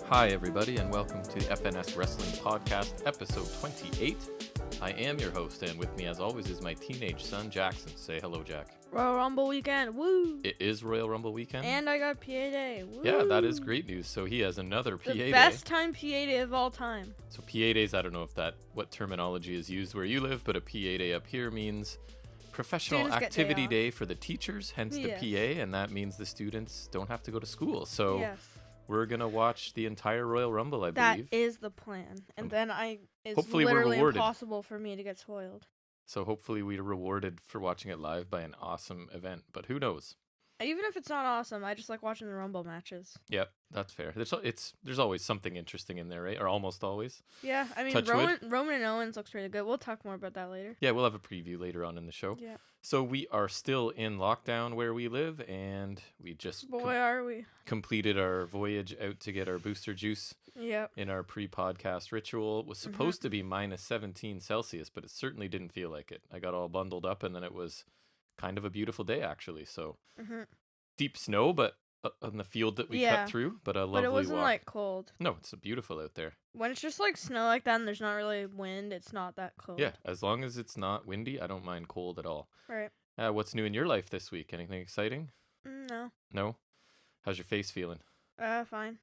Hi, everybody, and welcome to the FNS Wrestling Podcast, episode 28. I am your host, and with me, as always, is my teenage son, Jackson. Say hello, Jack. Royal Rumble weekend, woo! It is Royal Rumble weekend. And I got PA Day, woo! Yeah, that is great news. So he has another PA Day. The best time PA Day of all time. So PA Days, I don't know what terminology is used where you live, but a PA Day up here means Professional Students Activity Day for the teachers, hence the PA, and that means the students don't have to go to school. So yes. We're going to watch the entire Royal Rumble, I believe. That is the plan. And then it's hopefully literally we're rewarded. Impossible for me to get spoiled. So hopefully we're rewarded for watching it live by an awesome event. But who knows? Even if it's not awesome, I just like watching the Rumble matches. Yep, that's fair. There's always something interesting in there, right? Or almost always. Yeah, I mean, Roman and Owens looks pretty good. We'll talk more about that later. Yeah, we'll have a preview later on in the show. Yeah. So we are still in lockdown where we live, and we just are we? Completed our voyage out to get our booster juice. Yep. In our pre-podcast ritual. It was supposed to be minus 17 Celsius, but it certainly didn't feel like it. I got all bundled up, and then it was kind of a beautiful day, actually. So deep snow, but on the field that we cut through, but a lovely walk. But it wasn't like cold. No, it's beautiful out there. When it's just like snow like that and there's not really wind, it's not that cold. Yeah, as long as it's not windy, I don't mind cold at all. Right. What's new in your life this week? Anything exciting? No. No? How's your face feeling? Fine.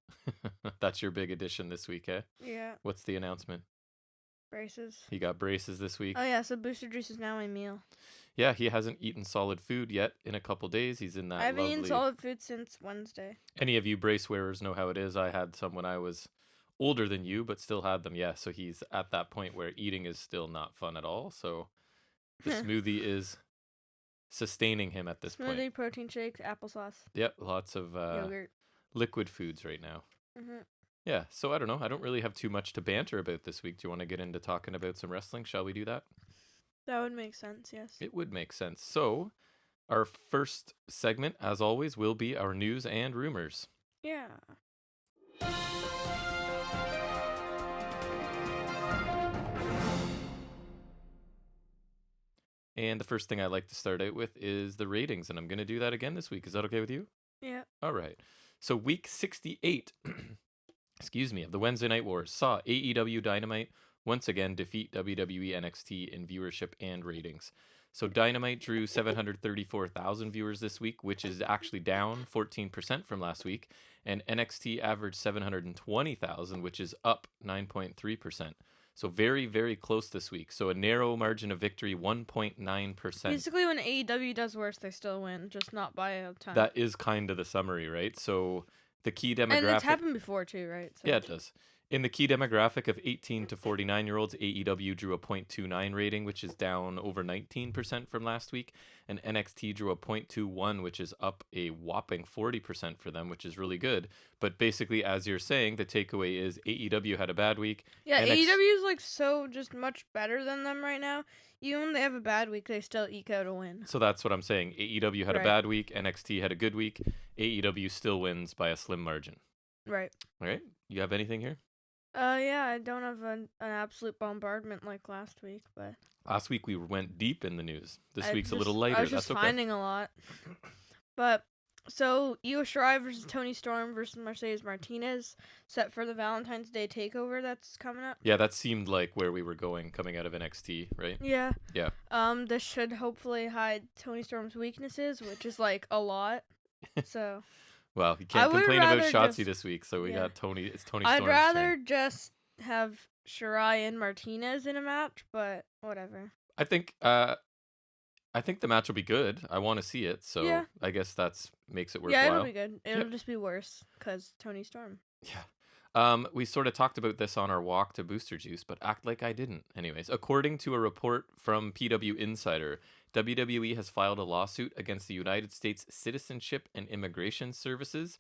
That's your big addition this week, eh? Yeah. What's the announcement? Braces. He got braces this week. Oh, yeah, so booster juice is now my meal. Yeah, he hasn't eaten solid food yet in a couple days. He's in that I haven't eaten solid food since Wednesday. Any of you brace wearers know how it is. I had some when I was older than you, but still had them. Yeah, so he's at that point where eating is still not fun at all. So the smoothie is sustaining him at this point. Smoothie, protein shakes, applesauce. Yep, lots of yogurt. Liquid foods right now. Yeah, so I don't know. I don't really have too much to banter about this week. Do you want to get into talking about some wrestling? Shall we do that? That would make sense, yes. It would make sense. So our first segment, as always, will be our news and rumors. Yeah. And the first thing I like to start out with is the ratings, and I'm going to do that again this week. Is that okay with you? Yeah. All right. So week 68, of the Wednesday Night Wars saw AEW Dynamite once again defeat WWE NXT in viewership and ratings. So Dynamite drew 734,000 viewers this week, which is actually down 14% from last week, and NXT averaged 720,000, which is up 9.3%. So very, very close this week. So a narrow margin of victory, 1.9%. Basically, when AEW does worse, they still win, just not by a ton. That is kind of the summary, right? So the key demographic... And it's happened before, too, right? So. Yeah, it does. In the key demographic of 18 to 49-year-olds, AEW drew a 0.29 rating, which is down over 19% from last week. And NXT drew a 0.21, which is up a whopping 40% for them, which is really good. But basically, as you're saying, the takeaway is AEW had a bad week. Yeah, AEW is like so just much better than them right now. Even when they have a bad week, they still eke out a win. So that's what I'm saying. AEW had a bad week. NXT had a good week. AEW still wins by a slim margin. Right. All right. You have anything here? Yeah, I don't have an absolute bombardment like last week, but... Last week we went deep in the news. This week's a little lighter. I was just finding a lot. But, so, Io Shirai versus Toni Storm versus Mercedes Martinez set for the Valentine's Day takeover that's coming up. Yeah, that seemed like where we were going coming out of NXT, right? Yeah. Yeah. This should hopefully hide Toni Storm's weaknesses, which is like a lot. So... Well, you can't complain about Shotzi this week, so we got Toni. It's Toni Storm's I'd rather turn. Just have Shirai and Martinez in a match, but whatever. I think the match will be good. I want to see it, so I guess that's makes it worthwhile. Yeah, it'll be good. It'll just be worse because Toni Storm. Yeah. We sort of talked about this on our walk to Booster Juice, but act like I didn't. Anyways, according to a report from PW Insider, WWE has filed a lawsuit against the United States Citizenship and Immigration Services.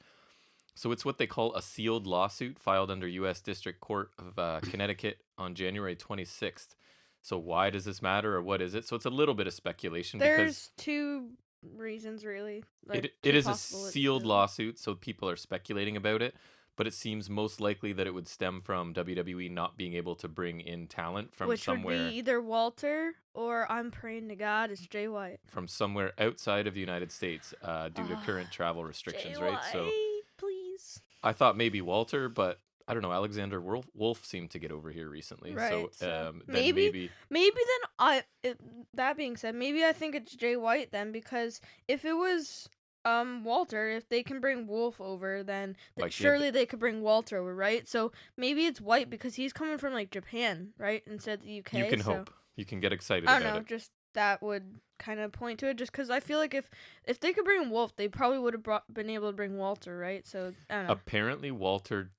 So it's what they call a sealed lawsuit filed under U.S. District Court of Connecticut on January 26th. So why does this matter, or what is it? So it's a little bit of speculation. There's two reasons, really. Like, it is a sealed lawsuit, so people are speculating about it. But it seems most likely that it would stem from WWE not being able to bring in talent from somewhere. Which would be either Walter or, I'm praying to God, it's Jay White. From somewhere outside of the United States due to current travel restrictions, Jay right? White, So please. I thought maybe Walter, but Mm-hmm. I don't know, Alexander Wolf seemed to get over here recently. Right. So So then maybe then that being said, maybe I think it's Jay White then, because if it was Walter, if they can bring Wolf over, then like surely they could bring Walter over, right? So maybe it's White because he's coming from like Japan, right, instead of the UK. you can so hope. You can get excited I don't about know, it. just that would kind of point to it, just because I feel like if they could bring Wolf, they probably would have been able to bring Walter, right? So I don't know. Apparently, Walter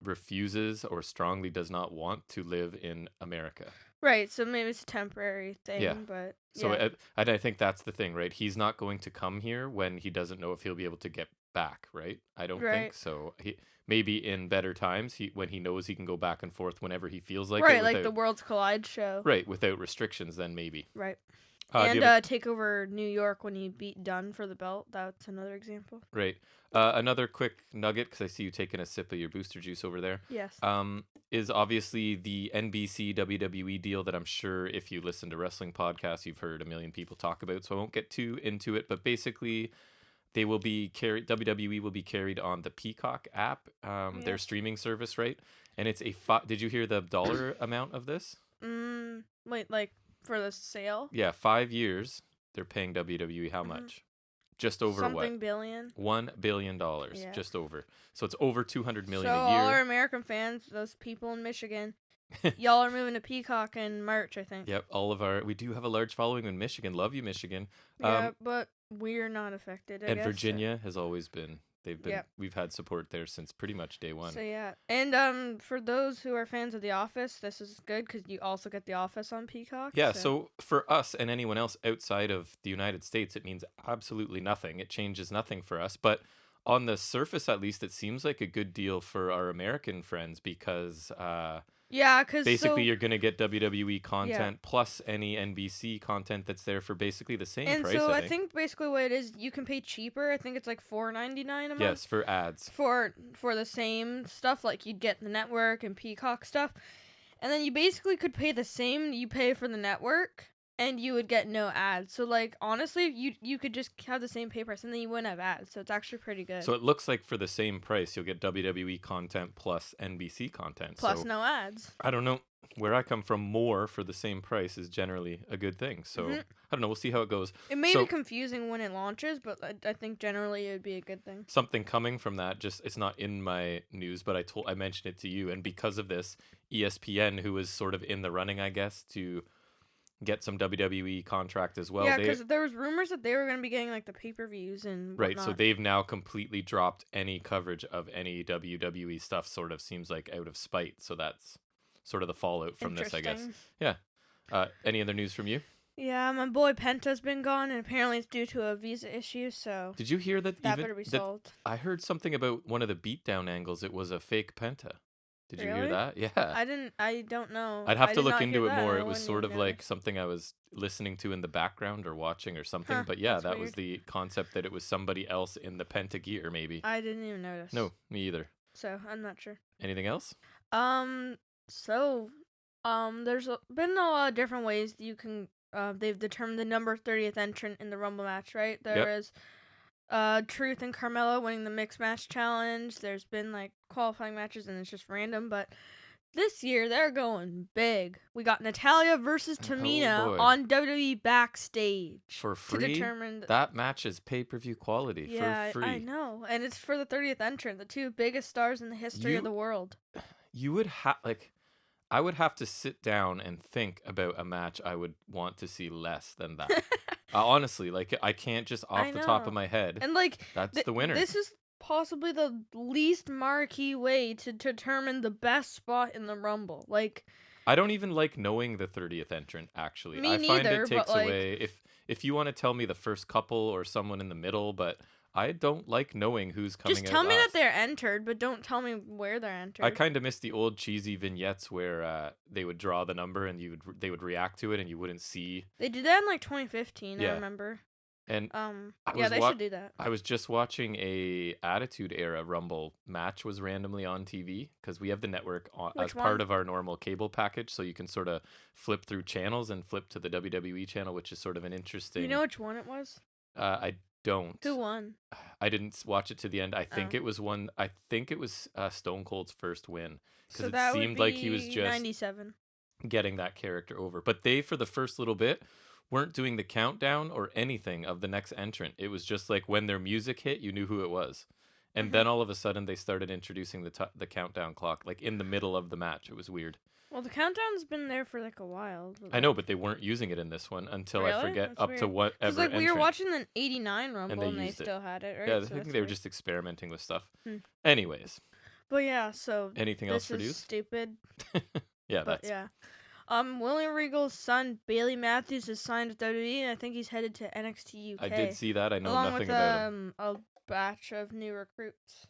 refuses or strongly does not want to live in America. Right, so maybe it's a temporary thing, Yeah. but So yeah. and I think that's the thing, right? He's not going to come here when he doesn't know if he'll be able to get back, right? I don't think Right. so. Maybe in better times, when he knows he can go back and forth whenever he feels like Right, it, like the Worlds Collide show. right, without restrictions, then maybe. Right. Do And you have take over New York when he beat Dunn for the belt. That's another example. right. Another quick nugget, because I see you taking a sip of your booster juice over there. Yes. Is obviously the NBC WWE deal that I'm sure if you listen to wrestling podcasts, you've heard a million people talk about. So I won't get too into it, but basically, they will be carried. WWE will be carried on the Peacock app, their Yes. streaming service, right? And it's Did you hear the dollar amount of this? Wait, like for the sale? Yeah, 5 years. They're paying WWE how much? Just over Something what? billion. $1 billion, Yeah. just over. So it's over 200 million So a year. all our American fans, those people in Michigan, y'all are moving to Peacock in March, I think. Yep, we do have a large following in Michigan. Love you, Michigan. Yeah, but we're not affected. I And guess, Virginia has always been. Yep. We've had support there since pretty much day one. So yeah, and for those who are fans of The Office, this is good because you also get The Office on Peacock. Yeah, so for us and anyone else outside of the United States, it means absolutely nothing. It changes nothing for us. But on the surface, at least, it seems like a good deal for our American friends because yeah, because basically you're going to get WWE content plus any NBC content that's there for basically the same price. And so I think basically what it is, you can pay cheaper. I think it's like $4.99 a month. Yes, for ads. For the same stuff, like you'd get the network and Peacock stuff. And then you basically could pay the same you pay for the network, and you would get no ads. So, like, honestly, you could just have the same pay price, and then you wouldn't have ads. So it's actually pretty good. So it looks like for the same price, you'll get WWE content plus NBC content. Plus so no ads. I don't know. Where I come from, more for the same price is generally a good thing. So I don't know. We'll see how it goes. It may be confusing when it launches, but I think generally it would be a good thing. Something coming from that, just it's not in my news, but I mentioned it to you, and because of this, ESPN, who was sort of in the running, I guess, to get some WWE contract as well. Yeah, because there was rumors that they were going to be getting like the pay-per-views and whatnot. Right, so they've now completely dropped any coverage of any WWE stuff, sort of seems like out of spite. So that's sort of the fallout from this, I guess. Yeah. Any other news from you? Yeah, my boy Penta's been gone, and apparently it's due to a visa issue, so... Did you hear that better be solved. I heard something about one of the beatdown angles. It was a fake Penta. Did you hear Really? that? Yeah. I don't know. I'd have to did look not into hear it that. more. I It was wouldn't sort of even know. like something I was listening to in the background or watching or something. Huh, But yeah, that's that was weird. the concept that it was somebody else in the Penta gear, maybe. I didn't even notice. No, me either. So, I'm not sure. Anything else? There's been a lot of different ways that you can, they've determined the number 30th entrant in the Rumble match, right? There is Truth and Carmella winning the mixed match challenge. There's been like qualifying matches and it's just random, but this year they're going big. We got Natalya versus Tamina boy. on WWE Backstage For free? to determine That match is pay-per-view quality yeah, for free. I know, and it's for the 30th entrant, the two biggest stars in the history of the world. You would I would have to sit down and think about a match I would want to see less than that. Honestly, like I can't just off the top of my head. And like That's the winner. This is possibly the least marquee way to determine the best spot in the Rumble. Like I don't even like knowing the 30th entrant, actually. Me I find neither, it takes but, like- away if you want to tell me the first couple or someone in the middle, but I don't like knowing who's coming just out tell me last. that they're entered, but don't tell me where they're entered. I kind of miss the old cheesy vignettes where they would draw the number and they would react to it and you wouldn't see. They did that in like 2015, Yeah. I remember. And yeah, they should do that. I was just watching a Attitude Era Rumble match was randomly on TV because we have the network as part one? of our normal cable package, so you can sort of flip through channels and flip to the WWE channel, which is sort of an interesting. You know which one it was? I don't. Who won? I didn't watch it to the end. I think Oh. it was one. I think it was Stone Cold's first win because So it that seemed would like he was be just 97. getting that character over. But they, for the first little bit, weren't doing the countdown or anything of the next entrant. It was just like when their music hit, you knew who it was. And then all of a sudden they started introducing the countdown clock like in the middle of the match. It was weird. Well, the countdown's been there for like a while. I know, but they weren't using it in this one until I Really? forget That's up to weird. whatever Because like we were entrant. watching the '89 Rumble and they used it. still had it, right? Yeah, I So think that's they were weird. just experimenting with stuff. Hmm. Anyways, But yeah, so anything else this for is news? stupid. Yeah, But that's yeah. William Regal's son Bailey Matthews is signed with WWE, and I think he's headed to NXT UK. I did see that. I know along nothing with about him. a batch of new recruits.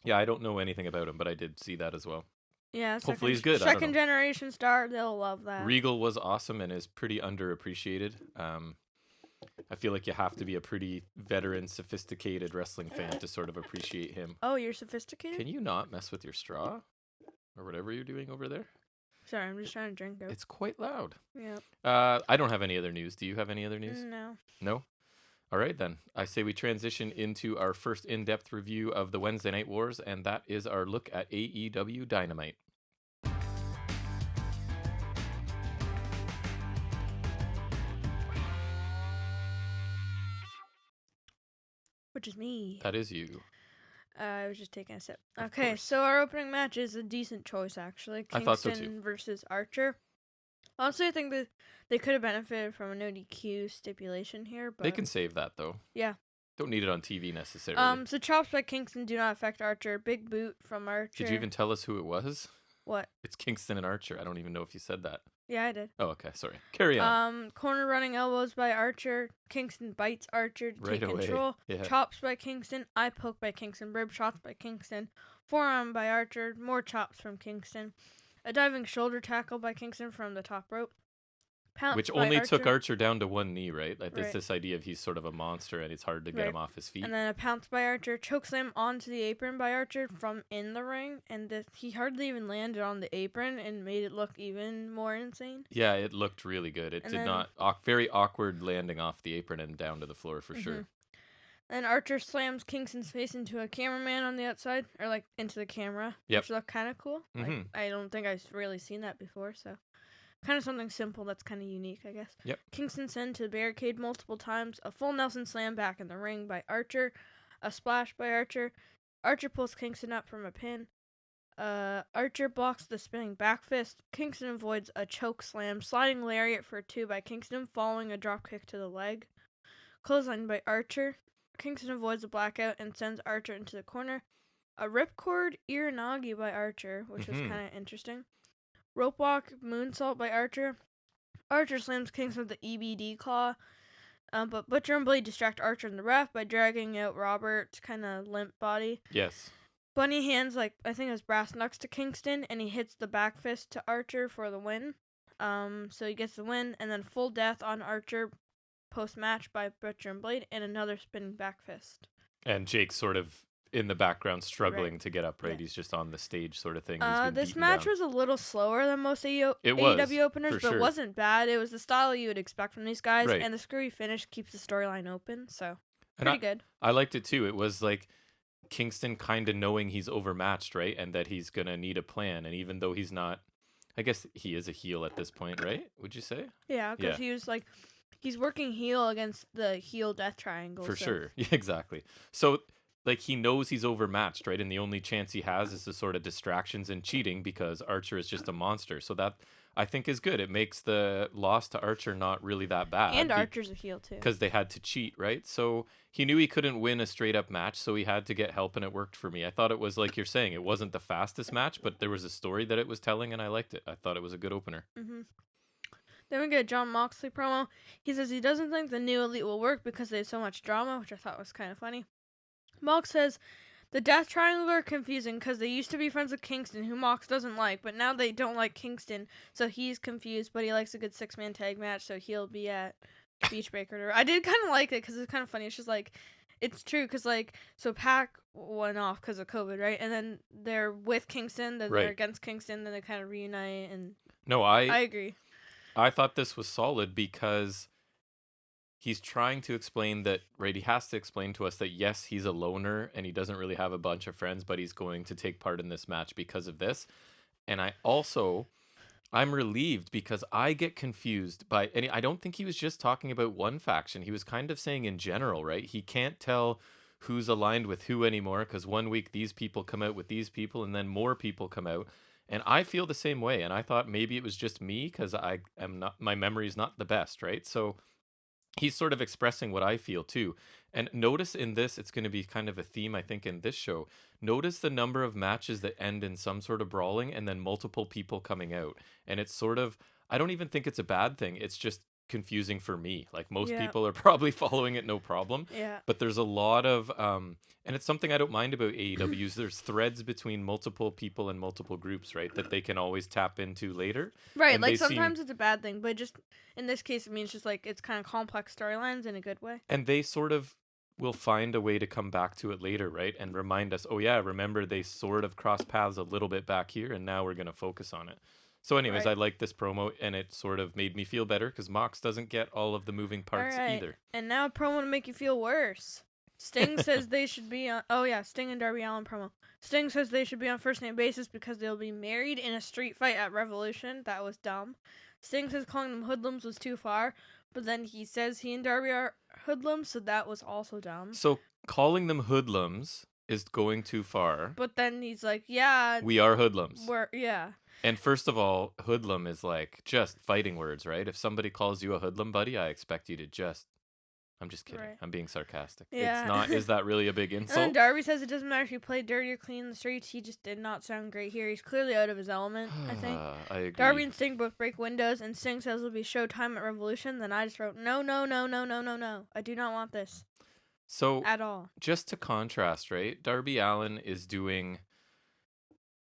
Yeah, I don't know anything about him, but I did see that as well. Yeah, Hopefully he's good. I don't Second know. generation star, they'll love that. Regal was awesome and is pretty underappreciated. I feel like you have to be a pretty veteran, sophisticated wrestling fan to sort of appreciate him. Oh, you're sophisticated? Can you not mess with your straw or whatever you're doing over there? Sorry, I'm just trying to drink it. It's quite loud. Yeah. I don't have any other news. Do you have any other news? No. No? All right, then. I say we transition into our first in-depth review of the Wednesday Night Wars, and that is our look at AEW Dynamite. Which is me. That is you. I was just taking a sip. Of Okay, course. so our opening match is a decent choice, actually. Kingston I thought so, too. versus Archer. Honestly, I think that they could have benefited from a no DQ stipulation here, but They can save that, though. Yeah. Don't need it on TV necessarily. So chops by Kingston do not affect Archer. Big boot from Archer. Did you even tell us who it was? What? It's Kingston and Archer. I don't even know if you said that. Yeah, I did. Oh, okay. Sorry. Carry on. Corner running elbows by Archer. Kingston bites Archer to Right take away. control. Yeah. Chops by Kingston. Eye poke by Kingston. Rib shots by Kingston. Forearm by Archer. More chops from Kingston. A diving shoulder tackle by Kingston from the top rope. Pounce Which by only took Archer. Archer down to one knee, right? Like, Right. it's this idea of he's sort of a monster and it's hard to get Right. him off his feet. And then a pounce by Archer, chokeslam onto the apron by Archer from in the ring, and he hardly even landed on the apron and made it look even more insane. Yeah, it looked really good. It And did then- not very awkward landing off the apron and down to the floor for sure. Then Archer slams Kingston's face into a cameraman on the outside, or like into the camera, Yep. which looked kind of cool. Like, Mhm. I don't think I've really seen that before, so kind of something simple that's kind of unique, I guess. Yep. Kingston sent to the barricade multiple times, a full Nelson slam back in the ring by Archer, a splash by Archer. Archer pulls Kingston up from a pin. Archer blocks the spinning back fist. Kingston avoids a choke slam, sliding lariat for a 2 by Kingston, following a drop kick to the leg. Clothesline by Archer. Kingston avoids a blackout and sends Archer into the corner. A ripcord Iranagi by Archer, which was kind of interesting. Rope walk moonsault by Archer. Archer slams Kingston with the EBD claw. But Butcher and Blade distract Archer and the ref by dragging out Robert's kind of limp body. Yes. Bunny hands, like, I think it was brass knucks to Kingston, and he hits the back fist to Archer for the win. So he gets the win, and then full death on Archer post-match by Butcher and Blade, and another spinning back fist. And Jake's sort of in the background struggling Right. to get up, right? Yeah. He's just on the stage sort of thing. He's been This beaten match down. was a little slower than most It was, AEW openers, for but sure. wasn't bad. It was the style you would expect from these guys, Right. and the screwy finish keeps the storyline open, so And pretty good. I liked it too. It was like Kingston kind of knowing he's overmatched, right? And that he's going to need a plan. And even though he's not, I guess he is a heel at this point, right? Would you say? Yeah, because Yeah. he was like, he's working heel against the heel death triangle. For so. sure. Yeah, exactly. So, like, he knows he's overmatched, right? And the only chance he has is the sort of distractions and cheating because Archer is just a monster. So that, I think, is good. It makes the loss to Archer not really that bad. And Archer's a heel, too. Because they had to cheat, right? So he knew he couldn't win a straight up match, so he had to get help, and it worked for me. I thought it was, like you're saying, it wasn't the fastest match, but there was a story that it was telling, and I liked it. I thought it was a good opener. Then we get a John Moxley promo. He says he doesn't think the new Elite will work because they have so much drama, which I thought was kind of funny. Mox says the Death Triangle are confusing because they used to be friends with Kingston, who Mox doesn't like, but now they don't like Kingston, so he's confused, but he likes a good 6-man tag match, so he'll be at Beach Breaker. I did kind of like it because it's kind of funny. It's just like, it's true because, like, so Pac went off because of COVID, right? And then they're with Kingston, then Right. they're against Kingston, then they kind of reunite, and No, I agree. I thought this was solid because he's trying to explain that, right? He has to explain to us that, yes, he's a loner and he doesn't really have a bunch of friends, but he's going to take part in this match because of this. And I'm relieved because I get confused by, and I don't think he was just talking about one faction. He was kind of saying in general, right? He can't tell who's aligned with who anymore because one week these people come out with these people and then more people come out. And I feel the same way. And I thought maybe it was just me because my memory's not the best, right? So he's sort of expressing what I feel too. And notice in this, it's going to be kind of a theme, I think, in this show. Notice the number of matches that end in some sort of brawling and then multiple people coming out. And it's sort of, I don't even think it's a bad thing. It's just confusing for me. Like most people are probably following it no problem. Yeah. But there's a lot of, and it's something I don't mind about AEWs. There's threads between multiple people and multiple groups, right? That they can always tap into later. Right, and like sometimes it's a bad thing, but just in this case, it means just like it's kind of complex storylines in a good way. And they sort of will find a way to come back to it later, right? And remind us, oh yeah, remember they sort of cross paths a little bit back here, and now we're going to focus on it. So anyways, I like this promo, and it sort of made me feel better because Mox doesn't get all of the moving parts either. And now a promo to make you feel worse. Sting says they should be on... Oh, yeah, Sting and Darby Allin promo. Sting says they should be on first-name basis because they'll be married in a street fight at Revolution. That was dumb. Sting says calling them hoodlums was too far, but then he says he and Darby are hoodlums, so that was also dumb. So calling them hoodlums is going too far. But then he's like, yeah... We are hoodlums. Yeah. And first of all, hoodlum is like just fighting words, right? If somebody calls you a hoodlum, buddy, I expect you to just... I'm just kidding. Right. I'm being sarcastic. Yeah. It's not. Is that really a big insult? And Darby says it doesn't matter if you play dirty or clean in the streets. He just did not sound great here. He's clearly out of his element, I think. I agree. Darby and Sting both break windows, and Sting says it'll be showtime at Revolution. Then I just wrote, no. I do not want this. So, at all. Just to contrast, right? Darby Allin is doing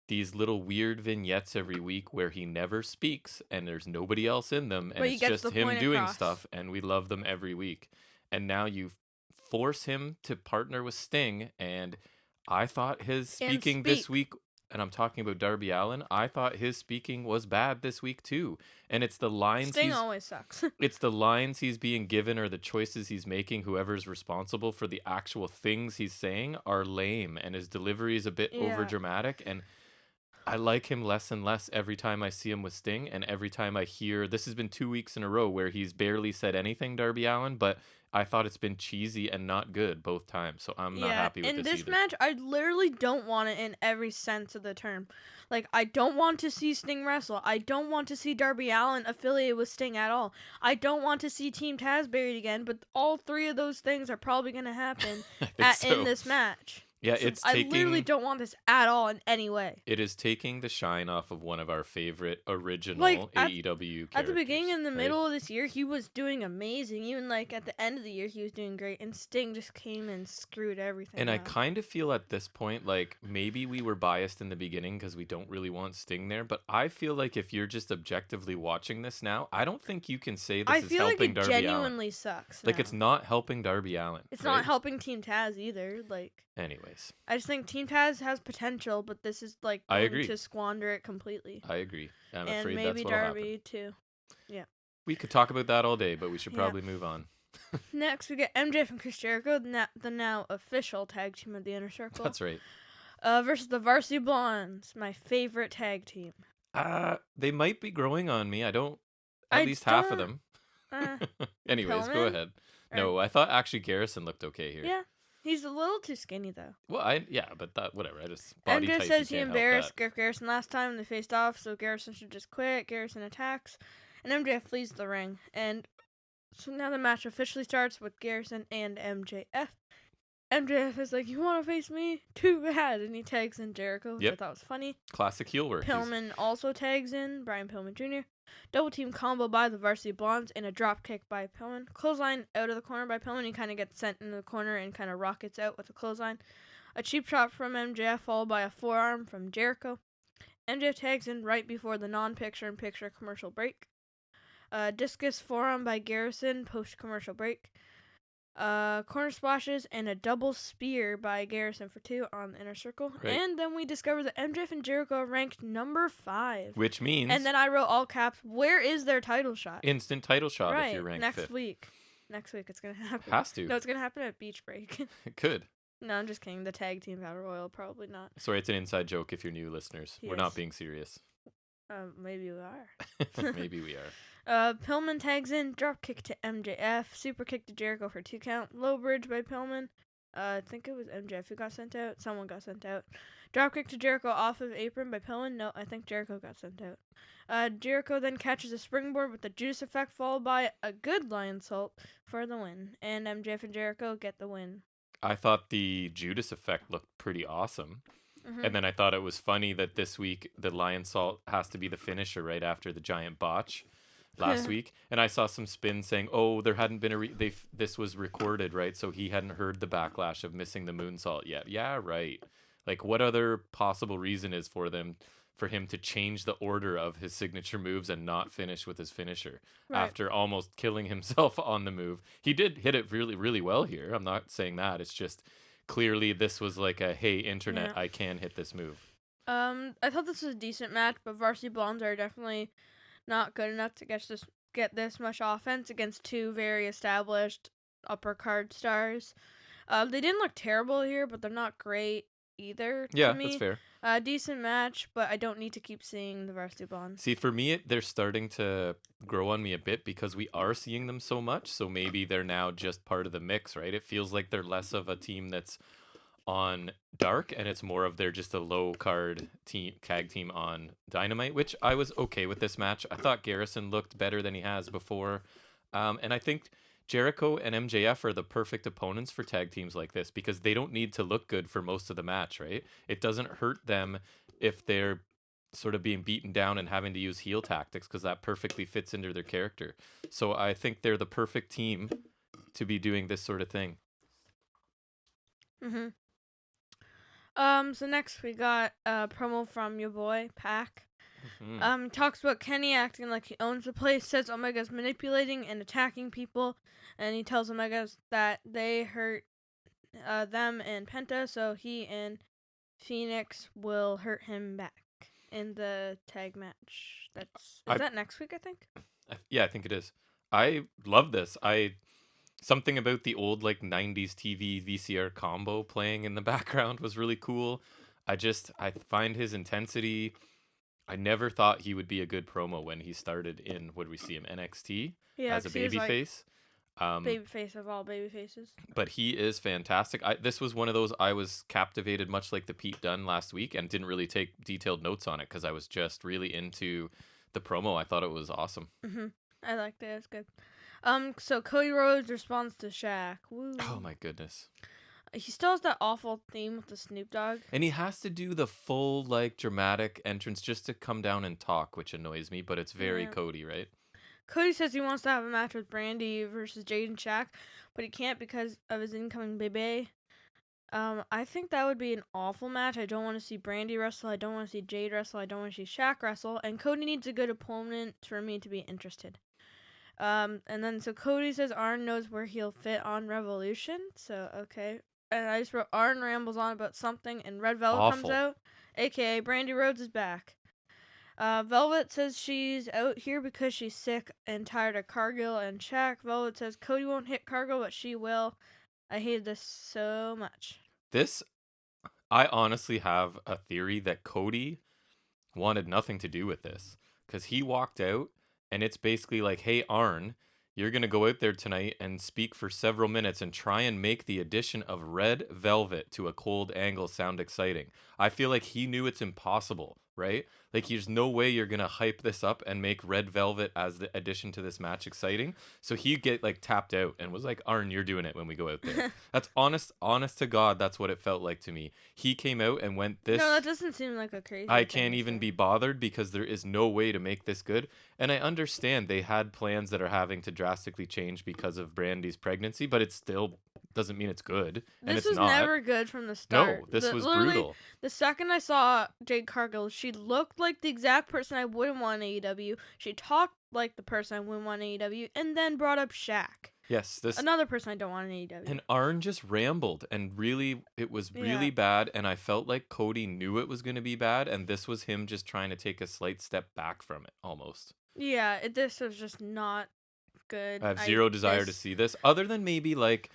these little weird vignettes every week where he never speaks and there's nobody else in them. And it's just him doing stuff, and we love them every week. And now you force him to partner with Sting, and I thought his speaking this week, and I'm talking about Darby Allin, I thought his speaking was bad this week too. And it's the lines Sting always sucks. It's the lines he's being given or the choices he's making. Whoever's responsible for the actual things he's saying are lame, and his delivery is a bit over dramatic. And I like him less and less every time I see him with Sting, and every time I hear, this has been 2 weeks in a row where he's barely said anything, Darby Allin, but I thought it's been cheesy and not good both times, so I'm not happy with this either. In this match, I literally don't want it in every sense of the term. Like, I don't want to see Sting wrestle. I don't want to see Darby Allin affiliated with Sting at all. I don't want to see Team Taz buried again, but all three of those things are probably going to happen in this match. Yeah, so I literally don't want this at all in any way. It is taking the shine off of one of our favorite original AEW characters. At the beginning and the middle of this year, he was doing amazing. Even like at the end of the year, he was doing great. And Sting just came and screwed everything And up. I kind of feel at this point like maybe we were biased in the beginning because we don't really want Sting there. But I feel like if you're just objectively watching this now, I don't think you can say this is helping Darby Allin. I feel like it genuinely sucks. Like it's not helping Darby Allin. It's not helping Team Taz either. Like. Anyways. I just think Team Taz has potential, but this is like going to squander it completely. I agree. I'm and afraid maybe that's what'll Darby happen. Too. Yeah. We could talk about that all day, but we should probably move on. Next, we get MJF and Chris Jericho, the now official tag team of the Inner Circle. That's right. Versus the Varsity Blondes, my favorite tag team. They might be growing on me. At least half of them. Anyways, Pillman? Go ahead. No, I thought actually Garrison looked okay here. Yeah. He's a little too skinny, though. Well, but that, whatever. I just body type. MJ says he embarrassed Garrison last time they faced off, so Garrison should just quit. Garrison attacks, and MJF flees the ring. And so now the match officially starts with Garrison and MJF. MJF is like, you want to face me? Too bad. And he tags in Jericho, which I thought was funny. Classic heel work. Pillman also tags in Brian Pillman Jr. Double team combo by the Varsity Blondes and a drop kick by Pillman. Clothesline out of the corner by Pillman. He kind of gets sent into the corner and kind of rockets out with a clothesline. A cheap shot from MJF followed by a forearm from Jericho. MJF tags in right before the non-picture-in-picture commercial break. Discus forearm by Garrison post-commercial break. Corner splashes and a double spear by Garrison for 2 on the Inner Circle. Right. And then we discover that MJF and Jericho are ranked number 5. Which means... And then I wrote all caps, where is their title shot? Instant title shot if you're ranked 5th. Next week. Next week it's gonna happen. Has to. No, it's gonna happen at Beach Break. It could. No, I'm just kidding. The tag team battle royal, probably not. Sorry, it's an inside joke if you're new listeners. We're not Yes. being serious. Maybe we are. Maybe we are. Pillman tags in, drop kick to MJF, super kick to Jericho for 2 count, low bridge by Pillman. I think it was MJF who got sent out. Someone got sent out. Drop kick to Jericho off of apron by Pillman. No, I think Jericho got sent out. Jericho then catches a springboard with the Judas effect, followed by a good lion salt for the win. And MJF and Jericho get the win. I thought the Judas effect looked pretty awesome. Mm-hmm. And then I thought it was funny that this week the lion salt has to be the finisher right after the giant botch last week. And I saw some spin saying, oh, there hadn't been this was recorded, right? So he hadn't heard the backlash of missing the moonsault yet. Yeah, right. Like, what other possible reason is for him to change the order of his signature moves and not finish with his finisher after almost killing himself on the move? He did hit it really, really well here. I'm not saying that. It's just clearly this was like a, hey, internet, I can hit this move. I thought this was a decent match, but Varsity Blondes are definitely not good enough to get this much offense against 2 very established upper card stars. They didn't look terrible here, but they're not great either. Yeah, to me. that's fair. Decent match, but I don't need to keep seeing the Varsity Blondes. See, for me, they're starting to grow on me a bit because we are seeing them so much. So maybe they're now just part of the mix, right? It feels like they're less of a team that's on Dark, and it's more of they're just a low card tag team on Dynamite, which I was okay with this match. I thought Garrison looked better than he has before. And I think Jericho and MJF are the perfect opponents for tag teams like this because they don't need to look good for most of the match, right? It doesn't hurt them if they're sort of being beaten down and having to use heel tactics because that perfectly fits into their character. So I think they're the perfect team to be doing this sort of thing. Mm-hmm. So next we got a promo from your boy, Pac. Mm-hmm. Talks about Kenny acting like he owns the place, says Omega's manipulating and attacking people, and he tells Omega that they hurt them and Penta, so he and Phoenix will hurt him back in the tag match. Is that next week, I think? Yeah, I think it is. I love this. Something about the old like 90s TV VCR combo playing in the background was really cool. I find his intensity. I never thought he would be a good promo when he started in, what did we see him, NXT as a babyface. Babyface of all babyfaces. But he is fantastic. This was one of those I was captivated, much like the Pete Dunne last week, and didn't really take detailed notes on it because I was just really into the promo. I thought it was awesome. Mm-hmm. I liked it. It was good. So Cody Rhodes responds to Shaq. Woo. Oh my goodness. He still has that awful theme with the Snoop Dogg. And he has to do the full, like, dramatic entrance just to come down and talk, which annoys me, but it's very Cody, right? Cody says he wants to have a match with Brandy versus Jade and Shaq, but he can't because of his incoming baby. I think that would be an awful match. I don't want to see Brandy wrestle. I don't want to see Jade wrestle. I don't want to see Shaq wrestle. And Cody needs a good opponent for me to be interested. And then so Cody says Arn knows where he'll fit on Revolution. So, okay. And I just wrote Arn rambles on about something, and Red Velvet comes out, a.k.a. Brandy Rhodes is back. Velvet says she's out here because she's sick and tired of Cargill and Shaq. Velvet says Cody won't hit Cargill, but she will. I hated this so much. I honestly have a theory that Cody wanted nothing to do with this because he walked out, and it's basically like, hey, Arn, you're going to go out there tonight and speak for several minutes and try and make the addition of Red Velvet to a cold angle sound exciting. I feel like he knew it's impossible, right? Like, there's no way you're going to hype this up and make Red Velvet as the addition to this match exciting. So he tapped out and was like, Arn, you're doing it when we go out there. That's honest to God, that's what it felt like to me. He came out and went this. No, that doesn't seem like a crazy I can't even be bothered because there is no way to make this good. And I understand they had plans that are having to drastically change because of Brandy's pregnancy, but it still doesn't mean it's good. This was never good from the start. No, this was brutal. The second I saw Jade Cargill, she looked like the exact person I wouldn't want in AEW. She talked like the person I wouldn't want in AEW, and then brought up Shaq. Yes, another person I don't want in AEW. And Arn just rambled, and really, it was really bad, and I felt like Cody knew it was going to be bad, and this was him just trying to take a slight step back from it, almost. Yeah, this was just not good. I have zero desire to see this, other than maybe like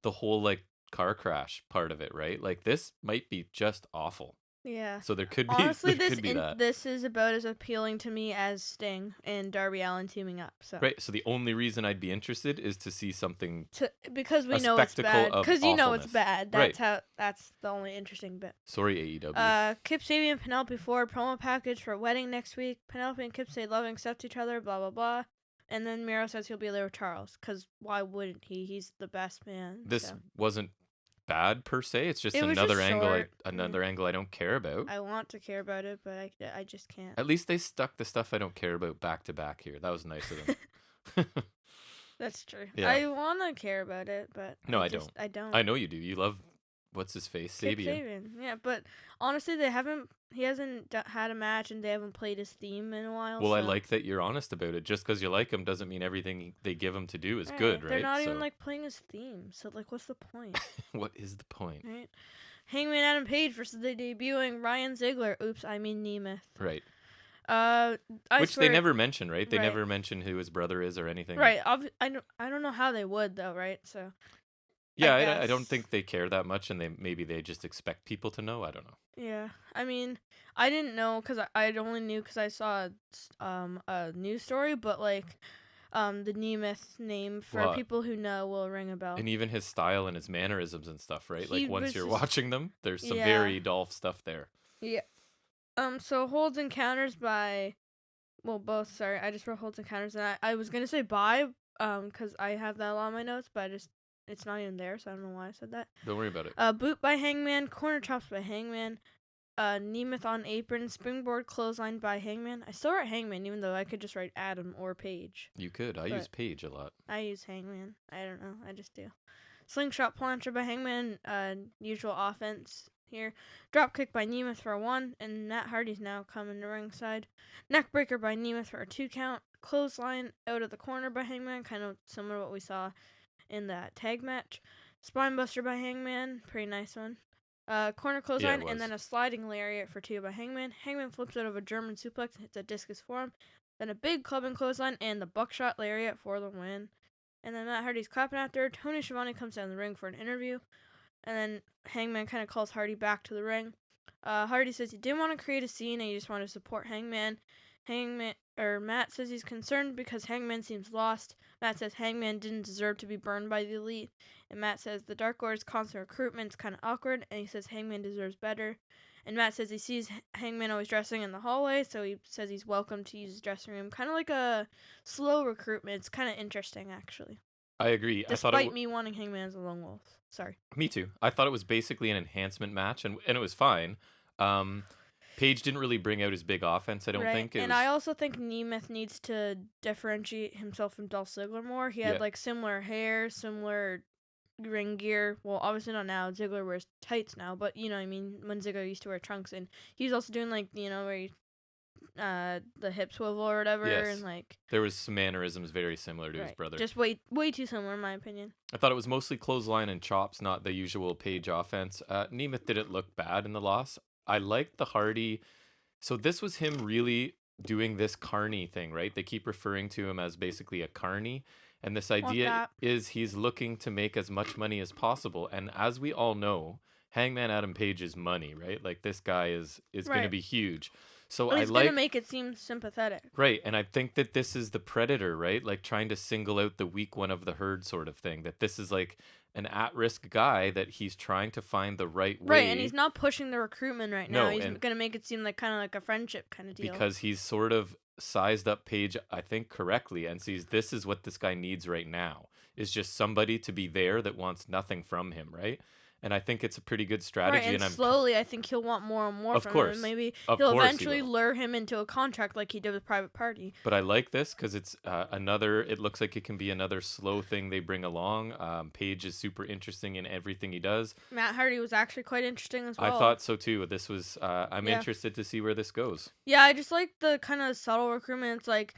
the whole like car crash part of it, right? Like this might be just awful. Yeah. So there could be Honestly, that. this is about as appealing to me as Sting and Darby Allin teaming up. So Right. So the only reason I'd be interested is to see something because we know it's bad. Because you know it's awfulness. bad. That's the only interesting bit. Sorry, AEW. Kip Sabian and Penelope Ford promo package for a wedding next week. Penelope and Kip say love and accept each other. Blah blah blah. And then Miro says he'll be there with Charles. Because why wouldn't he? He's the best man. This wasn't bad per se. It's just angle. Another angle I don't care about. I want to care about it, but I just can't. At least they stuck the stuff I don't care about back to back here. That was nice of them. That's true. Yeah. I want to care about it, but no, I don't. I don't. I know you do. You love what's his face, Sabian. Yeah, but honestly, he hasn't had a match, and they haven't played his theme in a while. Well, so. I like that you're honest about it. Just because you like him doesn't mean everything they give him to do is good, right? They're not even like playing his theme, so like, what's the point? What is the point? Right. Hangman Adam Page versus the debuting Ryan Ziegler. Oops, I mean Nemeth. Right. Which they never mention, right? They never mention who his brother is or anything. Right. I don't know how they would though, right? So. Yeah, I don't think they care that much, and maybe they just expect people to know. I don't know. Yeah, I mean, I didn't know because I only knew because I saw a news story, but like, the Nemeth name for people who know will ring a bell. And even his style and his mannerisms and stuff, right? Like once you're watching them, there's some very Dolph stuff there. Yeah. So holds and counters by, well, both. Sorry, I just wrote holds and counters, and I was gonna say by, because I have that on my notes, but it's not even there, so I don't know why I said that. Don't worry about it. Boot by Hangman, corner chops by Hangman, Nemeth on apron, springboard clothesline by Hangman. I still write Hangman, even though I could just write Adam or Page. You could. I use Page a lot. I use Hangman. I don't know. I just do. Slingshot plancha by Hangman, usual offense here. Dropkick by Nemeth for a 1, and Matt Hardy's now coming to ringside. Neckbreaker by Nemeth for a 2 count. Clothesline out of the corner by Hangman, kind of similar to what we saw in that tag match. Spinebuster by Hangman, pretty nice one. Corner clothesline, and then a sliding lariat for 2 by Hangman. Hangman flips out of a German suplex and hits a discus forearm. Then a big clubbing clothesline and the buckshot lariat for the win. And then Matt Hardy's clapping after. Tony Schiavone comes down the ring for an interview. And then Hangman kind of calls Hardy back to the ring. Hardy says he didn't want to create a scene and he just wanted to support Hangman. Matt says he's concerned because Hangman seems lost. Matt says Hangman didn't deserve to be burned by the Elite. And Matt says the Dark Order's constant recruitment is kind of awkward, and he says Hangman deserves better. And Matt says he sees Hangman always dressing in the hallway, so he says he's welcome to use his dressing room. Kind of like a slow recruitment. It's kind of interesting, actually. I agree. Despite me wanting Hangman as a lone wolf. Sorry. Me too. I thought it was basically an enhancement match, and it was fine. Page didn't really bring out his big offense, I don't think. I also think Nemeth needs to differentiate himself from Dolph Ziggler more. He had like similar hair, similar ring gear. Well, obviously not now. Ziggler wears tights now, but you know what I mean, when Ziggler used to wear trunks, and he's also doing like, you know, where he, the hip swivel or whatever, and like there was some mannerisms very similar to his brother. Just way too similar in my opinion. I thought it was mostly clothesline and chops, not the usual Page offense. Nemeth didn't look bad in the loss. I liked the Hardy. So this was him really doing this carny thing, right? They keep referring to him as basically a carny. And this idea is he's looking to make as much money as possible. And as we all know, Hangman Adam Page is money, right? Like this guy is going to be huge. So he's going to make it seem sympathetic. Right. And I think that this is the Predator, right? Like trying to single out the weak one of the herd sort of thing. That this is like an at-risk guy that he's trying to find the right way. Right, and he's not pushing the recruitment right now. He's going to make it seem like kind of like a friendship kind of deal. Because he's sort of sized up Page, I think, correctly and sees this is what this guy needs right now. Is just somebody to be there that wants nothing from him, right? And I think it's a pretty good strategy. Right, and slowly, I think he'll want more and more from him. Maybe he'll eventually lure him into a contract like he did with Private Party. But I like this because it's it looks like it can be another slow thing they bring along. Page is super interesting in everything he does. Matt Hardy was actually quite interesting as well. I thought so too. This was, I'm interested to see where this goes. Yeah, I just like the kind of subtle recruitment. It's like,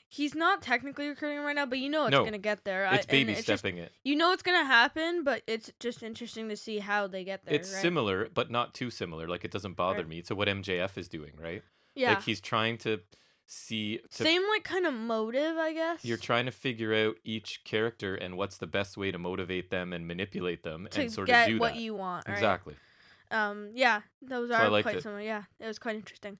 he's not technically recruiting right now, but you know it's going to get there. It's baby-stepping it. You know it's going to happen, but it's just interesting to see how they get there. It's similar, but not too similar. Like, it doesn't bother me to what MJF is doing, right? Yeah. Like, he's trying to same like kind of motive, I guess. You're trying to figure out each character and what's the best way to motivate them and manipulate them to and sort get of do what that. you want, right? Exactly. Yeah, those So I are liked quite it. similar. Yeah, it was quite interesting.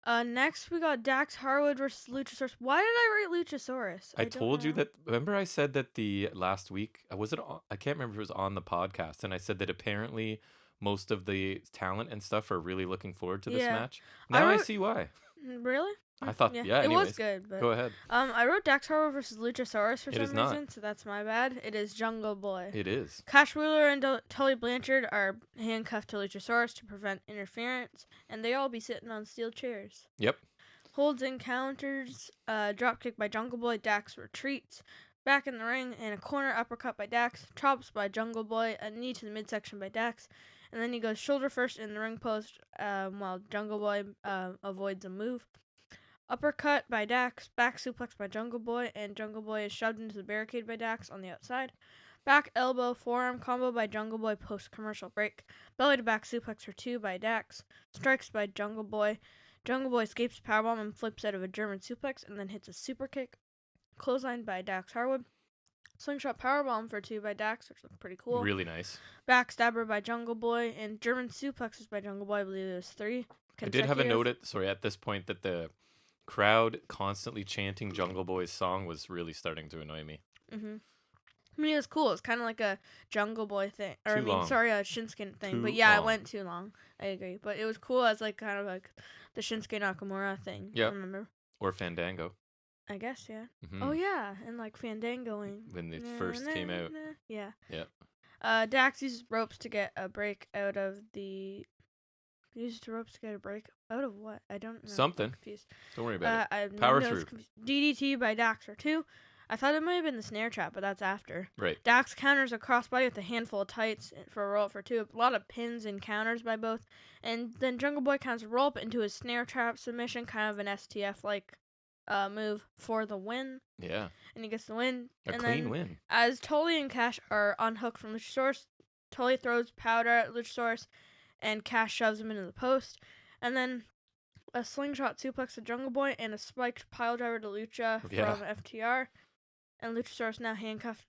Next we got Dax Harwood versus Luchasaurus. Why did I write Luchasaurus? I don't told you know. that. Remember, I said that the last week I can't remember if it was on the podcast, and I said that apparently most of the talent and stuff are really looking forward to this Yeah. match. Now I see why. Really? I thought, yeah. It was Anyways, good. But, go ahead. I wrote Dax Harwood versus Luchasaurus for It is some not. reason, so that's my bad. It is Jungle Boy. It is. Cash Wheeler and Tully Blanchard are handcuffed to Luchasaurus to prevent interference, and they all be sitting on steel chairs. Yep. Holds and counters, dropkick by Jungle Boy. Dax retreats back in the ring, and a corner uppercut by Dax. Chops by Jungle Boy. A knee to the midsection by Dax. And then he goes shoulder first in the ring post while Jungle Boy avoids a move. Uppercut by Dax. Back suplex by Jungle Boy. And Jungle Boy is shoved into the barricade by Dax on the outside. Back elbow forearm combo by Jungle Boy post commercial break. Belly to back suplex for 2 by Dax. Strikes by Jungle Boy. Jungle Boy escapes powerbomb and flips out of a German suplex and then hits a super kick. Clothesline by Dax Harwood. Slingshot powerbomb for 2 by Dax, which looked pretty cool. Really nice. Backstabber by Jungle Boy and German suplexes by Jungle Boy. I believe it was 3. I did have a note at this point that the crowd constantly chanting Jungle Boy's song was really starting to annoy me. Mm-hmm. I mean, it was cool. It's kind of like a Jungle Boy thing. Or, a Shinsuke thing. But yeah, it went too long. I agree. But it was cool as like kind of like the Shinsuke Nakamura thing. Yeah. Remember? Or Fandango. I guess, yeah. Mm-hmm. Oh, yeah. And like Fandangoing. When it first came out. Yeah. Yeah. Dax uses ropes to get a break out of the... Used ropes to get a break out of what? I don't know. Something. I'm confused. Don't worry about it. Power through. DDT by Dax for 2. I thought it might have been the snare trap, but that's after. Right. Dax counters a crossbody with a handful of tights for a roll-up for 2. A lot of pins and counters by both. And then Jungle Boy counts a roll-up into a snare trap submission, kind of an STF-like move for the win. Yeah. And he gets the win. A clean win. As Tully and Cash are unhooked from Luchasaurus, Tully throws powder at Luchasaurus, and Cash shoves him into the post. And then a slingshot suplex to Jungle Boy and a spiked piledriver to Lucha from FTR. And Luchasaurus now handcuffed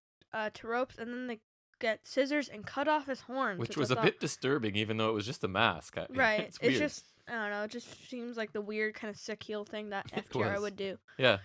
to ropes. And then they get scissors and cut off his horns. Which was a bit disturbing, even though it was just a mask. Right. It's weird. Just, I don't know, it just seems like the weird kind of sick heel thing that FTR would do. Yeah.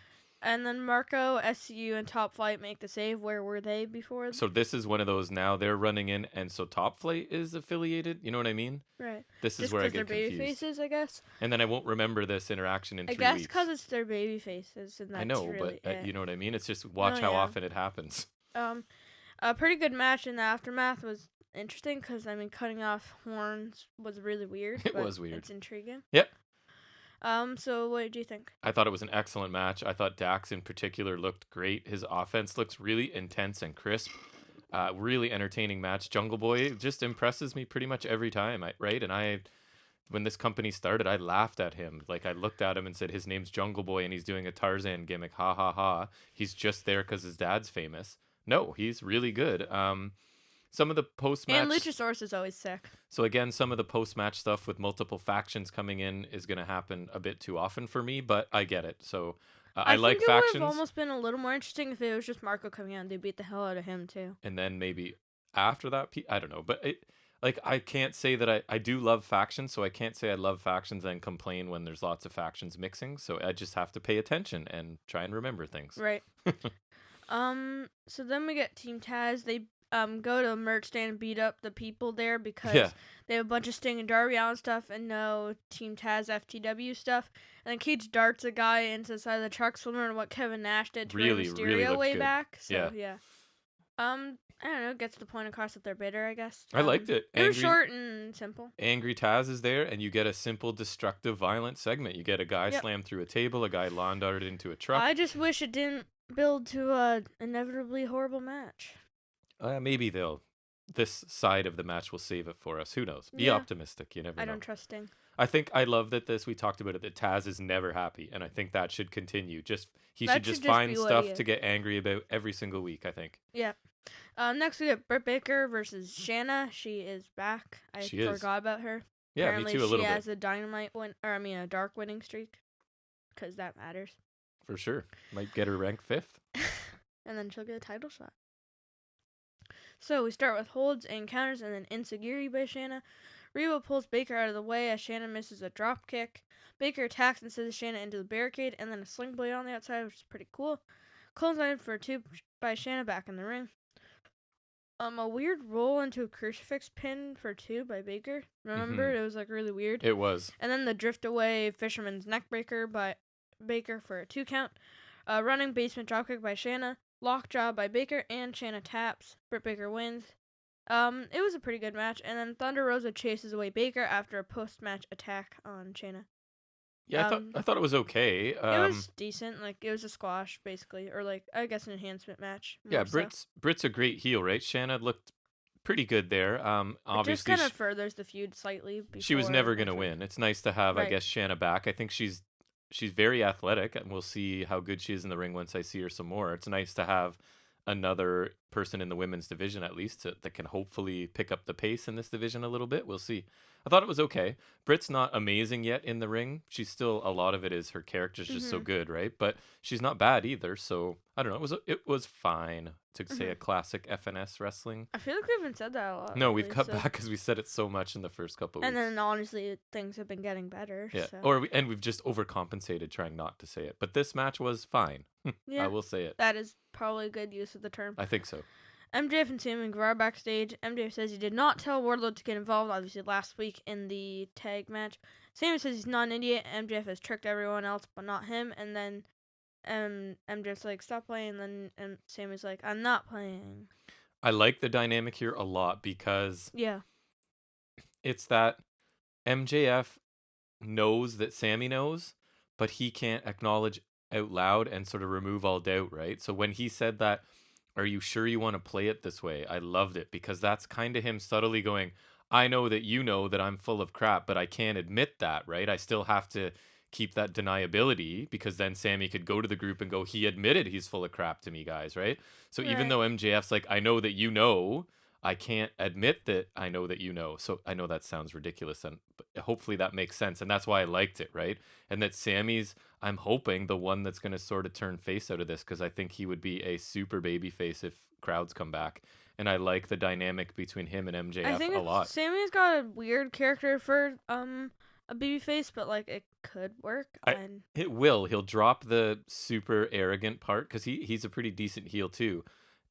And then Marco, SCU, and Top Flight make the save. Where were they before? So this is one of those now they're running in, and so Top Flight is affiliated. You know what I mean? Right. This is just where I get they're confused. baby faces, I guess. And then I won't remember this interaction in 3 weeks. I guess because it's their baby faces, and that's I know, really but you know what I mean? It's just watch how often it happens. A pretty good match in the aftermath was interesting because, I mean, cutting off horns was really weird. It was weird. It's intriguing. Yep. So what did you think? I thought it was an excellent match. I thought Dax in particular looked great. His offense looks really intense and crisp. Really entertaining match. Jungle Boy just impresses me pretty much every time, right? And when this company started, I laughed at him. Like, I looked at him and said, his name's Jungle Boy and he's doing a Tarzan gimmick. Ha, ha, ha. He's just there because his dad's famous. No, he's really good. Some of the post-match... And Luchasaurus is always sick. So again, some of the post-match stuff with multiple factions coming in is going to happen a bit too often for me, but I get it. So I like factions. I think it would have almost been a little more interesting if it was just Marco coming out and they beat the hell out of him too. And then maybe after that, I don't know. But I can't say that I do love factions, so I can't say I love factions and complain when there's lots of factions mixing. So I just have to pay attention and try and remember things. Right. So then we get Team Taz. They go to a merch stand and beat up the people there because they have a bunch of Sting and Darby Allin stuff and no Team Taz FTW stuff. And then Cage darts a guy into the side of the truck, similar to what Kevin Nash did to Rey Mysterio way back. So yeah. I don't know, gets the point across that they're bitter, I guess. I liked it. It was short and simple. Angry Taz is there, and you get a simple, destructive, violent segment. You get a guy slammed through a table, a guy lawn darted into a truck. I just wish it didn't build to a inevitably horrible match. Maybe this side of the match will save it for us. Who knows? Be optimistic. You never know. I don't trust Sting. I think I love that we talked about it, that Taz is never happy, and I think that should continue. He should just find stuff to get angry about every single week, I think. Yeah. Next we have Britt Baker versus Shanna. She is back. I forgot about her. Yeah, apparently me too, a little bit. She has a a dark winning streak. because that matters. For sure. Might get her ranked 5th. And then she'll get a title shot. So we start with holds and counters and then enziguri by Shanna. Reba pulls Baker out of the way as Shanna misses a drop kick. Baker attacks and sends Shanna into the barricade and then a sling blade on the outside, which is pretty cool. Clothesline for 2 by Shanna back in the ring. A weird roll into a crucifix pin for 2 by Baker. Remember? It was like really weird. It was. And then the drift away fisherman's neck breaker by Baker for a 2 count. Running basement dropkick by Shanna. Lockjaw by Baker and Shanna taps. Britt Baker wins. It was a pretty good match. And then Thunder Rosa chases away Baker after a post-match attack on Shanna. Yeah, I thought it was okay. It was decent. Like, it was a squash, basically. Or, like, I guess an enhancement match. Yeah, Britt's a great heel, right? Shanna looked pretty good there. Obviously, it just kind of furthers the feud slightly. She was never going to win. It's nice to have, I guess, Shanna back. I think she's very athletic, and we'll see how good she is in the ring once I see her some more. It's nice to have another person in the women's division, at least, that can hopefully pick up the pace in this division a little bit. We'll see. I thought it was okay. Britt's not amazing yet in the ring. She's still, a lot of it is her character's just so good, right? But she's not bad either. So I don't know. It was fine to say a classic FNS wrestling. I feel like we haven't said that a lot. No, we've cut back because we said it so much in the first couple of weeks. And then honestly, things have been getting better. Yeah, so. We've just overcompensated trying not to say it. But this match was fine. Yeah, I will say it. That is probably a good use of the term. I think so. MJF and Sammy Guevara backstage. MJF says he did not tell Wardlow to get involved, obviously last week in the tag match. Sammy says he's not an idiot. MJF has tricked everyone else, but not him. And then MJF's like, stop playing. And then Sammy's like, I'm not playing. I like the dynamic here a lot because it's that MJF knows that Sammy knows, but he can't acknowledge out loud and sort of remove all doubt, right? So when he said that, are you sure you want to play it this way? I loved it because that's kind of him subtly going, I know that you know that I'm full of crap, but I can't admit that, right? I still have to keep that deniability because then Sammy could go to the group and go, he admitted he's full of crap to me, guys, right? So even though MJF's like, I know that you know, I can't admit that I know that you know. So I know that sounds ridiculous, but hopefully that makes sense. And that's why I liked it, right? And that Sammy's, I'm hoping, the one that's going to sort of turn face out of this because I think he would be a super baby face if crowds come back. And I like the dynamic between him and MJF a lot. Sammy's got a weird character for a baby face, but like it could work. It will. He'll drop the super arrogant part because he's a pretty decent heel too.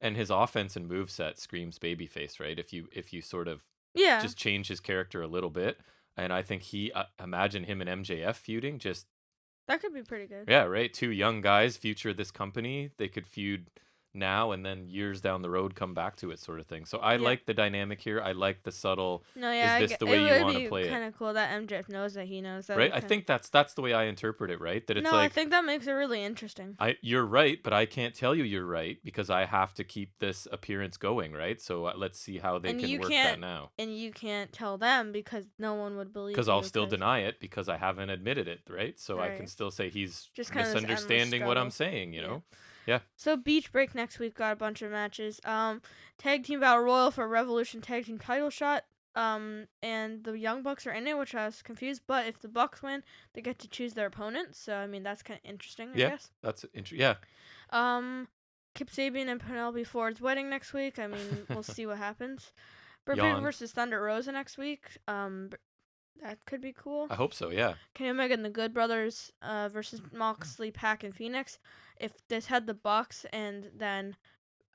And his offense and moveset screams babyface, right? If you sort of just change his character a little bit. And I think imagine him and MJF feuding, just... That could be pretty good. Yeah, right? 2 young guys, future of this company. They could feud now and then years down the road come back to it sort of thing. So I like the dynamic here. I like the subtle, is this the way you want to play it? It would be kind of cool that MJF knows that he knows that. Right? I think that's the way I interpret it, right? That it's I think that makes it really interesting. You're right, but I can't tell you you're right because I have to keep this appearance going, right? So let's see how they can work that now. And you can't tell them because no one would believe you. Because I'll still deny it because I haven't admitted it, right? So I can still say he's just misunderstanding what I'm saying, you know? Yeah. So Beach Break next week got a bunch of matches. Tag Team Battle Royal for Revolution Tag Team title shot. And the Young Bucks are in it, which I was confused. But if the Bucks win, they get to choose their opponent. So I mean that's kind of interesting. I guess. That's interesting. Yeah. Kip Sabian and Penelope Ford's wedding next week. I mean we'll see what happens. Britt versus Thunder Rosa next week. That could be cool. I hope so, yeah. Kenny Omega and the Good Brothers versus Moxley, Pac, and Phoenix. If this had the Bucks and then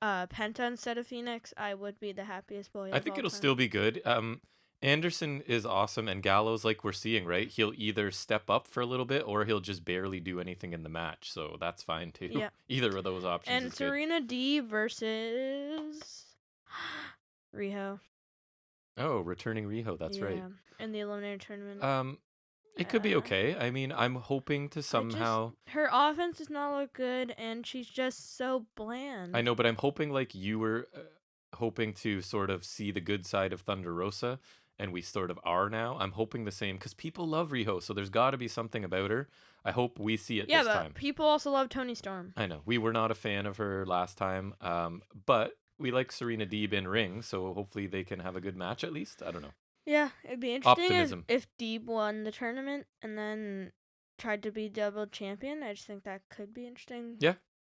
Penta instead of Phoenix, I would be the happiest boy. I think it'll still be good. Anderson is awesome, and Gallows, like we're seeing, right? He'll either step up for a little bit or he'll just barely do anything in the match. So that's fine, too. Yeah. Either of those options and is Serena D versus Riho. Oh, returning Riho, that's right. In the Eliminator tournament. It could be okay. I mean, I'm hoping to somehow... Her offense does not look good, and she's just so bland. I know, but I'm hoping like you were hoping to sort of see the good side of Thunder Rosa, and we sort of are now. I'm hoping the same, because people love Riho, so there's got to be something about her. I hope we see it this time. Yeah, but people also love Toni Storm. I know. We were not a fan of her last time, but we like Serena Deeb in ring, so hopefully they can have a good match at least. I don't know. Yeah, it'd be interesting if Deeb won the tournament, and then tried to be double champion. I just think that could be interesting. Yeah.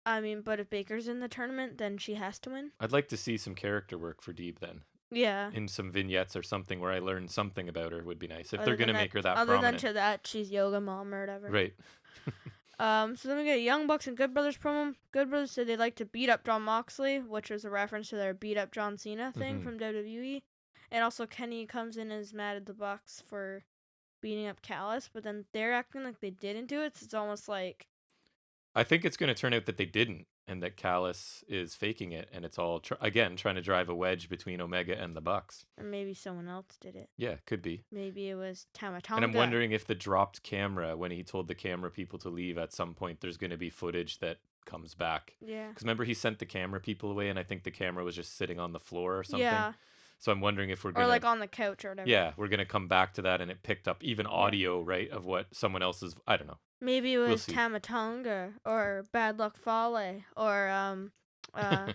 I mean, but if Baker's in the tournament, then she has to win. I'd like to see some character work for Deeb then. Yeah. In some vignettes or something where I learn something about her would be nice. If they're going to make her that other prominent. Other than to that, she's yoga mom or whatever. Right. So then we get Young Bucks and Good Brothers promo. Good Brothers said they'd like to beat up Jon Moxley, which was a reference to their beat up John Cena thing from WWE. And also Kenny comes in and is mad at the Bucks for beating up Callis, but then they're acting like they didn't do it, so it's almost like... I think it's going to turn out that they didn't, and that Callis is faking it, and it's all, again, trying to drive a wedge between Omega and the Bucks. Or maybe someone else did it. Yeah, could be. Maybe it was Tama Tonga. And I'm wondering if the dropped camera, when he told the camera people to leave, at some point there's going to be footage that comes back. Yeah. Because remember, he sent the camera people away, and I think the camera was just sitting on the floor or something. Yeah. So I'm wondering if we're going to... Or like on the couch or whatever. Yeah, we're going to come back to that, and it picked up even audio, right, of what someone else's... I don't know. Maybe it was Tama Tonga or Bad Luck Fale or Bad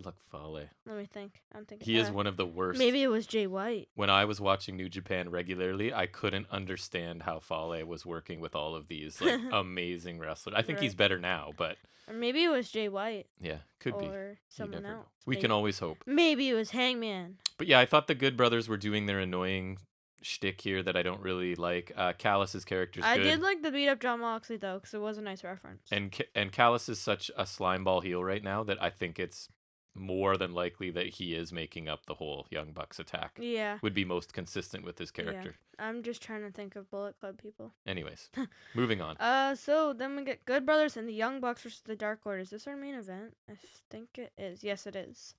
Luck Fale. Let me think. I'm thinking. He is one of the worst. Maybe it was Jay White. When I was watching New Japan regularly, I couldn't understand how Fale was working with all of these like amazing wrestlers. I think he's better now, but or maybe it was Jay White. Yeah, could be. Or someone else. We can always hope. Maybe it was Hangman. But yeah, I thought the Good Brothers were doing their annoying shtick here that I don't really like. Callis's character's good. I did like the beat up Jon Moxley though, because it was a nice reference. And Callis is such a slimeball heel right now that I think it's more than likely that he is making up the whole Young Bucks attack. Yeah. Would be most consistent with his character. Yeah. I'm just trying to think of Bullet Club people. Anyways, moving on. So then we get Good Brothers and the Young Bucks versus the Dark Order. Is this our main event? I think it is. Yes, it is.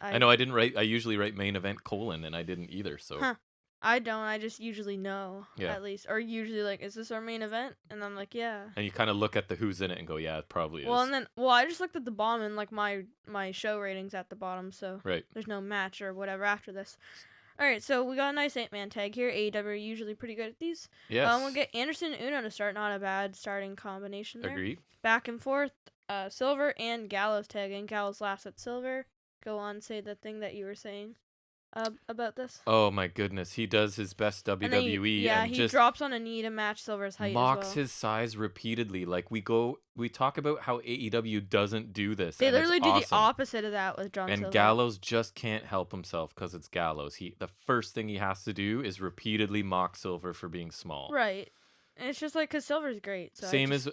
I know I didn't write. I usually write main event : and I didn't either. So. I don't. I just usually know, at least. Or usually, like, is this our main event? And I'm like, yeah. And you kind of look at the who's in it and go, yeah, it probably is. Well, and then, I just looked at the bottom and, like, my show ratings at the bottom, so there's no match or whatever after this. All right, so we got a nice 8-man tag here. AEW are usually pretty good at these. Yes. We'll get Anderson and Uno to start. Not a bad starting combination there. Agreed. Back and forth. Silver and Gallows tagging. Gallows laughs at Silver. Go on, say the thing that you were saying. About this. Oh my goodness, he does his best WWE and he just drops on a knee to match Silver's height. Mocks his size repeatedly. Like we talk about how AEW doesn't do this. They literally do the opposite of that with John Silver. And Gallows just can't help himself because it's Gallows. The first thing he has to do is repeatedly mock Silver for being small. Right. And it's just like because Silver's great. So Same as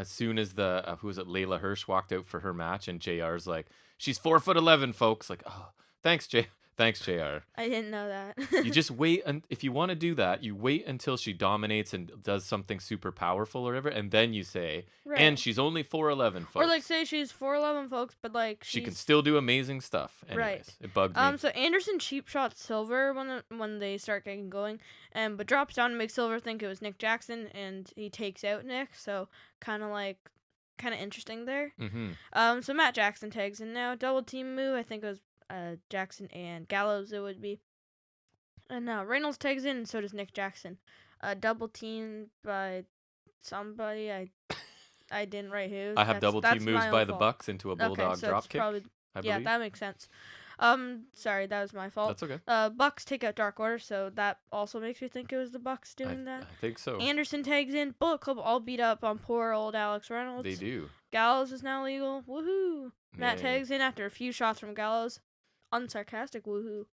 soon as the who was it, Layla Hirsch walked out for her match, and JR's like, she's 4'11", folks. Like, oh. Thanks, JR. I didn't know that. You just wait, and if you want to do that, you wait until she dominates and does something super powerful or whatever, and then you say, and she's only 4'11", folks. Or like say she's 4'11", folks, but like she can still do amazing stuff. Anyways, it bugged me. So Anderson cheap shots Silver when they start getting going, but drops down to make Silver think it was Nick Jackson, and he takes out Nick. So kind of interesting there. Mm-hmm. So Matt Jackson tags in now. Double team move. I think it was Jackson and Gallows it would be. And now Reynolds tags in, and so does Nick Jackson. Double team by somebody. I didn't write who. I have double team moves by the Bucks into a bulldog drop kick. I believe. That makes sense. Sorry, that was my fault. That's okay. Bucks take out Dark Order, so that also makes me think it was the Bucks doing that. I think so. Anderson tags in. Bullet Club all beat up on poor old Alex Reynolds. They do. Gallows is now legal. Woohoo! Matt tags in after a few shots from Gallows. Unsarcastic woohoo.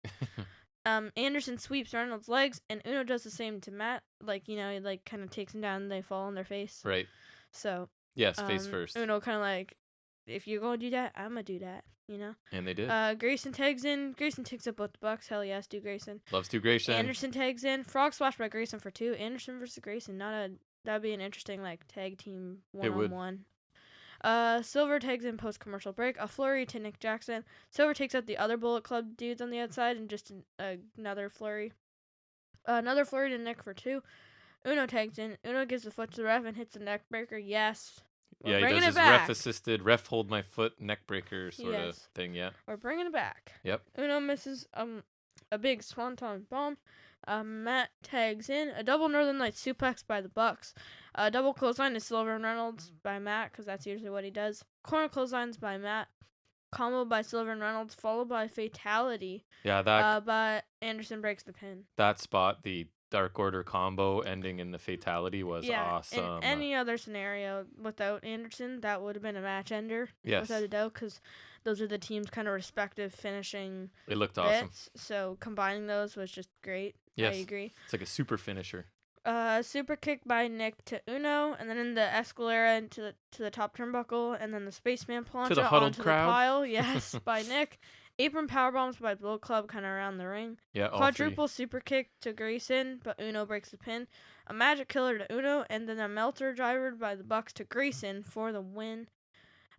Anderson sweeps Reynolds' legs, and Uno does the same to Matt. Like, he kind of takes him down, and they fall on their face. Right. So. Yes, face first. Uno kind of like, if you're going to do that, I'm going to do that, And they did. Grayson tags in. Grayson takes up both the Bucks. Hell yes, do Grayson. Loves to Grayson. Anderson tags in. Frog splash by Grayson for 2. Anderson versus Grayson. That'd be an interesting, tag team one-on-one. Silver tags in post-commercial break. A flurry to Nick Jackson. Silver takes out the other Bullet Club dudes on the outside and just another flurry. Another flurry to Nick for 2. Uno tags in. Uno gives the foot to the ref and hits the neck breaker. Yes. He does his ref-assisted, ref hold my foot, neck breaker sort of thing, yeah. We're bringing it back. Yep. Uno misses a big swanton bomb. Matt tags in. A double Northern Lights suplex by the Bucks. A double clothesline to Silver and Reynolds by Matt, because that's usually what he does. Corner clotheslines by Matt. Combo by Silver and Reynolds, followed by fatality. Yeah, but Anderson breaks the pin. That spot, the Dark Order combo ending in the fatality was awesome. In any other scenario without Anderson, that would have been a match ender. Yes. Without a doubt, because those are the team's kind of respective finishing It looked bits. awesome. So combining those was just great. Yes. I agree. It's like a super finisher. Super kick by Nick to Uno, and then in the Escalera into the top turnbuckle, and then the Spaceman plancha To the huddled onto crowd. the pile. Yes, by Nick. Apron powerbombs by Bullet Club kind of around the ring. Yeah, Quadruple super kick to Grayson, but Uno breaks the pin. A magic killer to Uno, and then a melter driver by the Bucks to Grayson for the win.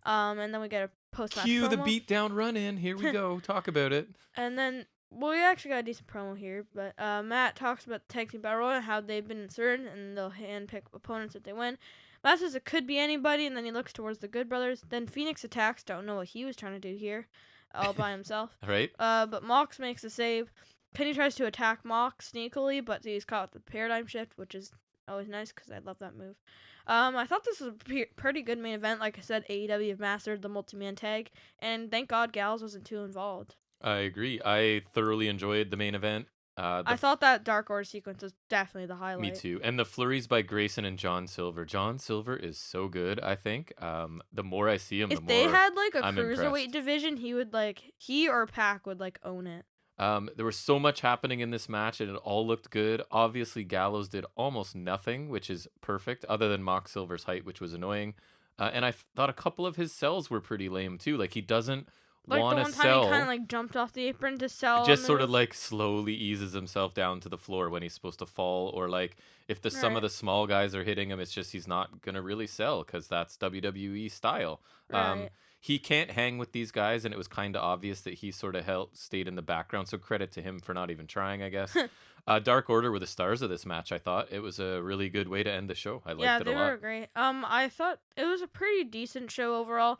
And then we get a post-match Cue promo. the beatdown run in. Here we go. Talk about it. And then, well, we actually got a decent promo here, but Matt talks about the Tag Team Battle Royal and how they've been inserted, and they'll handpick opponents if they win. Matt says it could be anybody, and then he looks towards the Good Brothers. Then Phoenix attacks. Don't know what he was trying to do here, all by himself. Right. But Mox makes a save. Penny tries to attack Mox sneakily, but he's caught with the paradigm shift, which is always nice because I love that move. I thought this was a pretty good main event. Like I said, AEW have mastered the multi-man tag, and thank God Gals wasn't too involved. I agree. I thoroughly enjoyed the main event. I thought that Dark Order sequence was definitely the highlight. Me too. And the flurries by Grayson and John Silver. John Silver is so good, I think. The more I see him, the more if they had like a I'm cruiserweight impressed. division, he or Pac would like own it. There was so much happening in this match, and it all looked good. Obviously, Gallows did almost nothing, which is perfect, other than Mox Silver's height, which was annoying. And I thought a couple of his sells were pretty lame, too. Like, he doesn't Like want the to one time sell. he kind of like jumped off the apron to sell. Just a sort of move. like slowly eases himself down to the floor when he's supposed to fall, or like if some of Right. the small guys are hitting him, it's just he's not gonna really sell because that's WWE style. Right. He can't hang with these guys, and it was kind of obvious that he sort of stayed in the background. So credit to him for not even trying, I guess. Dark Order were the stars of this match. I thought it was a really good way to end the show. I liked it a they lot. were great. I thought it was a pretty decent show overall.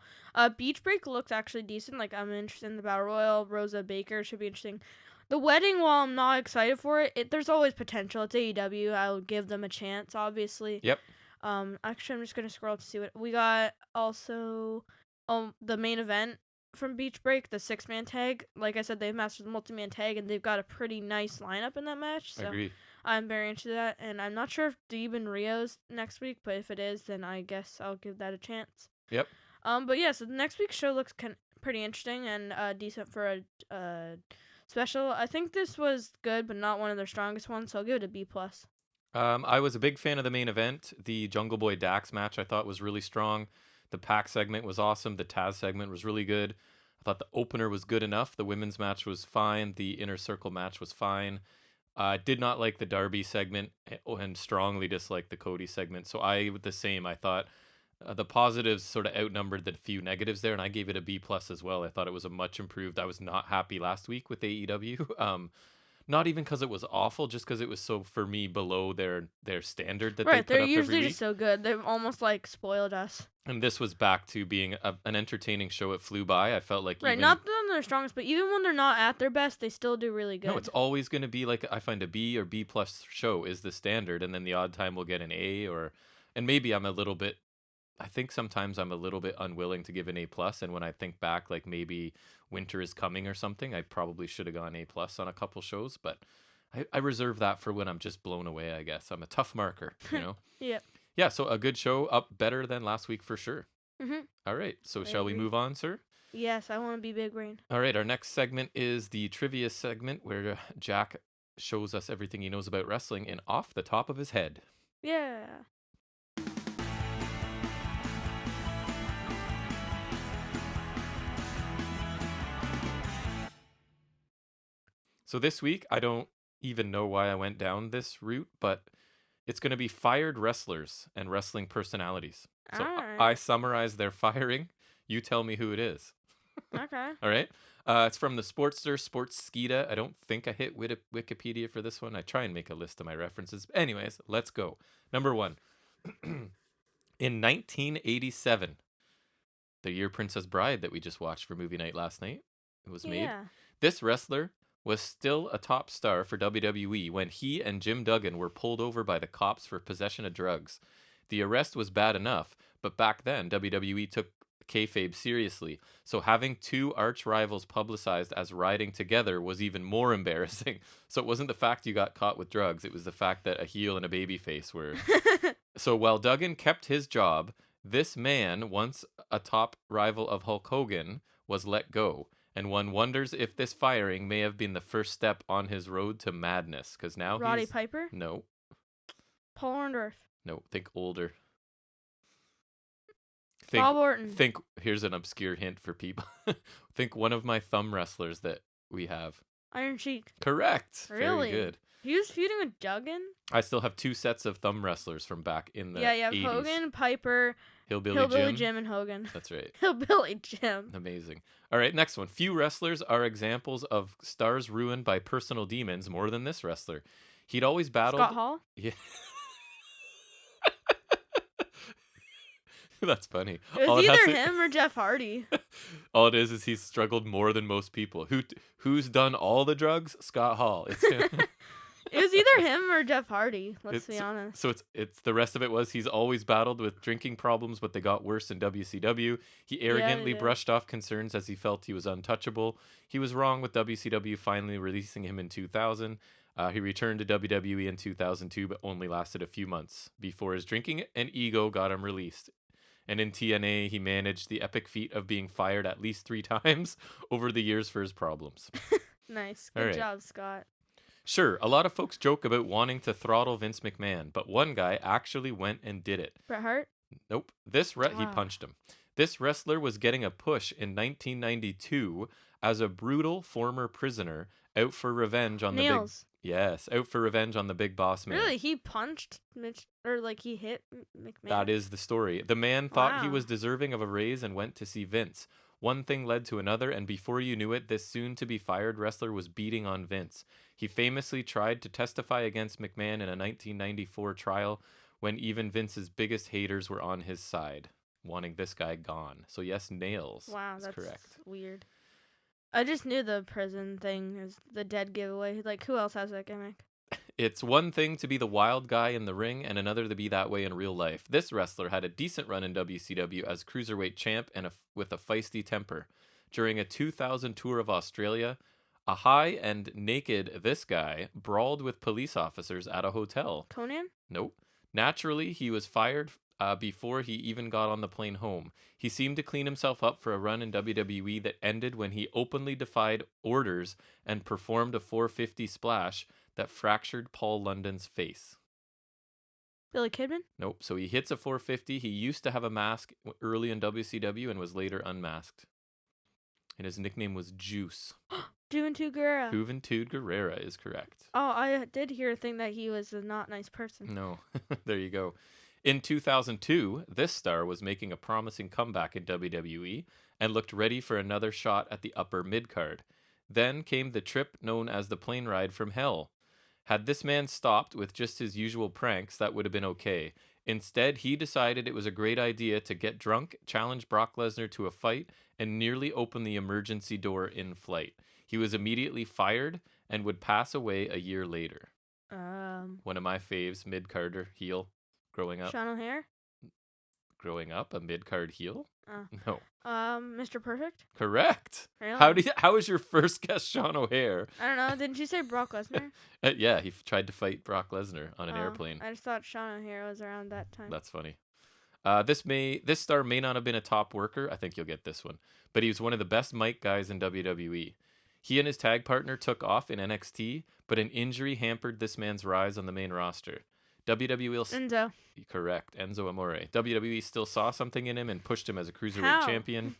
Beach Break looked actually decent. Like, I'm interested in the Battle Royal. Rosa Baker should be interesting. The wedding, while I'm not excited for it, there's always potential. It's AEW. I'll give them a chance, obviously. Yep. Actually, I'm just gonna scroll up to see what we got. Also, the main event from Beach Break, the 6-man tag. Like I said, they've mastered the multi-man tag, and they've got a pretty nice lineup in that match. So Agreed. I'm very interested in that, and I'm not sure if Deeb and Rio's next week, but if it is, then I guess I'll give that a chance. Yep. But yeah, so the next week's show looks pretty interesting and decent for a special. I think this was good, but not one of their strongest ones, so I'll give it a B+. I was a big fan of the main event. The Jungle Boy Dax match I thought was really strong. The Pac segment was awesome. The Taz segment was really good. I thought the opener was good enough. The women's match was fine. The Inner Circle match was fine. I did not like the Darby segment and strongly disliked the Cody segment. So the same. I thought the positives sort of outnumbered the few negatives there, and I gave it a B+ as well. I thought it was a much improved. I was not happy last week with AEW. Not even because it was awful, just because it was so, for me, below their standard that they put they're up usually every week. just so good. They've almost like spoiled us. And this was back to being an entertaining show. It flew by. I felt like Not them their strongest, but even when they're not at their best, they still do really good. No, it's always going to be like, I find a B or B+ show is the standard, and then the odd time we'll get an A, and maybe I think sometimes I'm a little bit unwilling to give an A+, and when I think back, like maybe Winter is Coming or something, I probably should have gone A+ on a couple shows, but I reserve that for when I'm just blown away, I guess. I'm a tough marker, you know? Yeah. Yeah, so a good show, up better than last week for sure. Mm-hmm. All right, so I shall we agree. move on, sir? Yes, I want to be Big Brain. All right, our next segment is the trivia segment where Jack shows us everything he knows about wrestling and off the top of his head. Yeah. So this week, I don't even know why I went down this route, but it's going to be fired wrestlers and wrestling personalities. So Alright. I summarize their firing. You tell me who it is. Okay. All right. It's from the Sportster, Sportskeeda. I don't think I hit Wikipedia for this one. I try and make a list of my references. Anyways, let's go. Number 1. In 1987, the year Princess Bride that we just watched for movie night last night, it was made. Yeah. This wrestler was still a top star for WWE when he and Jim Duggan were pulled over by the cops for possession of drugs. The arrest was bad enough, but back then WWE took kayfabe seriously. So having two arch rivals publicized as riding together was even more embarrassing. So it wasn't the fact you got caught with drugs. It was the fact that a heel and a babyface were. So while Duggan kept his job, this man, once a top rival of Hulk Hogan, was let go. And one wonders if this firing may have been the first step on his road to madness. Because now Roddy Piper? No. Paul Orndorff? No, think older. Bob Orton. Think, here's an obscure hint for people. Think one of my thumb wrestlers that we have. Iron Sheik. Correct. Really? Very good. He was feuding with Duggan? I still have 2 sets of thumb wrestlers from back in the 80s. Yeah, you have Hogan, Piper, Hillbilly Jim, and Hogan. That's right. Hillbilly Jim. Amazing. All right, next one. Few wrestlers are examples of stars ruined by personal demons more than this wrestler. He'd always battled... Scott Hall? Yeah. That's funny. It was either him or Jeff Hardy. All it is he's struggled more than most people. Who's done all the drugs? Scott Hall. It's him. It was either him or Jeff Hardy. Let's be honest. So it's the rest of it was he's always battled with drinking problems, but they got worse in WCW. He arrogantly brushed off concerns as he felt he was untouchable. He was wrong with WCW finally releasing him in 2000. He returned to WWE in 2002, but only lasted a few months before his drinking and ego got him released. And in TNA, he managed the epic feat of being fired at least 3 times over the years for his problems. Nice. Good job, Scott. Sure, a lot of folks joke about wanting to throttle Vince McMahon, but one guy actually went and did it. Bret Hart? Nope. He punched him. This wrestler was getting a push in 1992 as a brutal former prisoner out for revenge on out for revenge on the big boss man. Really? He punched Mitch, or like he hit McMahon? That is the story. The man thought he was deserving of a raise and went to see Vince. One thing led to another, and before you knew it, this soon-to-be-fired wrestler was beating on Vince. He famously tried to testify against McMahon in a 1994 trial when even Vince's biggest haters were on his side, wanting this guy gone. So yes, nails. Wow, that's correct. Weird. I just knew the prison thing is the dead giveaway. Like, who else has that gimmick? It's one thing to be the wild guy in the ring and another to be that way in real life. This wrestler had a decent run in WCW as cruiserweight champ and with a feisty temper. During a 2000 tour of Australia, a high and naked this guy brawled with police officers at a hotel. Conan? Nope. Naturally, he was fired before he even got on the plane home. He seemed to clean himself up for a run in WWE that ended when he openly defied orders and performed a 450 splash that fractured Paul London's face. Billy Kidman? Nope. So he hits a 450. He used to have a mask early in WCW and was later unmasked. And his nickname was Juice. Juventud Guerrera. Juventud Guerrera is correct. Oh, I did hear a thing that he was a not nice person. No. There you go. In 2002, this star was making a promising comeback in WWE and looked ready for another shot at the upper mid-card. Then came the trip known as the plane ride from hell. Had this man stopped with just his usual pranks, that would have been okay. Instead, he decided it was a great idea to get drunk, challenge Brock Lesnar to a fight, and nearly open the emergency door in flight. He was immediately fired and would pass away a year later. One of my faves, mid-carder, heel, growing up. Sean O'Hare? Growing up, a mid-card heel? No. Mr. Perfect? Correct. Really? How is your first guess Sean O'Hare? I don't know. Didn't you say Brock Lesnar? Yeah, he tried to fight Brock Lesnar on an airplane. I just thought Sean O'Hare was around that time. That's funny. This star may not have been a top worker. I think you'll get this one. But he was one of the best mic guys in WWE. He and his tag partner took off in NXT, but an injury hampered this man's rise on the main roster. Enzo. Correct. Enzo Amore. WWE still saw something in him and pushed him as a cruiserweight champion.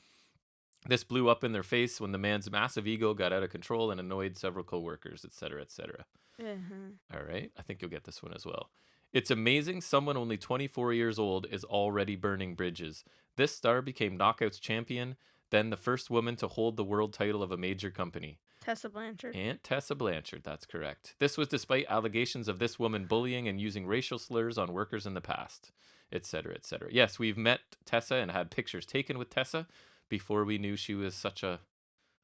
This blew up in their face when the man's massive ego got out of control and annoyed several co-workers, etc., etc. All right. I think you'll get this one as well. It's amazing someone only 24 years old is already burning bridges. This star became Knockouts champion, then the first woman to hold the world title of a major company. Tessa Blanchard. Aunt Tessa Blanchard, that's correct. This was despite allegations of this woman bullying and using racial slurs on workers in the past, etc., etc. Yes, we've met Tessa and had pictures taken with Tessa before we knew she was such a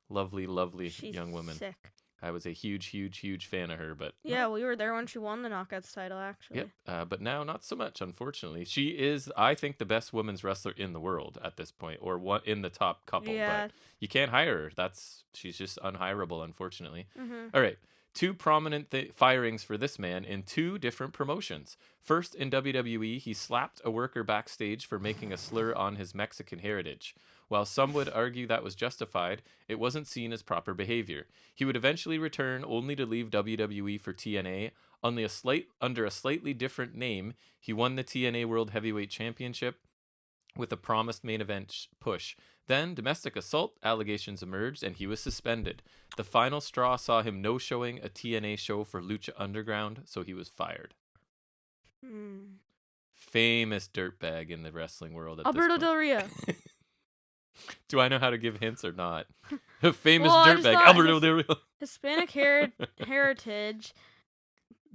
lovely, lovely young woman. Sick. I was a huge fan of her, but yeah, we were there when she won the Knockouts title, actually. Yep. But now not so much, unfortunately. She is, I think, the best women's wrestler in the world at this point, or one in the top couple. Yeah. But you can't hire her. She's just unhireable, unfortunately. Mm-hmm. All right. 2 prominent firings for this man in 2 different promotions. First, in WWE, he slapped a worker backstage for making a slur on his Mexican heritage. While some would argue that was justified, it wasn't seen as proper behavior. He would eventually return only to leave WWE for TNA. Under a slightly different name, he won the TNA World Heavyweight Championship with a promised main event push. Then, domestic assault allegations emerged and he was suspended. The final straw saw him no-showing a TNA show for Lucha Underground, so he was fired. Famous dirtbag in the wrestling world at Alberto this Del Rio. Do I know how to give hints or not? A famous dirtbag, Alberto Del Rio. Hispanic heritage.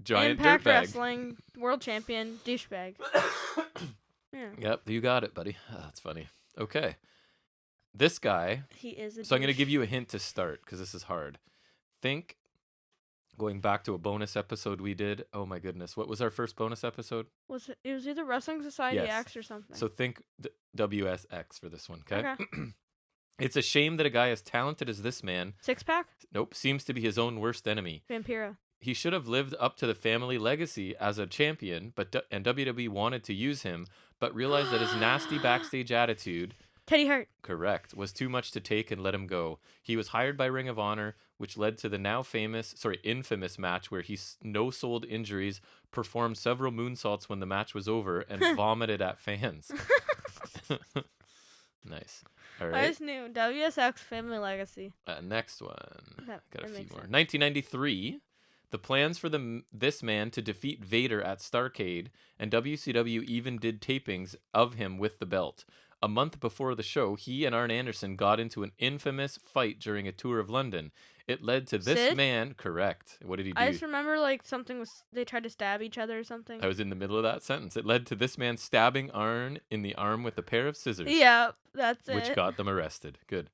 Giant Impact dirtbag. Wrestling, world champion, douchebag. Yeah. Yep, you got it, buddy. Oh, that's funny. Okay. This guy. He is a So I'm going to give you a hint to start because this is hard. Think, going back to a bonus episode we did. Oh my goodness. What was our first bonus episode? It was either Wrestling Society Yes. X or something. So think WSX for this one, okay? It's a shame that a guy as talented as this man. Six pack? Nope, seems to be his own worst enemy. Vampiro. He should have lived up to the family legacy as a champion, and WWE wanted to use him, but realized that his nasty backstage attitude, Teddy Hart. correct, was too much to take and let him go. He was hired by Ring of Honor, which led to the now infamous match where he no-sold injuries, performed several moonsaults when the match was over, and vomited at fans. Nice. All right. I just knew WSX Family Legacy. Next one. That Got a few makes more. sense. 1993. The plans for this man to defeat Vader at Starrcade, and WCW even did tapings of him with the belt. A month before the show, he and Arn Anderson got into an infamous fight during a tour of London. It led to this Sid? man, correct. What did he do? I just remember they tried to stab each other or something. I was in the middle of that sentence. It led to this man stabbing Arn in the arm with a pair of scissors. Yeah, that's it. Which got them arrested. Good.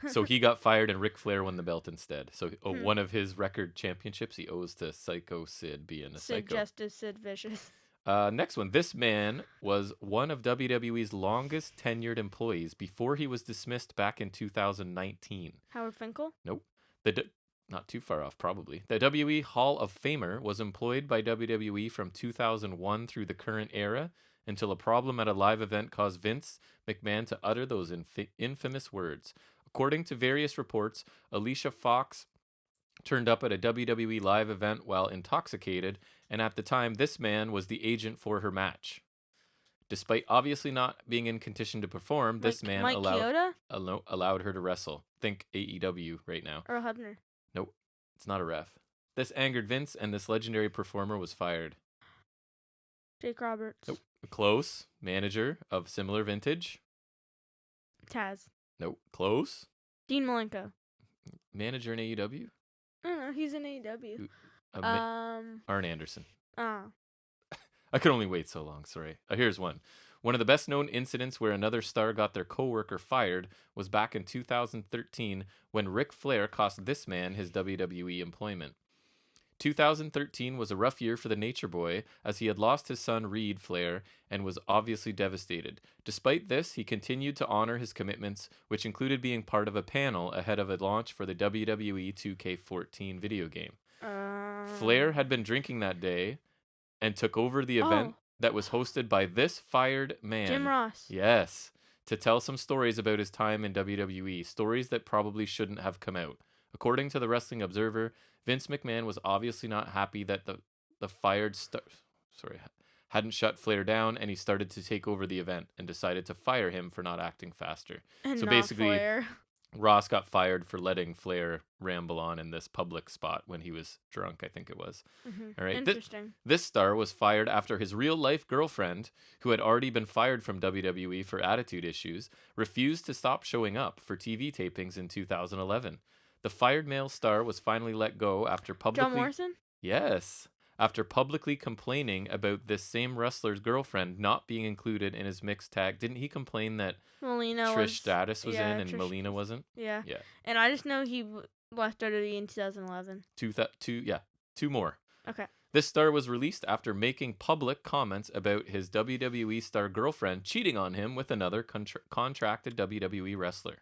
So he got fired and Ric Flair won the belt instead. So one of his record championships he owes to Psycho Sid being a Sid psycho. Justice, Sid Vicious. Next one. This man was one of WWE's longest tenured employees before he was dismissed back in 2019. Howard Finkel? Nope. Not too far off, probably. The WWE Hall of Famer was employed by WWE from 2001 through the current era until a problem at a live event caused Vince McMahon to utter those infamous words. According to various reports, Alicia Fox turned up at a WWE live event while intoxicated, and at the time, this man was the agent for her match. Despite obviously not being in condition to perform, this man allowed her to wrestle. Think AEW right now. Earl Hebner. Nope, it's not a ref. This angered Vince, and this legendary performer was fired. Jake Roberts. Nope. Close. Manager of similar vintage. Taz. Nope. Close. Dean Malenko. Manager in AEW? I don't know. He's in AEW. Arn Anderson. Oh. I could only wait so long, sorry. Here's one. One of the best-known incidents where another star got their co-worker fired was back in 2013 when Ric Flair cost this man his WWE employment. 2013 was a rough year for the Nature Boy as he had lost his son Reed Flair and was obviously devastated. Despite this, he continued to honor his commitments, which included being part of a panel ahead of a launch for the WWE 2K14 video game. Flair had been drinking that day and took over the event that was hosted by this fired man. Jim Ross. Yes, to tell some stories about his time in WWE, stories that probably shouldn't have come out. According to the Wrestling Observer, Vince McMahon was obviously not happy that the fired hadn't shut Flair down, and he started to take over the event and decided to fire him for not acting faster. And so not basically, Flair. Ross got fired for letting Flair ramble on in this public spot when he was drunk, I think it was. Mm-hmm. All right. Interesting. This star was fired after his real-life girlfriend, who had already been fired from WWE for attitude issues, refused to stop showing up for TV tapings in 2011. The fired male star was finally let go after publicly... John Morrison? Yes. After publicly complaining about this same wrestler's girlfriend not being included in his mixed tag. Didn't he complain that Melina Trish Stratus was in and Trish Melina wasn't? Yeah. Yeah. And I just know he left WWE in 2011. Two more. Okay. This star was released after making public comments about his WWE star girlfriend cheating on him with another contracted WWE wrestler.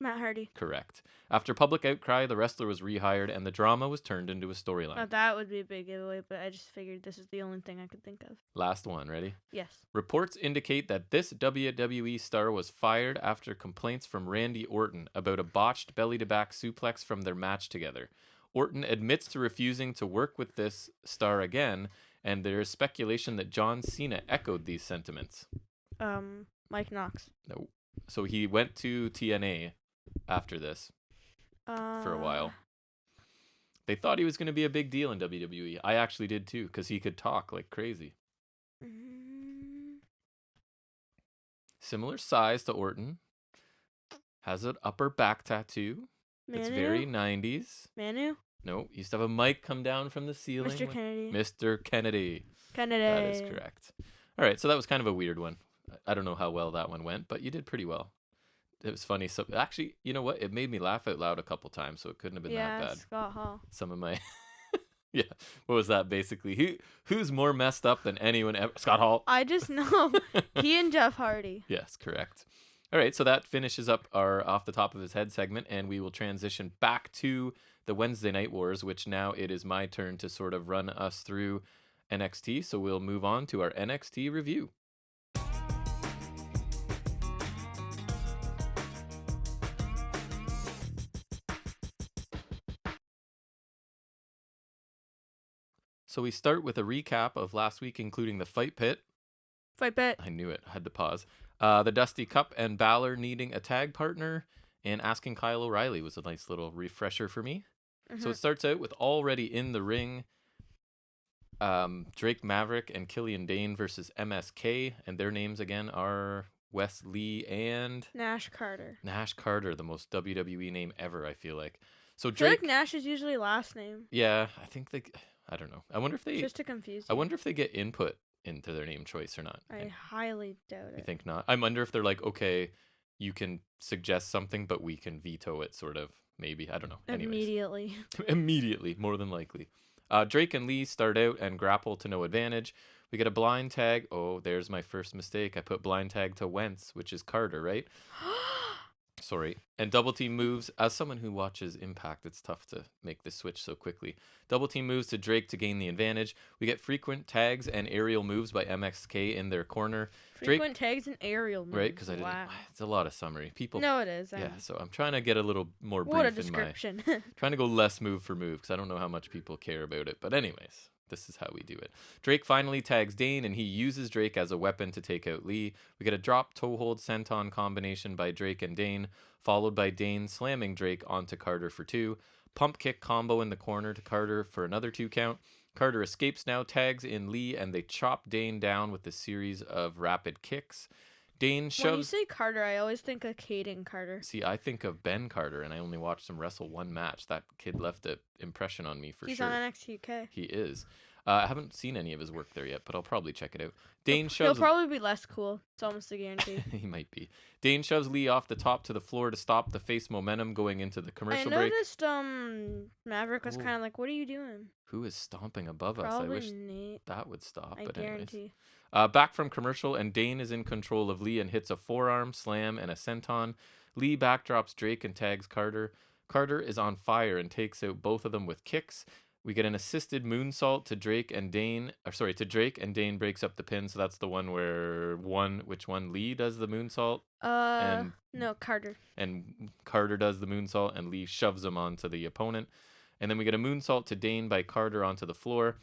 Matt Hardy. Correct. After public outcry, the wrestler was rehired and the drama was turned into a storyline. Now that would be a big giveaway, but I just figured this is the only thing I could think of. Last one, ready? Yes. Reports indicate that this WWE star was fired after complaints from Randy Orton about a botched belly-to-back suplex from their match together. Orton admits to refusing to work with this star again, and there is speculation that John Cena echoed these sentiments. Mike Knox. No. So he went to TNA after this for a while. They thought he was going to be a big deal in WWE. I actually did too, because he could talk like crazy. Similar size to Orton. Has an upper back tattoo. Manu? It's very 90s. Manu? No, used to have a mic come down from the ceiling. Mr. Kennedy. Mr. Kennedy. Kennedy. That is correct. All right, so that was kind of a weird one. I don't know how well that one went, but you did pretty well. It was funny. So actually, you know what? It made me laugh out loud a couple times, so it couldn't have been that bad. Scott Hall. Some of my yeah. What was that basically? Who's more messed up than anyone ever? Scott Hall. I just know he and Jeff Hardy. Yes, correct. All right, so that finishes up our off the top of his head segment, and we will transition back to the Wednesday Night Wars, which now it is my turn to sort of run us through NXT. So we'll move on to our NXT review. So we start with a recap of last week, including the Fight Pit. Fight Pit. I knew it. I had to pause. The Dusty Cup and Balor needing a tag partner, and asking Kyle O'Reilly was a nice little refresher for me. So it starts out with already in the ring, Drake Maverick and Killian Dane versus MSK, and their names again are Wes Lee and Nash Carter. Nash Carter, the most WWE name ever, I feel like. So I feel Drake. like Nash is usually last name. Yeah, I think they. I don't know. I wonder if they. Just to confuse you. I wonder if they get input into their name choice or not. I highly doubt it. You think not? I wonder if they're like, okay, you can suggest something, but we can veto it, sort of. Maybe. I don't know. Anyways. Immediately. Immediately, more than likely. Drake and Lee start out and grapple to no advantage. We get a blind tag. Oh, there's my first mistake. I put blind tag to Wentz, which is Carter, right? Sorry. And double team moves. As someone who watches Impact, it's tough to make this switch so quickly. Double team moves to Drake to gain the advantage. We get frequent tags and aerial moves by MSK in their corner. Frequent tags and aerial moves. Right? Because I didn't. Wow. It's a lot of summary. People. No, it is. Yeah. So I'm trying to get a little more brief what a in description. trying to go less move for move because I don't know how much people care about it. But anyways. This is how we do it. Drake finally tags Dane, and he uses Drake as a weapon to take out Lee. We get a drop, toe hold, senton combination by Drake and Dane, followed by Dane slamming Drake onto Carter for 2. Pump kick combo in the corner to Carter for another 2 count. Carter escapes now, tags in Lee, and they chop Dane down with a series of rapid kicks. Dane shoves... When you say Carter, I always think of Caden Carter. See, I think of Ben Carter, and I only watched him wrestle one match. That kid left an impression on me for He's sure. on NXT UK. He is. I haven't seen any of his work there yet, but I'll probably check it out. Dane He'll shoves... probably be less cool. It's almost a guarantee. He might be. Dane shoves Lee off the top to the floor to stop the face momentum going into the commercial break. I noticed Maverick was kind of like, what are you doing? Who is stomping above us? Probably I wish Nate. that would stop. I but guarantee. Anyways. Back from commercial, and Dane is in control of Lee and hits a forearm slam and a senton. Lee backdrops Drake and tags Carter. Carter is on fire and takes out both of them with kicks. We get an assisted moonsault to Drake and Dane. To Drake, and Dane breaks up the pin. So that's the one where Lee does the moonsault. No, Carter. And Carter does the moonsault, and Lee shoves him onto the opponent. And then we get a moonsault to Dane by Carter onto the floor.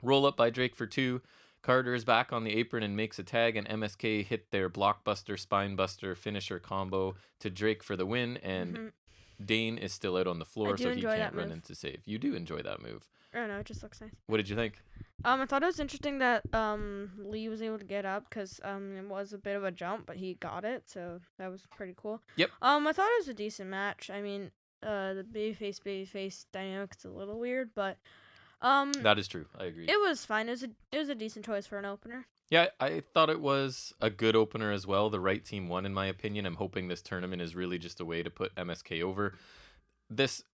Roll up by Drake for 2. Carter is back on the apron and makes a tag, and MSK hit their blockbuster, spinebuster finisher combo to Drake for the win, and Dane is still out on the floor, so he can't run into save. You do enjoy that move. I don't know, it just looks nice. What did you think? I thought it was interesting that Lee was able to get up because it was a bit of a jump, but he got it, so that was pretty cool. Yep. I thought it was a decent match. I mean, the babyface dynamic's a little weird, but that is true. I agree. It was fine. It was a decent choice for an opener. Yeah, I thought it was a good opener as well. The right team won, in my opinion. I'm hoping this tournament is really just a way to put MSK over.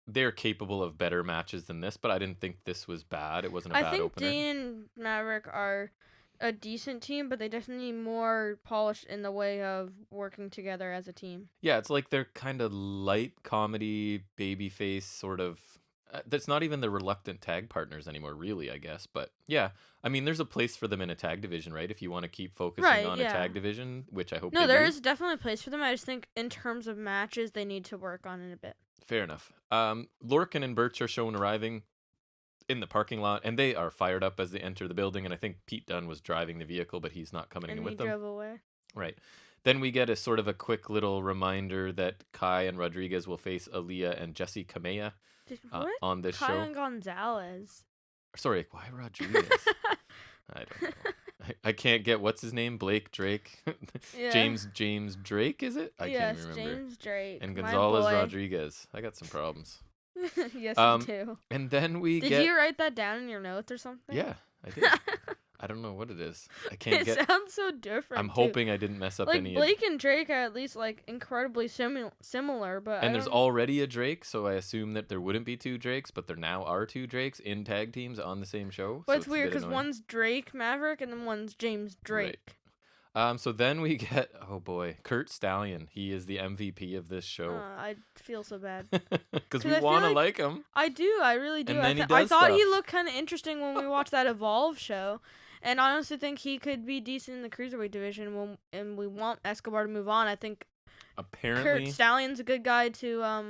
they're capable of better matches than this, but I didn't think this was bad. It wasn't a bad I think opener. Dean and Maverick are a decent team, but they definitely need more polish in the way of working together as a team. Yeah, it's like they're kind of light comedy, babyface sort of. That's not even the reluctant tag partners anymore, really, I guess. But yeah, I mean, there's a place for them in a tag division, right? If you want to keep focusing on a tag division, which I hope No, they there do. is definitely a place for them. I just think in terms of matches, they need to work on it a bit. Fair enough. Lorcan and Birch are shown arriving in the parking lot, and they are fired up as they enter the building. And I think Pete Dunne was driving the vehicle, but he's not coming in with them. And he drove away. Right. Then we get a sort of a quick little reminder that Kai and Rodriguez will face Aaliyah and Jessie Kamea on this show. Kai and Gonzalez. Sorry, why Rodriguez? I don't know. I can't get, what's his name? Blake Drake? Yeah. James Drake, is it? I can't remember. James Drake. And Gonzalez Rodriguez. I got some problems. Yes, you do. And then we Did you write that down in your notes or something? Yeah, I did. I don't know what it is. I can't It sounds so different. I'm hoping I didn't mess up like any. Blake and Drake are at least like incredibly similar, but and there's already a Drake, so I assume that there wouldn't be two Drakes, but there now are two Drakes in tag teams on the same show. But so it's weird because one's Drake Maverick and then one's James Drake. Right. So then we get, oh boy, Kurt Stallion. He is the MVP of this show. I feel so bad. Because we want to like him. I do. I really do. And then I thought he looked kind of interesting when we watched that Evolve show. And I honestly think he could be decent in the Cruiserweight division and we want Escobar to move on. I think apparently Kurt Stallion's a good guy to, I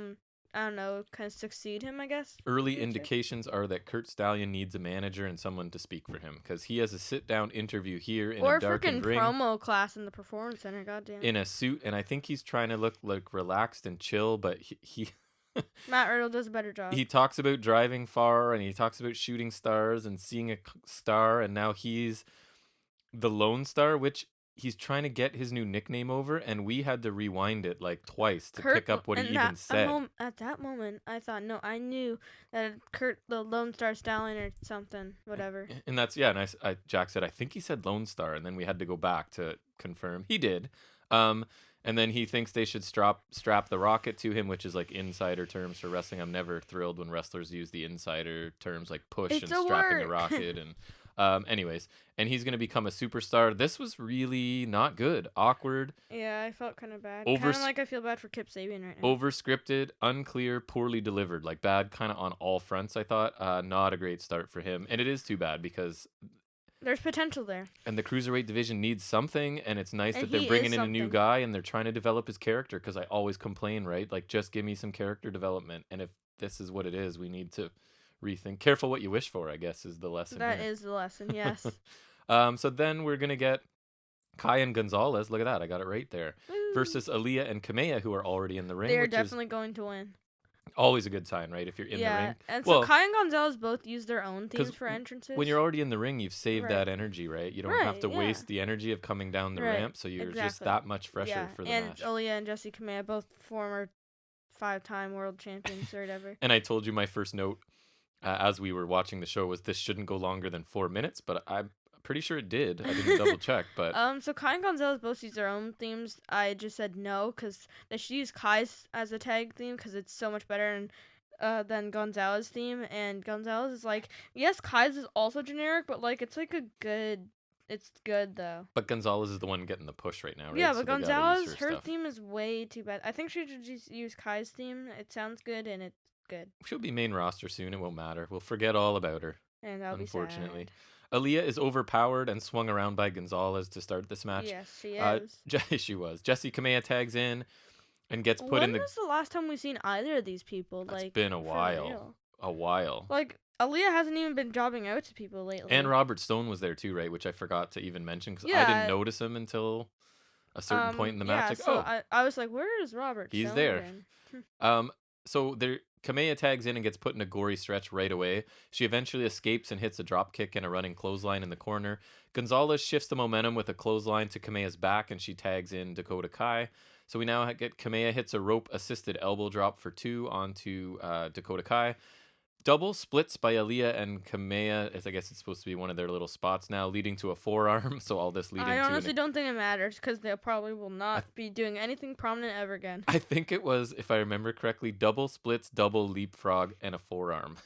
don't know, kind of succeed him, I guess. Early indications are that Kurt Stallion needs a manager and someone to speak for him because he has a sit-down intervieut here in a darkened ring. Or a freaking promo class in the Performance Center, goddamn. In a suit, and I think he's trying to look like relaxed and chill, but he Matt Riddle does a better job. He talks about driving far, and he talks about shooting stars and seeing a star, and now he's the Lone Star, which he's trying to get his new nickname over, and we had to rewind it like twice to pick up what he even said. At that moment, I thought, no, I knew that Kurt, the Lone Star Stallion or something, whatever. And that's, yeah, and Jack said, I think he said Lone Star, and then we had to go back to confirm. He did. And then he thinks they should strap the rocket to him, which is like insider terms for wrestling. I'm never thrilled when wrestlers use the insider terms like push and strapping the rocket. And anyways, and he's going to become a superstar. This was really not good. Awkward. Yeah, I felt kind of bad. Kind of like I feel bad for Kip Sabian right now. Over-scripted, unclear, poorly delivered. Like bad kind of on all fronts, I thought. Not a great start for him. And it is too bad because there's potential there. And the Cruiserweight division needs something, and it's nice that they're bringing in a new guy, and they're trying to develop his character, because I always complain, right? Like, just give me some character development, and if this is what it is, we need to rethink. Careful what you wish for, I guess, is the lesson. That is the lesson, yes. So then we're going to get Kai and Gonzalez, look at that, I got it right there, versus Aaliyah and Kamea, who are already in the ring. They're definitely going to win. Always a good sign, right? If you're in the ring. And so Kai and Gonzalez both use their own themes for entrances. When you're already in the ring, you've saved that energy, right? You don't have to waste the energy of coming down the ramp, so you're just that much fresher for the match. And Aaliyah and Jessie Kamea, both former 5-time world champions or whatever. And I told you my first note as we were watching the show was this shouldn't go longer than 4 minutes, but I'm pretty sure it did. I didn't double check, but so Kai and Gonzalez both use their own themes. I just said no because they should use Kai's as a tag theme because it's so much better than Gonzalez's theme. And Gonzalez is like, yes, Kai's is also generic, but like it's like it's good though. But Gonzalez is the one getting the push right now, right? Yeah, but Gonzalez, her theme is way too bad. I think she should just use Kai's theme. It sounds good and it's good. She'll be main roster soon. It won't matter. We'll forget all about her. And that'll unfortunately. Be sad. Aaliyah is overpowered and swung around by Gonzalez to start this match. Yes, she is. She was. Jessie Kamea tags in and gets put in the... When was the last time we've seen either of these people? It's been a while. A while. Like, Aaliyah hasn't even been jobbing out to people lately. And Robert Stone was there too, right? Which I forgot to even mention because I didn't notice him until a certain point in the match. Yeah, like, I was like, where is Robert Stone? He's there. So Kamea tags in and gets put in a gory stretch right away. She eventually escapes and hits a drop kick and a running clothesline in the corner. Gonzalez shifts the momentum with a clothesline to Kamea's back, and she tags in Dakota Kai. So we now get Kamea hits a rope-assisted elbow drop for 2 onto Dakota Kai. Double splits by Aaliyah and Kamea. I guess it's supposed to be one of their little spots now, leading to a forearm. So all this leading to... I honestly don't think it matters because they probably will not be doing anything prominent ever again. I think it was, if I remember correctly, double splits, double leapfrog, and a forearm.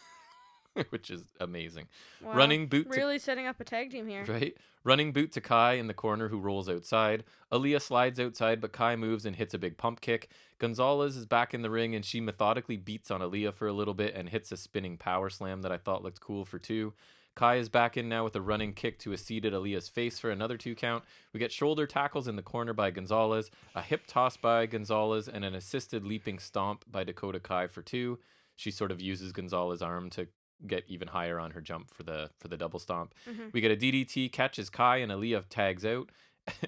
Which is amazing. Wow. Running boot really setting up a tag team here. Right? Running boot to Kai in the corner, who rolls outside. Aaliyah slides outside, but Kai moves and hits a big pump kick. Gonzalez is back in the ring, and she methodically beats on Aaliyah for a little bit and hits a spinning power slam that I thought looked cool for 2. Kai is back in now with a running kick to a seated Aaliyah's face for another 2 count. We get shoulder tackles in the corner by Gonzalez, a hip toss by Gonzalez, and an assisted leaping stomp by Dakota Kai for 2. She sort of uses Gonzalez's arm to get even higher on her jump for the double stomp. Mm-hmm. We get a DDT, catches Kai, and Aaliyah tags out.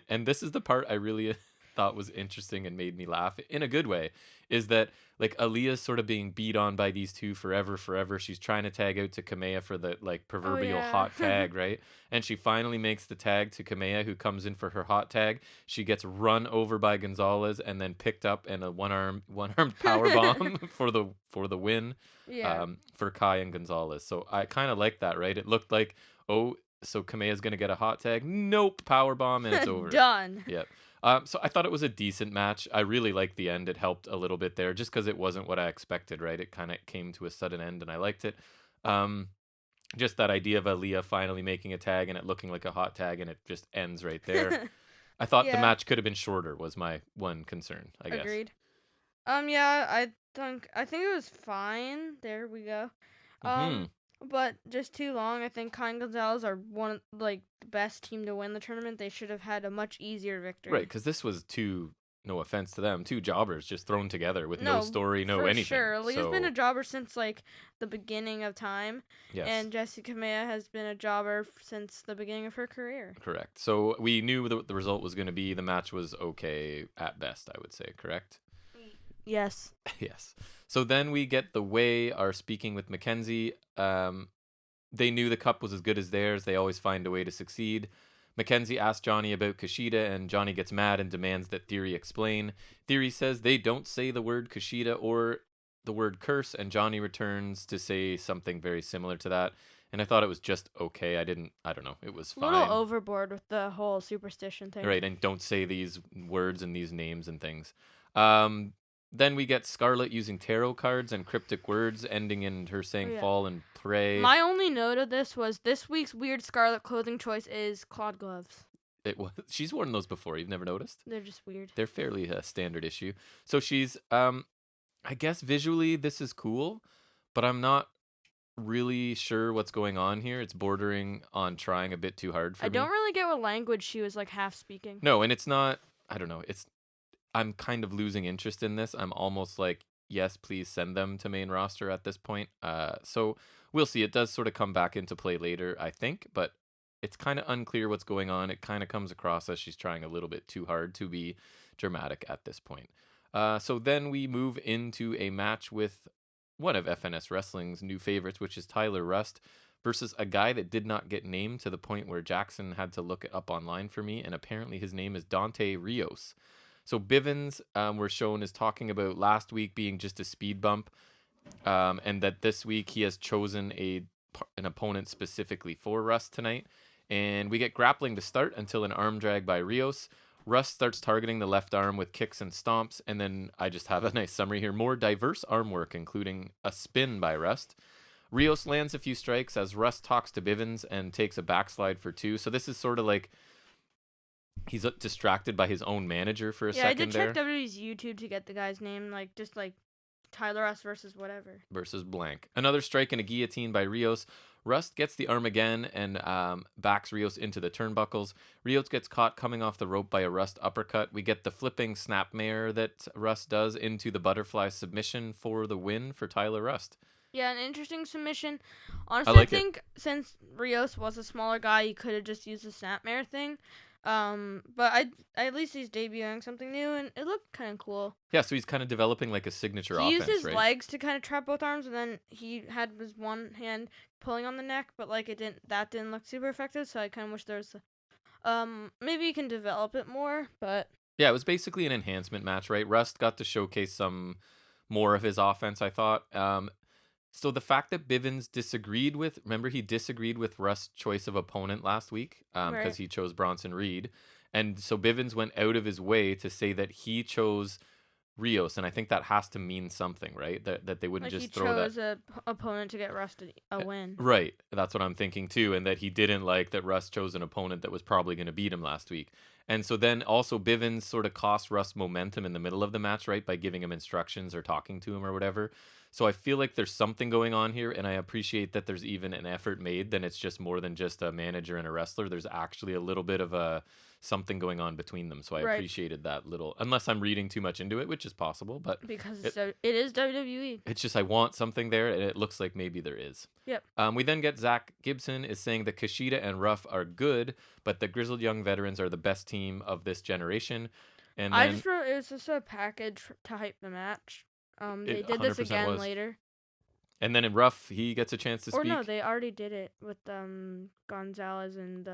And this is the part I really thought was interesting and made me laugh in a good way, is that like Aaliyah's sort of being beat on by these two forever. She's trying to tag out to Kamea for the like proverbial hot tag, right? And she finally makes the tag to Kamea, who comes in for her hot tag. She gets run over by Gonzalez and then picked up and a one-armed power bomb for the win. Yeah. For Kai and Gonzalez. So I kind of like that, right? It looked like, oh, so Kamea's going to get a hot tag. Nope, power bomb and it's over. Done. Yep. So I thought it was a decent match. I really liked the end. It helped a little bit there just because it wasn't what I expected, right? It kind of came to a sudden end and I liked it. Just that idea of Aaliyah finally making a tag and it looking like a hot tag and it just ends right there. I thought the match could have been shorter was my one concern, I guess. Agreed. Yeah, I think it was fine. There we go. But just too long. I think Kai and Gonzalez are one the best team to win the tournament. They should have had a much easier victory. Right, because this was no offense to them, 2 jobbers just thrown together with no story, no anything. Sure, Lee's been a jobber since the beginning of time. Yes. And Jessie Kamea has been a jobber since the beginning of her career. Correct. So we knew what the result was going to be. The match was okay at best, I would say. Correct. Yes. Yes. So then we get the Way are speaking with Mackenzie. They knew the cup was as good as theirs. They always find a way to succeed. Mackenzie asks Johnny about Kushida, and Johnny gets mad and demands that Theory explain. Theory says they don't say the word Kushida or the word curse, and Johnny returns to say something very similar to that. And I thought it was just okay. I don't know. It was fine. A little overboard with the whole superstition thing. Right, and don't say these words and these names and things. Then we get Scarlett using tarot cards and cryptic words, ending in her saying fall and pray. My only note of this was this week's weird Scarlett clothing choice is clawed gloves. She's worn those before. You've never noticed? They're just weird. They're fairly a standard issue. So she's, I guess visually this is cool, but I'm not really sure what's going on here. It's bordering on trying a bit too hard for me. I don't really get what language she was half speaking. No, and it's not, I don't know. I'm kind of losing interest in this. I'm almost like, yes, please send them to main roster at this point. So we'll see. It does sort of come back into play later, I think, but it's kind of unclear what's going on. It kind of comes across as she's trying a little bit too hard to be dramatic at this point. So then we move into a match with one of FNS Wrestling's new favorites, which is Tyler Rust, versus a guy that did not get named to the point where Jackson had to look it up online for me, and apparently his name is Dante Rios. So Bivens, we're shown, is talking about last week being just a speed bump, and that this week he has chosen an opponent specifically for Rust tonight. And we get grappling to start until an arm drag by Rios. Rust starts targeting the left arm with kicks and stomps, and then I just have a nice summary here. More diverse arm work, including a spin by Rust. Rios lands a few strikes as Rust talks to Bivens and takes a backslide for 2. So this is sort of like he's distracted by his own manager for a second there. Yeah, I did check WWE's YouTube to get the guy's name, just Tyler Rust versus whatever. Versus blank. Another strike and a guillotine by Rios. Rust gets the arm again and backs Rios into the turnbuckles. Rios gets caught coming off the rope by a Rust uppercut. We get the flipping snapmare that Rust does into the butterfly submission for the win for Tyler Rust. Yeah, an interesting submission. Honestly, I think since Rios was a smaller guy, he could have just used the snapmare thing. But at least he's debuting something new, and it looked kind of cool. Yeah, so he's kind of developing a signature offense, right? He used his legs to kind of trap both arms, and then he had his one hand pulling on the neck, but that didn't look super effective. So I kind of wish there was, maybe you can develop it more. But yeah, it was basically an enhancement match, right? Rust got to showcase some more of his offense, I thought. So the fact that Bivens disagreed with, remember he disagreed with Russ' choice of opponent last week because Right. he chose Bronson Reed. And so Bivens went out of his way to say that he chose Rios, and I think that has to mean something, right? That they wouldn't Like he just throw that. chose a opponent to get Russ a win. Right. That's what I'm thinking too. And that he didn't like that Russ chose an opponent that was probably going to beat him last week. And so then also Bivens sort of cost Russ momentum in the middle of the match, right? By giving him instructions or talking to him or whatever. So I feel like there's something going on here. And I appreciate that there's even an effort made. Then it's just more than just a manager and a wrestler. There's actually a little bit of a something going on between them. So I Right. appreciated that little, unless I'm reading too much into it, which is possible. But Because it is WWE. it's just I want something there, and it looks like maybe there is. Yep. We then get Zach Gibson is saying that Kushida and Ruff are good, but the grizzled young veterans are the best team of this generation. And then I just wrote it was just a package to hype the match. They did this 100% again was. later. And then in Ruff, he gets a chance to speak. Or no, they already did it with Gonzalez and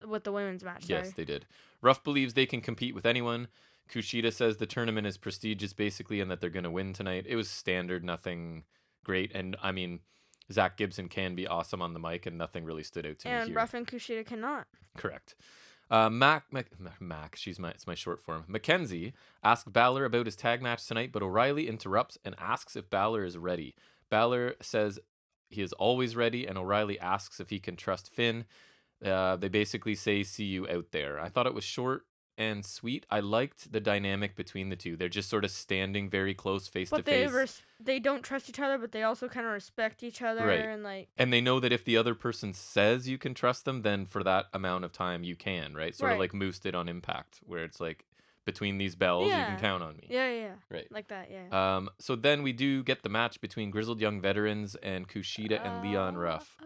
with the women's match. Yes, Sorry. they did. Ruff believes they can compete with anyone. Kushida says the tournament is prestigious, basically, and that they're going to win tonight. It was standard, nothing great. And, I mean, Zach Gibson can be awesome on the mic, and nothing really stood out to me here. And Ruff and Kushida cannot. Correct. Mac, it's my short form. Mackenzie asked Balor about his tag match tonight, but O'Reilly interrupts and asks if Balor is ready. Balor says he is always ready, and O'Reilly asks if he can trust Finn. They basically say, see you out there. I thought it was short and sweet. I liked the dynamic between the two. They're just sort of standing very close, face to face. But they don't trust each other, but they also kind of respect each other. Right. And like. And they know that if the other person says you can trust them, then for that amount of time you can, right? Sort of like Moose did on Impact, where it's like, between these bells, you can count on me. Yeah. Right. Like that, yeah. So then we do get the match between grizzled young veterans and Kushida and Leon Ruff.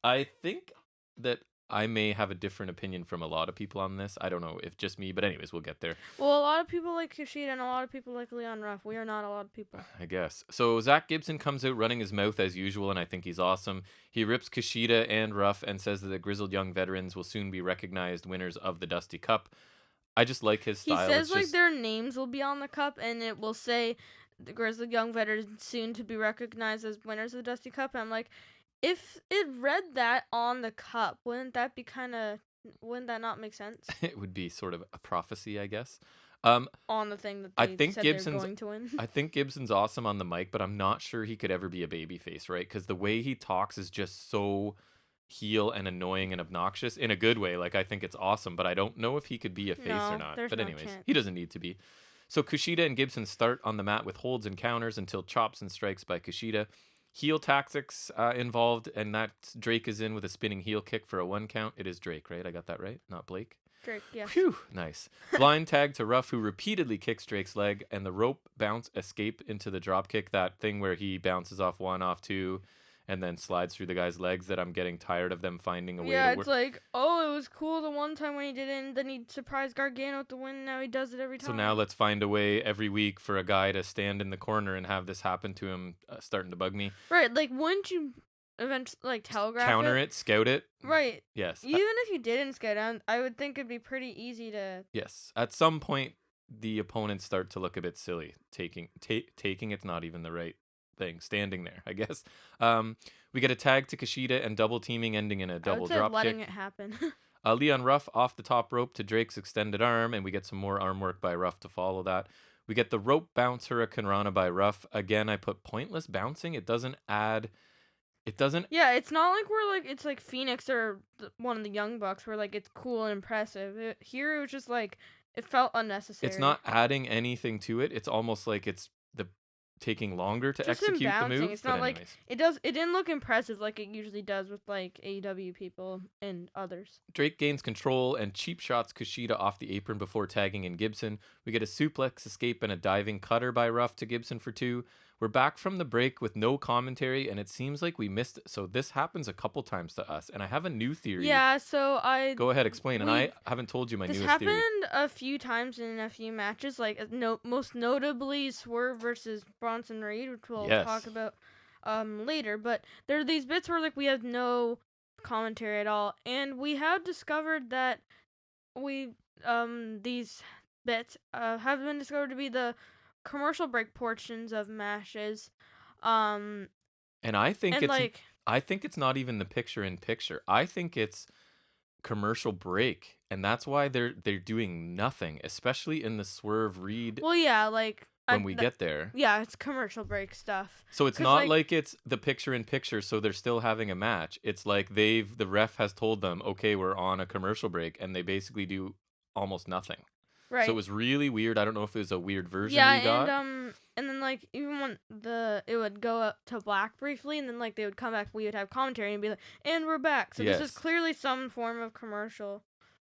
I think that I may have a different opinion from a lot of people on this. I don't know if just me, but anyways, we'll get there. Well, a lot of people like Kushida and a lot of people like Leon Ruff. We are not a lot of people. I guess. So Zach Gibson comes out running his mouth as usual, and I think he's awesome. He rips Kushida and Ruff and says that the grizzled young veterans will soon be recognized winners of the Dusty Cup. I just like his style. He says like their names will be on the cup, and it will say the grizzled young veterans soon to be recognized as winners of the Dusty Cup. And I'm like, if it read that on the cup, wouldn't that not make sense? It would be sort of a prophecy, I guess. On the thing that they said they're going to win. I think Gibson's awesome on the mic, but I'm not sure he could ever be a babyface, right? Because the way he talks is just so heel and annoying and obnoxious in a good way. Like, I think it's awesome, but I don't know if he could be a face or not. But anyways, he doesn't need to be. So Kushida and Gibson start on the mat with holds and counters until chops and strikes by Kushida. Heel tactics involved, and that Drake is in with a spinning heel kick for a 1 count. It is Drake, right? I got that right? Not Blake? Drake, yes. Phew, nice. Blind tag to Ruff, who repeatedly kicks Drake's leg, and the rope bounce escape into the drop kick, that thing where he bounces off 1, off 2, and then slides through the guy's legs, that I'm getting tired of them finding a way to work. Yeah, it's like, oh, it was cool the one time when he did it, and then he surprised Gargano with the win, and now he does it every time. So now let's find a way every week for a guy to stand in the corner and have this happen to him, starting to bug me. Right, like, wouldn't you eventually, like, telegraph Counter it, scout it. Right. Yes. Even if you didn't scout it, I would think it'd be pretty easy to... Yes. At some point, the opponents start to look a bit silly. Taking it's not even the right thing. Standing there, I guess. We get a tag to Kushida and double teaming, ending in a double drop letting kick. it happen. Leon Ruff off the top rope to Drake's extended arm, and we get some more arm work by Ruff to follow that. We get the rope bounce Hurricane Rana by Ruff. Again, I put pointless bouncing. It doesn't add... Yeah, it's not like it's like Phoenix or one of the Young Bucks where, like, it's cool and impressive. Here, it was just, like, it felt unnecessary. It's not adding anything to it. It's almost like it's taking longer to execute the move. It's not like it didn't look impressive like it usually does with like AEW people and others. Drake gains control and cheap shots Kushida off the apron before tagging in Gibson. We get a suplex escape and a diving cutter by Ruff to Gibson for 2. We're back from the break with no commentary, and it seems like we missed it. So this happens a couple times to us, and I have a new theory. Yeah, so Go ahead, explain. And I haven't told you my newest theory. This happened a few times in a few matches, like most notably Swerve versus Bronson Reed, which we'll talk about later. But there are these bits where like we have no commentary at all, and we have discovered that these bits have been discovered to be the commercial break portions of matches. And I think it's like, I think it's not even the picture in picture. I think it's commercial break, and that's why they're doing nothing, especially in the Swerve Reed well, yeah, like when we get there. yeah, it's commercial break stuff. So it's 'Cause, not like it's the picture in picture, so they're still having a match. It's like the ref has told them, okay, we're on a commercial break, and they basically do almost nothing. So it right. was really weird. I don't know if it was a weird version Yeah, we got. and then like even when it would go up to black briefly, and then like they would come back, we would have commentary and be like, and we're back. So this is Yes. clearly some form of commercial.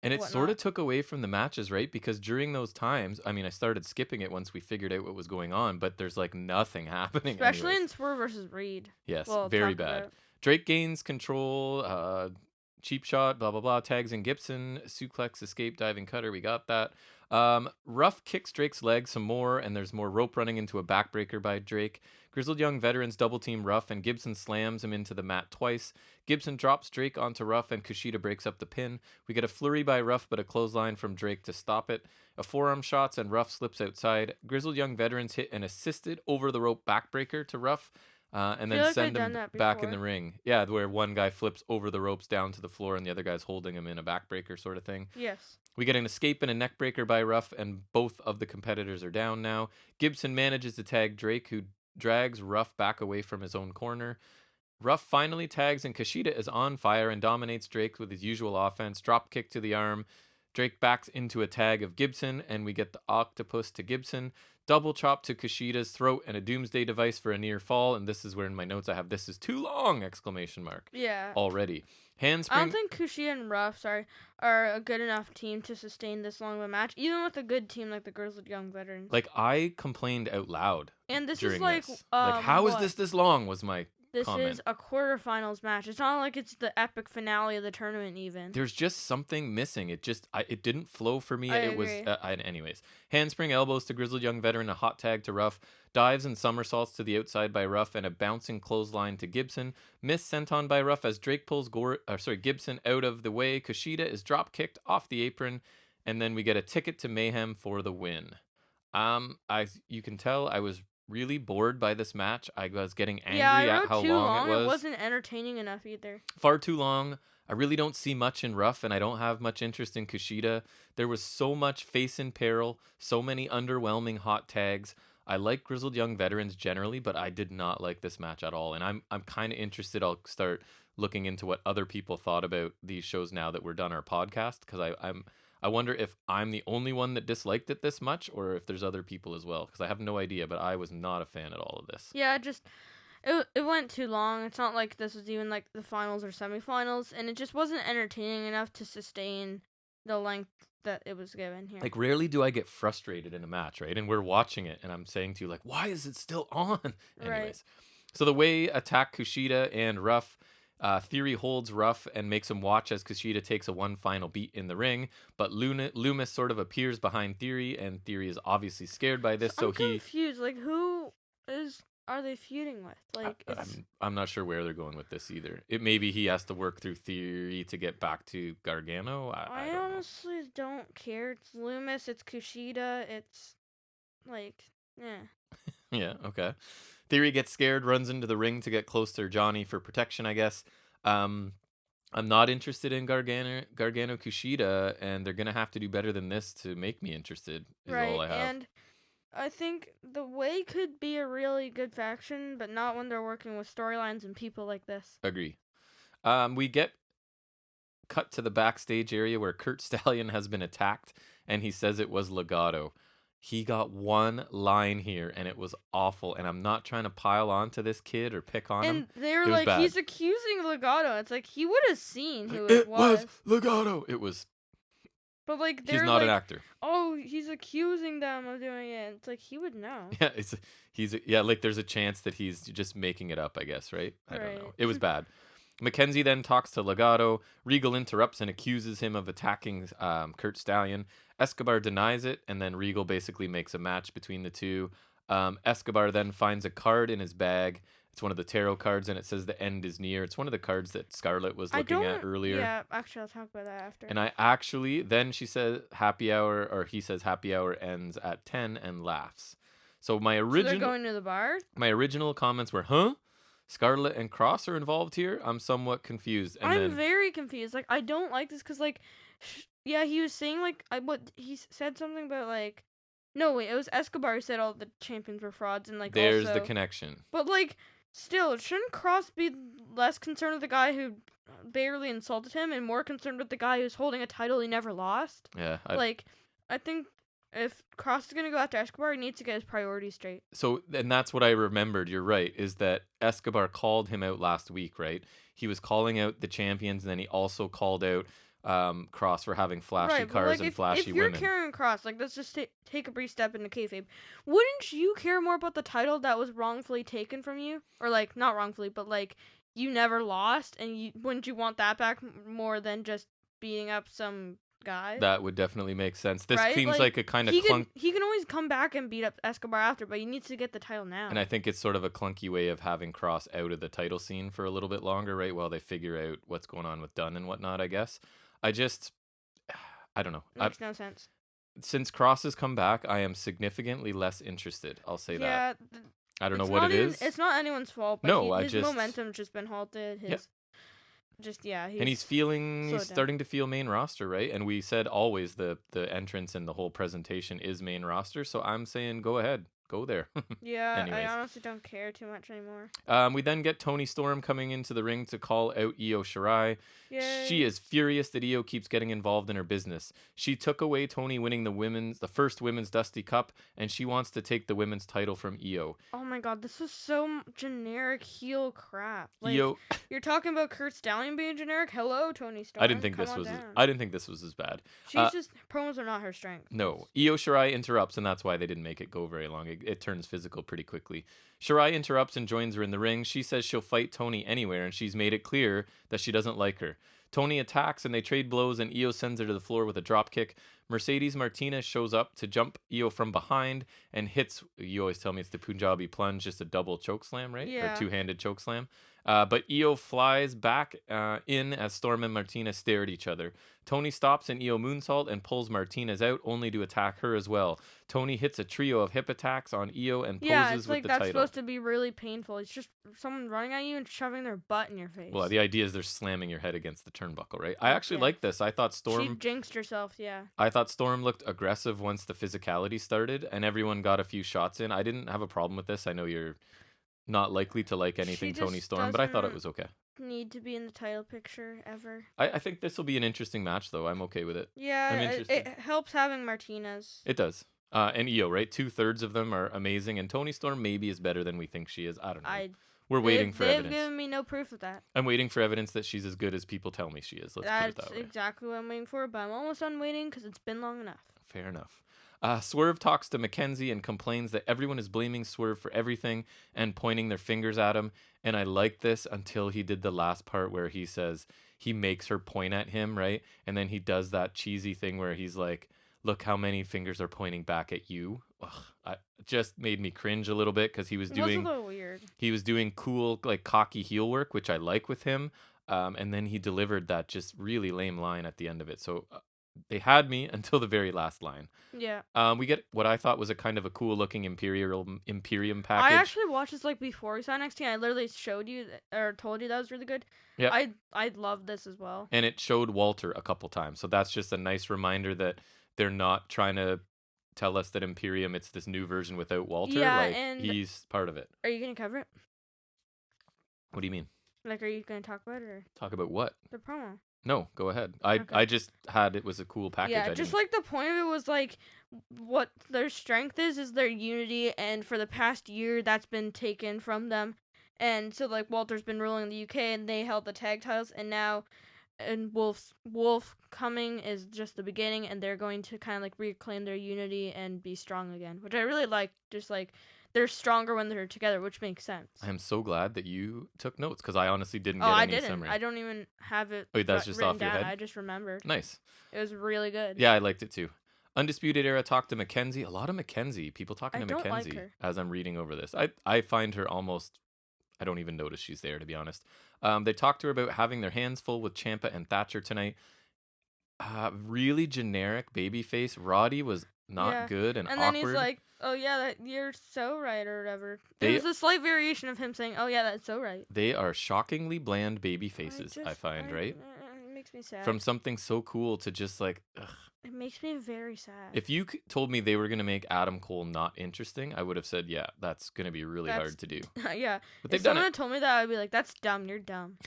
And it sort of whatnot. took away from the matches, right? Because during those times, I mean, I started skipping it once we figured out what was going on, but there's like nothing happening. Especially anyways. in Swerve versus Reed. Yes, We'll very talk bad. about. Drake gains control, cheap shot, blah, blah, blah, tags in Gibson, suplex, escape, diving cutter, we got that. Ruff kicks Drake's leg some more, and there's more rope running into a backbreaker by Drake. Grizzled Young Veterans double team Ruff, and Gibson slams him into the mat twice. Gibson drops Drake onto Ruff, and Kushida breaks up the pin. We get a flurry by Ruff, but a clothesline from Drake to stop it. A forearm shots, and Ruff slips outside. Grizzled Young Veterans hit an assisted over-the-rope backbreaker to Ruff, and then send him back in the ring. Yeah, where one guy flips over the ropes down to the floor, and the other guy's holding him in a backbreaker sort of thing. Yes. We get an escape and a neckbreaker by Ruff, and both of the competitors are down now. Gibson manages to tag Drake, who drags Ruff back away from his own corner. Ruff finally tags, and Kushida is on fire and dominates Drake with his usual offense. Drop kick to the arm. Drake backs into a tag of Gibson, and we get the octopus to Gibson. Double chop to Kushida's throat and a doomsday device for a near fall. And this is where in my notes I have, "This is too long!" exclamation mark. Yeah. Already. Handspring. I don't think Kushida and Ruff, are a good enough team to sustain this long of a match, even with a good team like the Grizzled Young Veterans. Like, I complained out loud. And this during is like, this. How is what? this long? Was my This comment. is a quarterfinals match. It's not like it's the epic finale of the tournament even. There's just something missing. It didn't flow for me. I It agree. was anyways. Handspring elbows to Grizzled Young Veteran, a hot tag to Ruff, dives and somersaults to the outside by Ruff, and a bouncing clothesline to Gibson. Miss senton by Ruff as Drake pulls Gibson out of the way. Kushida is drop kicked off the apron, and then we get a ticket to Mayhem for the win. You can tell I was really bored by this match. I was getting angry at how long it was. It wasn't entertaining enough either. Far too long. I really don't see much in Ruff, and I don't have much interest in Kushida. There was so much face in peril, so many underwhelming hot tags. I like Grizzled Young Veterans generally, but I did not like this match at all. And I'm kind of interested. I'll start looking into what other people thought about these shows now that we're done our podcast, because I wonder if I'm the only one that disliked it this much, or if there's other people as well, because I have no idea, but I was not a fan at all of this. Yeah, it went too long. It's not like this was even like the finals or semifinals, and it just wasn't entertaining enough to sustain the length that it was given here. Like, rarely do I get frustrated in a match, right? And we're watching it, and I'm saying to you, like, why is it still on? Anyways, Right. So the way attack Kushida and Ruff. Theory holds Ruff and makes him watch as Kushida takes a one final beat in the ring, but Loomis sort of appears behind Theory, and Theory is obviously scared by this, I'm confused. Like, are they feuding with? Like, I'm not sure where they're going with this either. Maybe he has to work through Theory to get back to Gargano. I don't honestly don't care. It's Loomis. It's Kushida. It's like, yeah. Yeah, okay. Theory gets scared, runs into the ring to get close to Johnny for protection, I guess. I'm not interested in Gargano Kushida, and they're gonna have to do better than this to make me interested. Is all I have. And I think the Way could be a really good faction, but not when they're working with storylines and people like this. Agree. We get cut to the backstage area where Kurt Stallion has been attacked, and he says it was Legato. He got one line here, and it was awful. And I'm not trying to pile on to this kid or pick on him. And they were like, bad. He's accusing Legato. It's like, he would have seen who it was. Legato. It was. But like, he's not an actor. Oh, he's accusing them of doing it. It's like, he would know. Yeah, like there's a chance that he's just making it up, I guess, right? I don't know. It was bad. Mackenzie then talks to Legato. Regal interrupts and accuses him of attacking Kurt Stallion. Escobar denies it, and then Regal basically makes a match between the two. Escobar then finds a card in his bag. It's one of the tarot cards, and it says the end is near. It's one of the cards that Scarlett was looking at earlier. Yeah, actually, I'll talk about that after. And then she says happy hour, or he says happy hour ends at 10 and laughs. So my So they're original going to the bar? comments were, huh? Scarlett and Cross are involved here? I'm somewhat confused. And I'm then very confused. Like, I don't like this because, like, yeah, he was saying, like, said something about, like, no, wait, it was Escobar who said all the champions were frauds, and, like, there's also, the connection. but, like, still, shouldn't Cross be less concerned with the guy who barely insulted him and more concerned with the guy who's holding a title he never lost? Yeah. I think if Cross is gonna go after Escobar, he needs to get his priorities straight. So, and that's what I remembered. You're right. Is that Escobar called him out last week, right? He was calling out the champions, and then he also called out Cross for having flashy cars and flashy if you're women. carrying Cross, like, let's just take a brief step into kayfabe. Wouldn't you care more about the title that was wrongfully taken from you, or like not wrongfully, but like you never lost, and wouldn't you want that back more than just beating up some guy? That would definitely make sense. This Right? seems like a kind of he clunk. he can always come back and beat up Escobar after, but he needs to get the title now. And I think it's sort of a clunky way of having Cross out of the title scene for a little bit longer, right? While they figure out what's going on with Dunn and whatnot, I guess. I don't know. Makes no sense. Since Cross has come back, I am significantly less interested. I'll say that. I don't know what it is. It's not anyone's fault, but No, his momentum's just been halted. He's starting to feel main roster, right? And we said always the entrance and the whole presentation is main roster, so I'm saying go ahead. Go there. Yeah, Anyways. I honestly don't care too much anymore. We then get Toni Storm coming into the ring to call out Io Shirai. Yay. She is furious that Io keeps getting involved in her business. She took away Toni winning the first women's Dusty Cup, and she wants to take the women's title from Io. Oh my god, this was so generic heel crap. Like, Io, you're talking about Kurt Stallion being generic? Hello, Toni Storm. I didn't think this was as bad. Promos are not her strength. No, Io Shirai interrupts, and that's why they didn't make it go very long. It turns physical pretty quickly. Shirai interrupts and joins her in the ring. She says she'll fight Toni anywhere, and she's made it clear that she doesn't like her. Toni attacks, and they trade blows, and Io sends her to the floor with a dropkick. Mercedes Martinez shows up to jump Io from behind and hits, you always tell me it's the Punjabi plunge, just a double choke slam, right? Yeah. Or two-handed choke slam. But Io flies back in as Storm and Martinez stare at each other. Toni stops an Io moonsault and pulls Martinez out, only to attack her as well. Toni hits a trio of hip attacks on Io and poses with the title. That's supposed to be really painful. It's just someone running at you and shoving their butt in your face. Well, the idea is they're slamming your head against the turnbuckle, right? I actually like this. I thought Storm... She jinxed herself, yeah. I thought Storm looked aggressive once the physicality started, and everyone got a few shots in. I didn't have a problem with this. I know you're not likely to like anything Toni Storm, but I thought it was okay. Need to be in the title picture ever. I think this will be an interesting match, though. I'm okay with it. Yeah, it helps having Martinez. It does. And Io, right? 2/3 of them are amazing, and Toni Storm maybe is better than we think she is. I don't know. We're waiting for evidence. They've given me no proof of that. I'm waiting for evidence that she's as good as people tell me she is. Let's put it that way. That's exactly what I'm waiting for, but I'm almost done waiting because it's been long enough. Fair enough. Swerve talks to Mackenzie and complains that everyone is blaming Swerve for everything and pointing their fingers at him. And I like this until he did the last part where he says he makes her point at him, right? And then he does that cheesy thing where he's like, look how many fingers are pointing back at you. Ugh, just made me cringe a little bit because he was doing... It was a little weird. He was doing cool, like, cocky heel work, which I like with him. And then he delivered that just really lame line at the end of it. So... they had me until the very last line. Yeah. We get what I thought was a kind of a cool looking Imperium package. I actually watched this like before we saw NXT. I literally showed you or told you that was really good. Yeah. I love this as well. And it showed Walter a couple times. So that's just a nice reminder that they're not trying to tell us that Imperium, it's this new version without Walter. Yeah, like, and he's part of it. Are you going to cover it? What do you mean? Like, are you going to talk about it or? Talk about what? The promo. No, go ahead. Okay. I just had it was a cool package. Yeah, just like the point of it was like what their strength is their unity, and for the past year that's been taken from them. And so like Walter's been ruling the UK and they held the tag titles, and now Wolf coming is just the beginning, and they're going to kind of like reclaim their unity and be strong again, which I really like. Just like they're stronger when they're together, which makes sense. I am so glad that you took notes because I honestly didn't get any summary. I don't even have it. Wait, that's just off your down. head? I just remembered. Nice. It was really good. Yeah, I liked it too. Undisputed Era talked to Mackenzie. A lot of Mackenzie. People talking to Mackenzie like her. As I'm reading over this. I find her almost... I don't even notice she's there, to be honest. They talked to her about having their hands full with Ciampa and Thatcher tonight. Really generic babyface. Roddy was not good and And awkward. then he's like, "Oh yeah, you're so right," or whatever. There's a slight variation of him saying, "Oh yeah, that's so right." They are shockingly bland baby faces, I find, right? It makes me sad. From something so cool to just like, ugh. It makes me very sad. If you told me they were going to make Adam Cole not interesting, I would have said, yeah, that's going to be really hard to do. Yeah. But they've if done someone it. had told me that, I'd be like, that's dumb. You're dumb.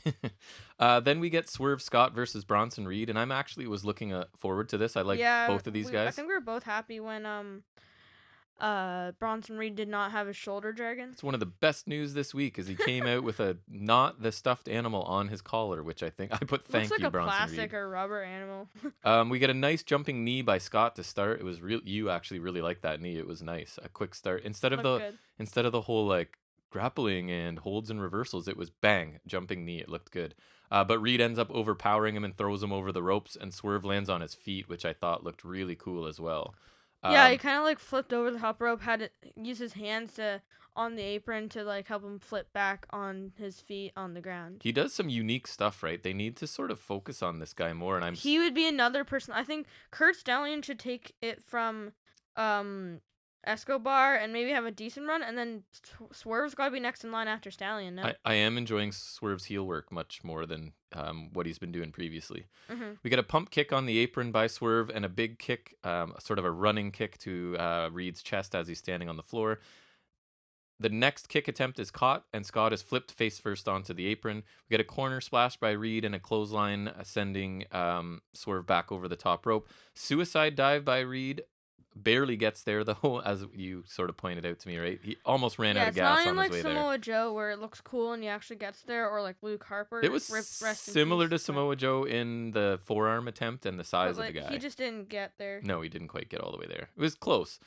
Then we get Swerve Scott versus Bronson Reed, and I'm actually was looking forward to this. I like both of these guys. I think we were both happy when Bronson Reed did not have his shoulder dragon. It's one of the best news this week is he came out with a not the stuffed animal on his collar, which I think I put thank Looks you, like a Bronson plastic Reed. or rubber animal. We get a nice jumping knee by Scott to start. It was real. You actually really liked that knee. It was nice. A quick start instead of the whole like grappling and holds and reversals. It was bang jumping knee. It looked good. But Reed ends up overpowering him and throws him over the ropes, and Swerve lands on his feet, which I thought looked really cool as well. Yeah, he kind of like flipped over the top rope, had to use his hands on the apron to like help him flip back on his feet on the ground. He does some unique stuff, right? They need to sort of focus on this guy more, and he would be another person. I think Kurt Stallion should take it from Escobar and maybe have a decent run, and then Swerve's got to be next in line after Stallion. No? I am enjoying Swerve's heel work much more than what he's been doing previously. Mm-hmm. We get a pump kick on the apron by Swerve and a big kick, sort of a running kick to Reed's chest as he's standing on the floor. The next kick attempt is caught, and Scott is flipped face first onto the apron. We get a corner splash by Reed and a clothesline sending Swerve back over the top rope. Suicide dive by Reed. Barely gets there, though, as you sort of pointed out to me, right? He almost ran out of gas on his way there. It's not like Samoa Joe, where it looks cool and he actually gets there, or like Luke Harper. It was similar to Samoa Joe in the forearm attempt and the size of the guy. He just didn't get there. No, he didn't quite get all the way there. It was close.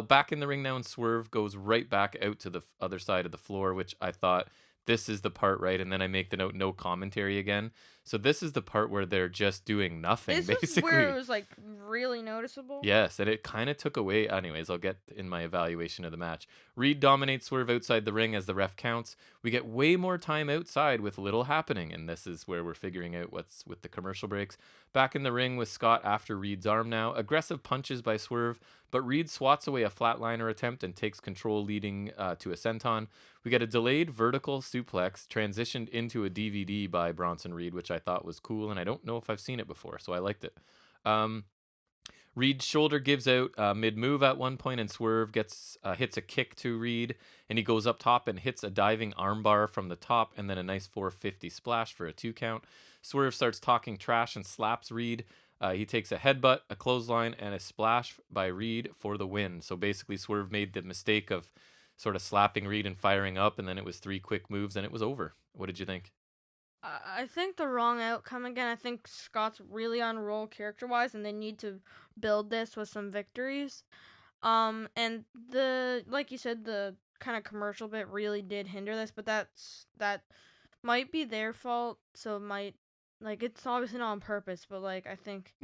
Back in the ring now, and Swerve goes right back out to the other side of the floor, which I thought, this is the part, right? And then I make the note, no commentary again. So this is the part where they're just doing nothing, basically. This is where it was, like, really noticeable. Yes, and it kind of took away... Anyways, I'll get in my evaluation of the match. Reed dominates Swerve outside the ring as the ref counts. We get way more time outside with little happening, and this is where we're figuring out what's with the commercial breaks. Back in the ring with Scott after Reed's arm now. Aggressive punches by Swerve, but Reed swats away a flatliner attempt and takes control, leading to a senton. We get a delayed vertical suplex transitioned into a DVD by Bronson Reed, which I thought was cool, and I don't know if I've seen it before, so I liked it. Reed's shoulder gives out mid-move at one point, and Swerve hits a kick to Reed, and he goes up top and hits a diving armbar from the top, and then a nice 450 splash for a 2 count. Swerve starts talking trash and slaps Reed. He takes a headbutt, a clothesline, and a splash by Reed for the win. So basically, Swerve made the mistake of sort of slapping Reed and firing up, and then it was 3 quick moves, and it was over. What did you think? I think the wrong outcome again. I think Scott's really on roll character-wise, and they need to build this with some victories. And like you said, the kind of commercial bit really did hinder this, but that might be their fault. So it's obviously not on purpose, but like I think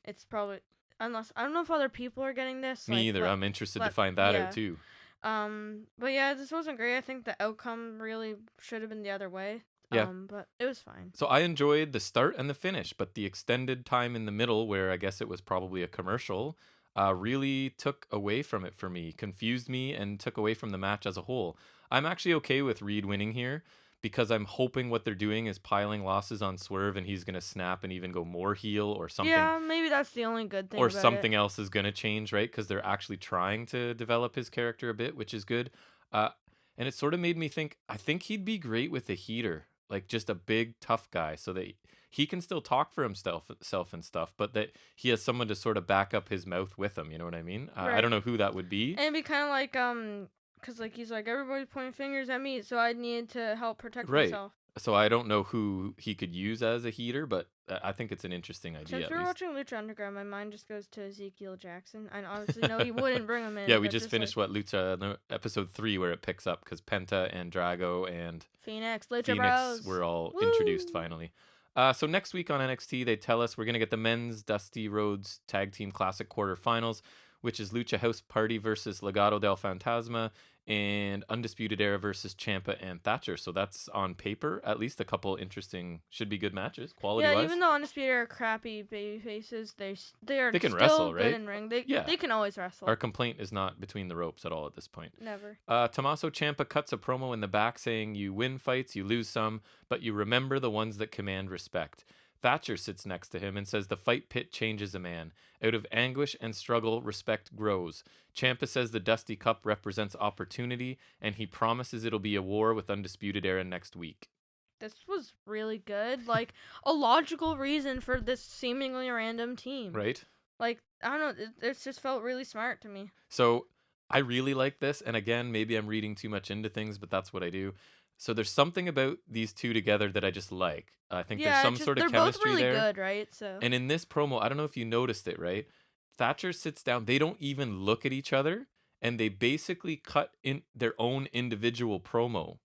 it's probably, unless I don't know if other people are getting this. Me either. I'm interested to find that out too. But yeah, this wasn't great. I think the outcome really should have been the other way. Yeah. But it was fine. So I enjoyed the start and the finish, but the extended time in the middle, where I guess it was probably a commercial, really took away from it for me, confused me, and took away from the match as a whole. I'm actually okay with Reed winning here because I'm hoping what they're doing is piling losses on Swerve, and he's going to snap and even go more heel or something. Yeah, maybe that's the only good thing. Or something else is going to change, right? Because they're actually trying to develop his character a bit, which is good. And it sort of made me think, I think he'd be great with a heater. Like just a big tough guy, so that he can still talk for himself and stuff, but that he has someone to sort of back up his mouth with him. You know what I mean? Right. I don't know who that would be. And it'd be kind of like because like he's like, everybody's pointing fingers at me, so I need to help protect myself. So I don't know who he could use as a heater, but I think it's an interesting idea. Since we're watching Lucha Underground, my mind just goes to Ezekiel Jackson. I honestly know he wouldn't bring him in. Yeah, we just finished Lucha episode 3 where it picks up because Penta and Drago and Phoenix Bros were all introduced finally. So next week on NXT, they tell us we're going to get the men's Dusty Rhodes Tag Team Classic quarterfinals which is Lucha House Party versus Legado del Fantasma, and Undisputed Era versus Ciampa and Thatcher. So that's on paper at least a couple interesting, should be good matches, quality-wise. Yeah, even though Undisputed are crappy baby faces, they can still wrestle, right? Good in ring. They can always wrestle. Our complaint is not between the ropes at all at this point. Never. Tommaso Ciampa cuts a promo in the back saying, "You win fights, you lose some, but you remember the ones that command respect." Thatcher sits next to him and says the fight pit changes a man. Out of anguish and struggle, respect grows. Ciampa says the Dusty Cup represents opportunity, and he promises it'll be a war with Undisputed Era next week. This was really good. Like, a logical reason for this seemingly random team. Right? Like, I don't know, it just felt really smart to me. So, I really like this, and again, maybe I'm reading too much into things, but that's what I do. So there's something about these two together that I just like. I think there's some sort of chemistry there. They're both really good, right? So. And in this promo, I don't know if you noticed it, right? Thatcher sits down. They don't even look at each other, and they basically cut in their own individual promo.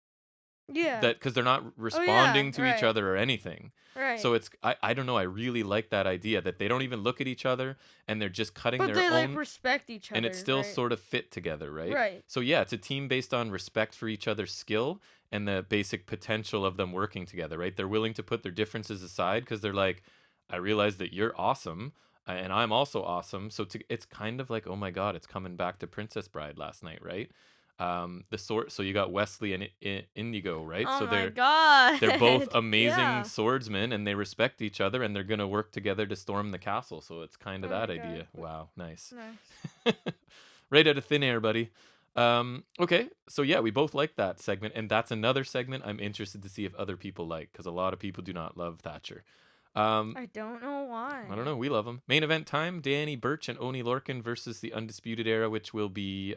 Yeah. Because they're not responding to each other or anything. Right. So it's I don't know. I really like that idea that they don't even look at each other, and they're just cutting their own. But they respect each other. And it's still sort of fit together, right? Right. So yeah, it's a team based on respect for each other's skill and the basic potential of them working together, right? They're willing to put their differences aside because they're like, I realize that you're awesome and I'm also awesome. So it's kind of like, oh my God, it's coming back to Princess Bride last night, right? So you got Wesley and Indigo, right? Oh so my God. They're both amazing swordsmen and they respect each other and they're going to work together to storm the castle. So it's kind of that idea. Wow. Nice. Right out of thin air, buddy. Okay, so yeah, we both like that segment, and that's another segment I'm interested to see if other people like, because a lot of people do not love Thatcher. I don't know why. I don't know. We love him. Main event time: Danny Burch and Oney Lorcan versus the Undisputed Era, which will be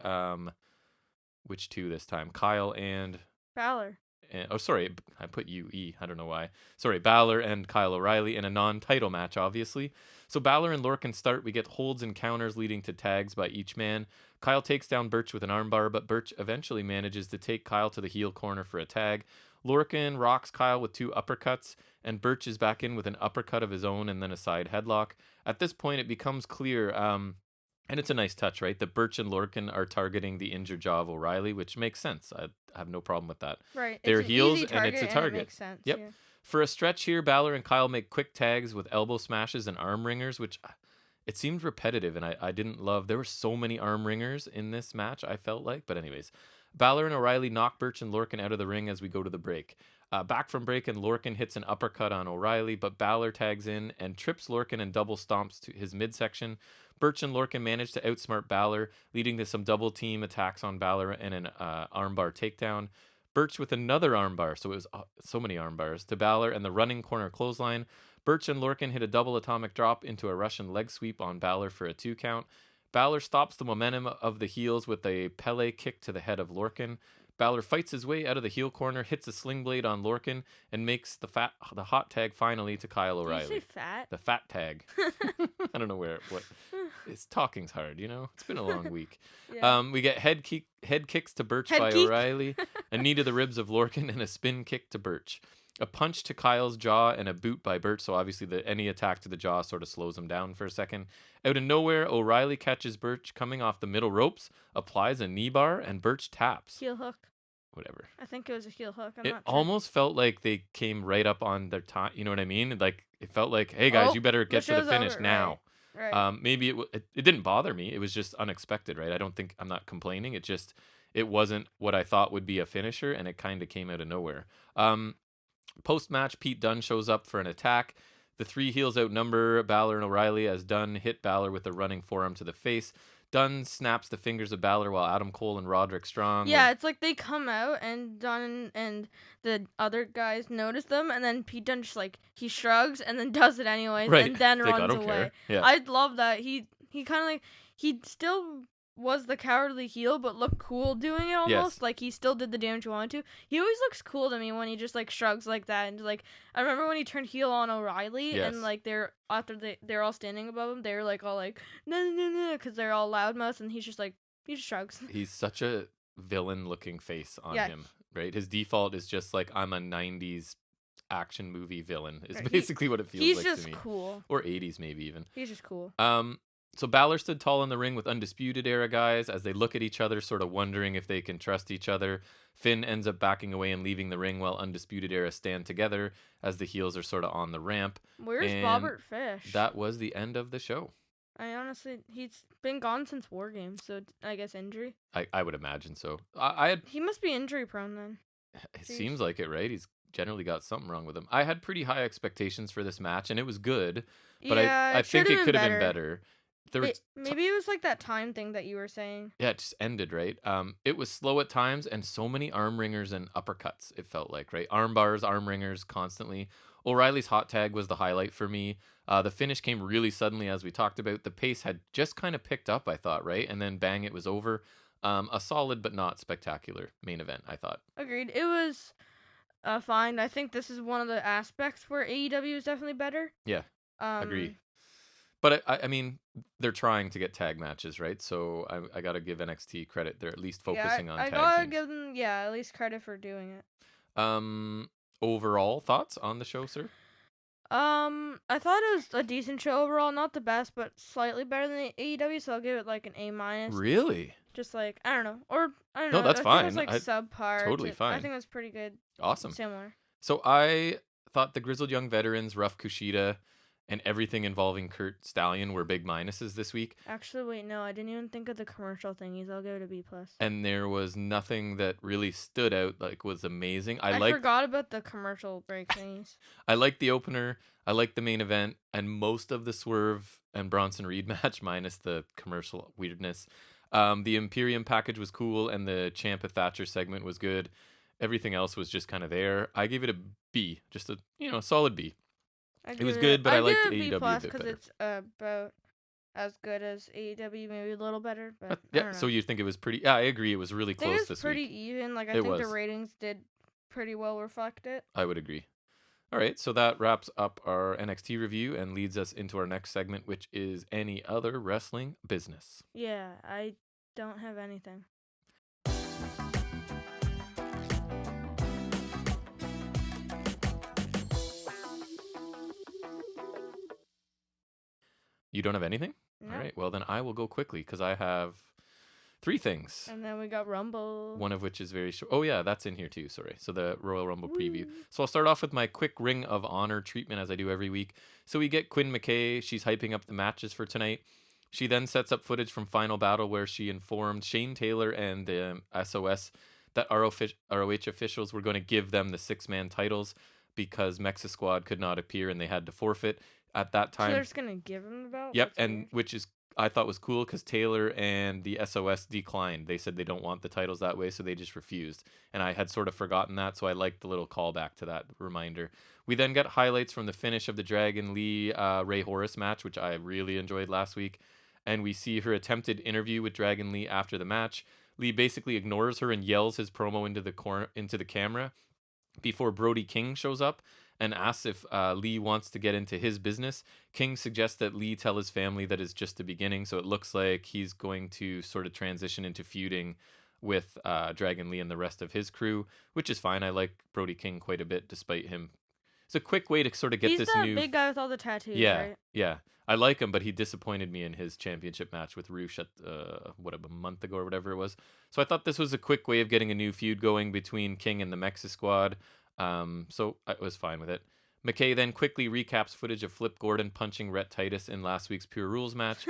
which two this time? Kyle and Balor. Oh, sorry, I put UE. I don't know why. Sorry, Balor and Kyle O'Reilly in a non-title match, obviously. So Balor and Lorcan start. We get holds and counters leading to tags by each man. Kyle takes down Burch with an armbar, but Burch eventually manages to take Kyle to the heel corner for a tag. Lorcan rocks Kyle with 2 uppercuts, and Burch is back in with an uppercut of his own and then a side headlock. At this point, it becomes clear, and it's a nice touch, right, that Burch and Lorcan are targeting the injured jaw of O'Reilly, which makes sense. I have no problem with that. Right. They're heels, and it's a target. It makes sense. Yep. Yeah. For a stretch here, Balor and Kyle make quick tags with elbow smashes and arm ringers, which it seemed repetitive, and I didn't love. There were so many arm ringers in this match, I felt like. But anyways, Balor and O'Reilly knock Burch and Lorcan out of the ring as we go to the break. Back from break, and Lorcan hits an uppercut on O'Reilly, but Balor tags in and trips Lorcan and double stomps to his midsection. Burch and Lorcan manage to outsmart Balor, leading to some double team attacks on Balor and an armbar takedown. Burch with another armbar, so it was so many armbars, to Balor and the running corner clothesline. Burch and Lorcan hit a double atomic drop into a Russian leg sweep on Balor for a 2 count. Balor stops the momentum of the heels with a Pele kick to the head of Lorcan. Balor fights his way out of the heel corner, hits a sling blade on Lorcan, and makes the hot tag finally to Kyle O'Reilly. Did you say fat? The fat tag. I don't know what. It's talking's hard, you know. It's been a long week. Yeah. We get head kicks to Burch by O'Reilly, a knee to the ribs of Lorcan, and a spin kick to Burch. A punch to Kyle's jaw and a boot by Burch, so obviously any attack to the jaw sort of slows him down for a second. Out of nowhere, O'Reilly catches Burch coming off the middle ropes, applies a knee bar, and Burch taps. Heel hook. Whatever. I think it was a heel hook. It almost felt like they came right up on their time. You know what I mean? Like, it felt like, hey guys, you better get to the finish now. Right. Maybe it didn't bother me. It was just unexpected, right? I'm not complaining. It wasn't what I thought would be a finisher, and it kind of came out of nowhere. Post-match, Pete Dunne shows up for an attack. The 3 heels outnumber Balor and O'Reilly as Dunne hit Balor with a running forearm to the face. Dunne snaps the fingers of Balor while Adam Cole and Roderick Strong. Yeah, it's like they come out and Dunne and the other guys notice them, and then Pete Dunne just he shrugs and then does it anyways, right. and then like, runs away. Care. Yeah. I love that. He kind of he still was the cowardly heel, but looked cool doing it almost. Yes. Like he still did the damage he wanted to. He always looks cool to me when he just shrugs like that. And I remember when he turned heel on O'Reilly, yes. and they're all standing above him. They're all no, because they're all loudmouths, and he just shrugs. He's such a villain-looking face on him, right? His default is just I'm a 90s action movie villain. Is basically what it feels like to me. He's just cool. Or 80s maybe even. He's just cool. So Balor stood tall in the ring with Undisputed Era guys as they look at each other, sort of wondering if they can trust each other. Finn ends up backing away and leaving the ring while Undisputed Era stand together as the heels are sort of on the ramp. Where's And Bobbert Fish? that was the end of the show. I honestly, he's been gone since War Games, so I guess injury. I would imagine so. He must be injury prone then. It seems like it, right? He's generally got something wrong with him. I had pretty high expectations for this match, and it was good, but Yeah, I think it could have been better. Maybe it was like that time thing that you were saying. Yeah, it just ended, right? It was slow at times and so many arm ringers and uppercuts, it felt like, right? Arm bars, arm ringers constantly. O'Reilly's hot tag was the highlight for me. The finish came really suddenly, as we talked about. The pace had just kind of picked up, I thought, right? And then bang, it was over. A solid but not spectacular main event, I thought. Agreed. It was fine. I think this is one of the aspects where AEW is definitely better. Yeah, agree. But I mean, they're trying to get tag matches, right? So I got to give NXT credit. They're at least focusing on tag teams. I gotta give them, at least credit for doing it. Overall thoughts on the show, sir? I thought it was a decent show overall. Not the best, but slightly better than the AEW. So I'll give it like an A-. Really? Just like, I don't know, or I don't know. No, that's fine. It was like subpar. Totally fine. I think it was pretty good. Awesome. Similar. So I thought the Grizzled Young Veterans, Rough Kushida, and everything involving Kurt Stallion were big minuses this week. Actually, wait, no, I didn't even think of the commercial thingies. I'll give it a B+. And there was nothing that really stood out, like was amazing. I forgot about the commercial break thingies. I liked the opener. I liked the main event, and most of the Swerve and Bronson Reed match, minus the commercial weirdness. The Imperium package was cool, and the Ciampa Thatcher segment was good. Everything else was just kind of there. I gave it a B, just a solid B. It was good, but I liked AEW a bit better. It's about as good as AEW, maybe a little better. But yeah, so you think it was pretty? Yeah, I agree. It was really close this week. It was pretty even. Like I think the ratings did pretty well reflect it. I would agree. All right, so that wraps up our NXT review and leads us into our next segment, which is any other wrestling business. Yeah, I don't have anything. You don't have anything? No. All right, well then I will go quickly because I have 3 things. And then we got Rumble. One of which is very short. Oh yeah, that's in here too, sorry. So the Royal Rumble preview. So I'll start off with my quick Ring of Honor treatment as I do every week. So we get Quinn McKay. She's hyping up the matches for tonight. She then sets up footage from Final Battle where she informed Shane Taylor and the SOS that ROH officials were going to give them the 6-man titles because Mexa Squad could not appear and they had to forfeit. At that time, so they're just gonna give him the belt. Yep, and which is I thought was cool because Taylor and the SOS declined. They said they don't want the titles that way, so they just refused. And I had sort of forgotten that, so I liked the little callback to that reminder. We then got highlights from the finish of the Dragon Lee Ray Horus match, which I really enjoyed last week. And we see her attempted interview with Dragon Lee after the match. Lee basically ignores her and yells his promo into the camera before Brody King shows up and asks if Lee wants to get into his business. King suggests that Lee tell his family that it's just the beginning, so it looks like he's going to sort of transition into feuding with Dragon Lee and the rest of his crew, which is fine. I like Brody King quite a bit, despite him. It's a quick way to sort of get this new... He's the big guy with all the tattoos, right? Yeah. I like him, but he disappointed me in his championship match with Rush at, a month ago or whatever it was. So I thought this was a quick way of getting a new feud going between King and the Mexa Squad. So I was fine with it. McKay then quickly recaps footage of Flip Gordon punching Rhett Titus in last week's Pure Rules match.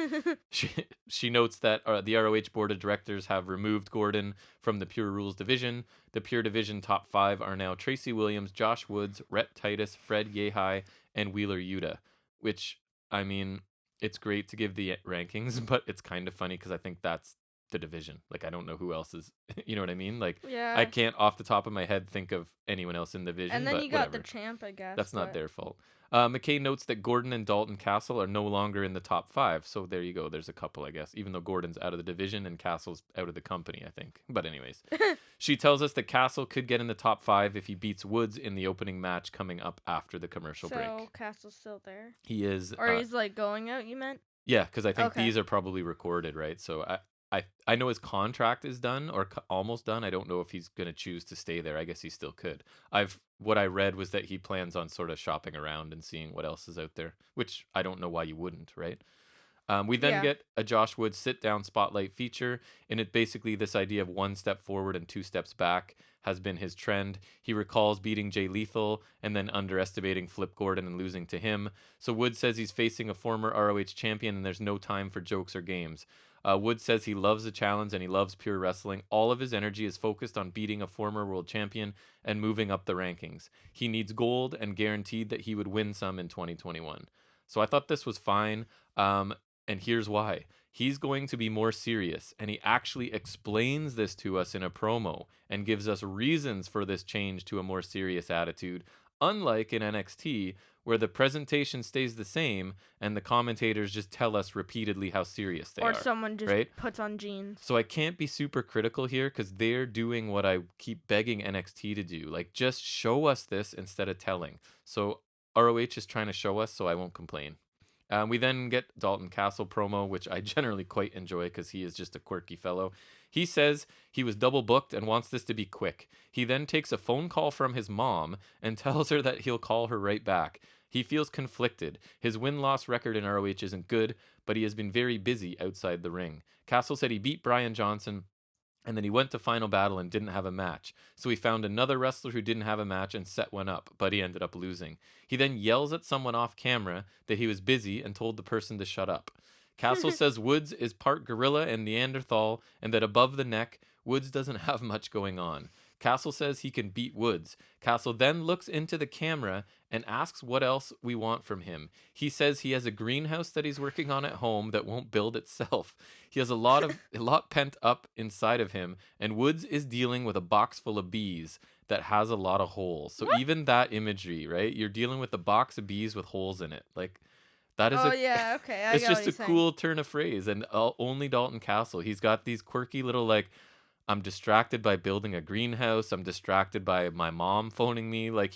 She notes that the ROH board of directors have removed Gordon from the Pure Rules division. The Pure division top 5 are now Tracy Williams, Josh Woods, Rhett Titus, Fred Yehai, and Wheeler Yuta. Which, I mean, it's great to give the rankings, but it's kind of funny because I think that's the division. Like, I don't know who else is, you know what I mean? Like, yeah. I can't off the top of my head think of anyone else in the division. And then but you got whatever. the champ, I guess. That's not their fault. McKay notes that Gordon and Dalton Castle are no longer in the top 5. So there you go. There's a couple, I guess, even though Gordon's out of the division and Castle's out of the company, I think. But anyways, she tells us that Castle could get in the top 5 if he beats Woods in the opening match coming up after the commercial break. So Castle's still there? He is. Or he's like going out, you meant? Yeah, because I think these are probably recorded, right? So I know his contract is done or almost done. I don't know if he's going to choose to stay there. I guess he still could. What I read was that he plans on sort of shopping around and seeing what else is out there, which I don't know why you wouldn't, right? We then Yeah. get a Josh Woods sit-down spotlight feature, and it basically this idea of 1 step forward and 2 steps back has been his trend. He recalls beating Jay Lethal and then underestimating Flip Gordon and losing to him. So Woods says he's facing a former ROH champion and there's no time for jokes or games. Woods says he loves the challenge and he loves pure wrestling. All of his energy is focused on beating a former world champion and moving up the rankings. He needs gold and guaranteed that he would win some in 2021. So I thought this was fine. And here's why. He's going to be more serious, and he actually explains this to us in a promo and gives us reasons for this change to a more serious attitude, unlike in NXT, where the presentation stays the same and the commentators just tell us repeatedly how serious they are. Or someone just puts on jeans. So I can't be super critical here because they're doing what I keep begging NXT to do. Like, just show us this instead of telling. So ROH is trying to show us, so I won't complain. We then get Dalton Castle promo, which I generally quite enjoy because he is just a quirky fellow. He says he was double booked and wants this to be quick. He then takes a phone call from his mom and tells her that he'll call her right back. He feels conflicted. His win-loss record in ROH isn't good, but he has been very busy outside the ring. Castle said he beat Brian Johnson, and then he went to Final Battle and didn't have a match. So he found another wrestler who didn't have a match and set one up, but he ended up losing. He then yells at someone off camera that he was busy and told the person to shut up. Castle says Woods is part gorilla and Neanderthal, and that above the neck, Woods doesn't have much going on. Castle says he can beat Woods. Castle then looks into the camera and asks what else we want from him. He says he has a greenhouse that he's working on at home that won't build itself. He has a lot pent up inside of him, and Woods is dealing with a box full of bees that has a lot of holes. So even that imagery, right? You're dealing with a box of bees with holes in it. Like, that is yeah, okay. it's just a cool turn of phrase, and only Dalton Castle. He's got these quirky little, like, I'm distracted by building a greenhouse. I'm distracted by my mom phoning me. Like,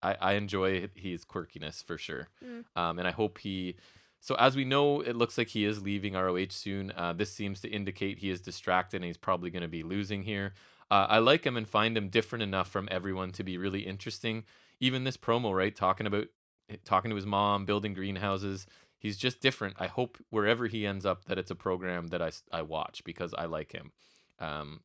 I enjoy his quirkiness for sure. And I hope so as we know, it looks like he is leaving ROH soon. This seems to indicate he is distracted and he's probably going to be losing here. I like him and find him different enough from everyone to be really interesting. Even this promo, right? Talking to his mom, building greenhouses. He's just different. I hope wherever he ends up that it's a program that I watch because I like him.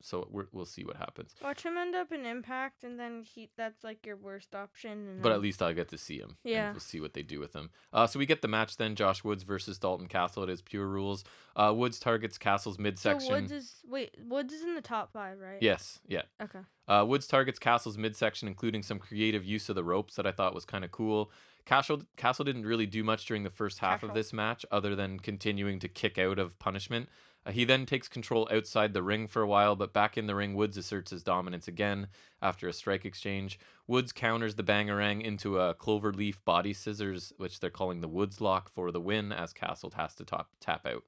So we'll see what happens. Watch him end up in Impact, and then that's like your worst option. But at least I'll get to see him. Yeah. And we'll see what they do with him. So we get the match then, Josh Woods versus Dalton Castle. It is pure rules. Woods targets Castle's midsection. So Woods is in the top 5, right? Yes, yeah. Okay. Woods targets Castle's midsection, including some creative use of the ropes that I thought was kind of cool. Castle didn't really do much during the first half of this match other than continuing to kick out of punishment. He then takes control outside the ring for a while, but back in the ring, Woods asserts his dominance again after a strike exchange. Woods counters the bangarang into a cloverleaf body scissors, which they're calling the Woods lock, for the win, as Castle has to tap out.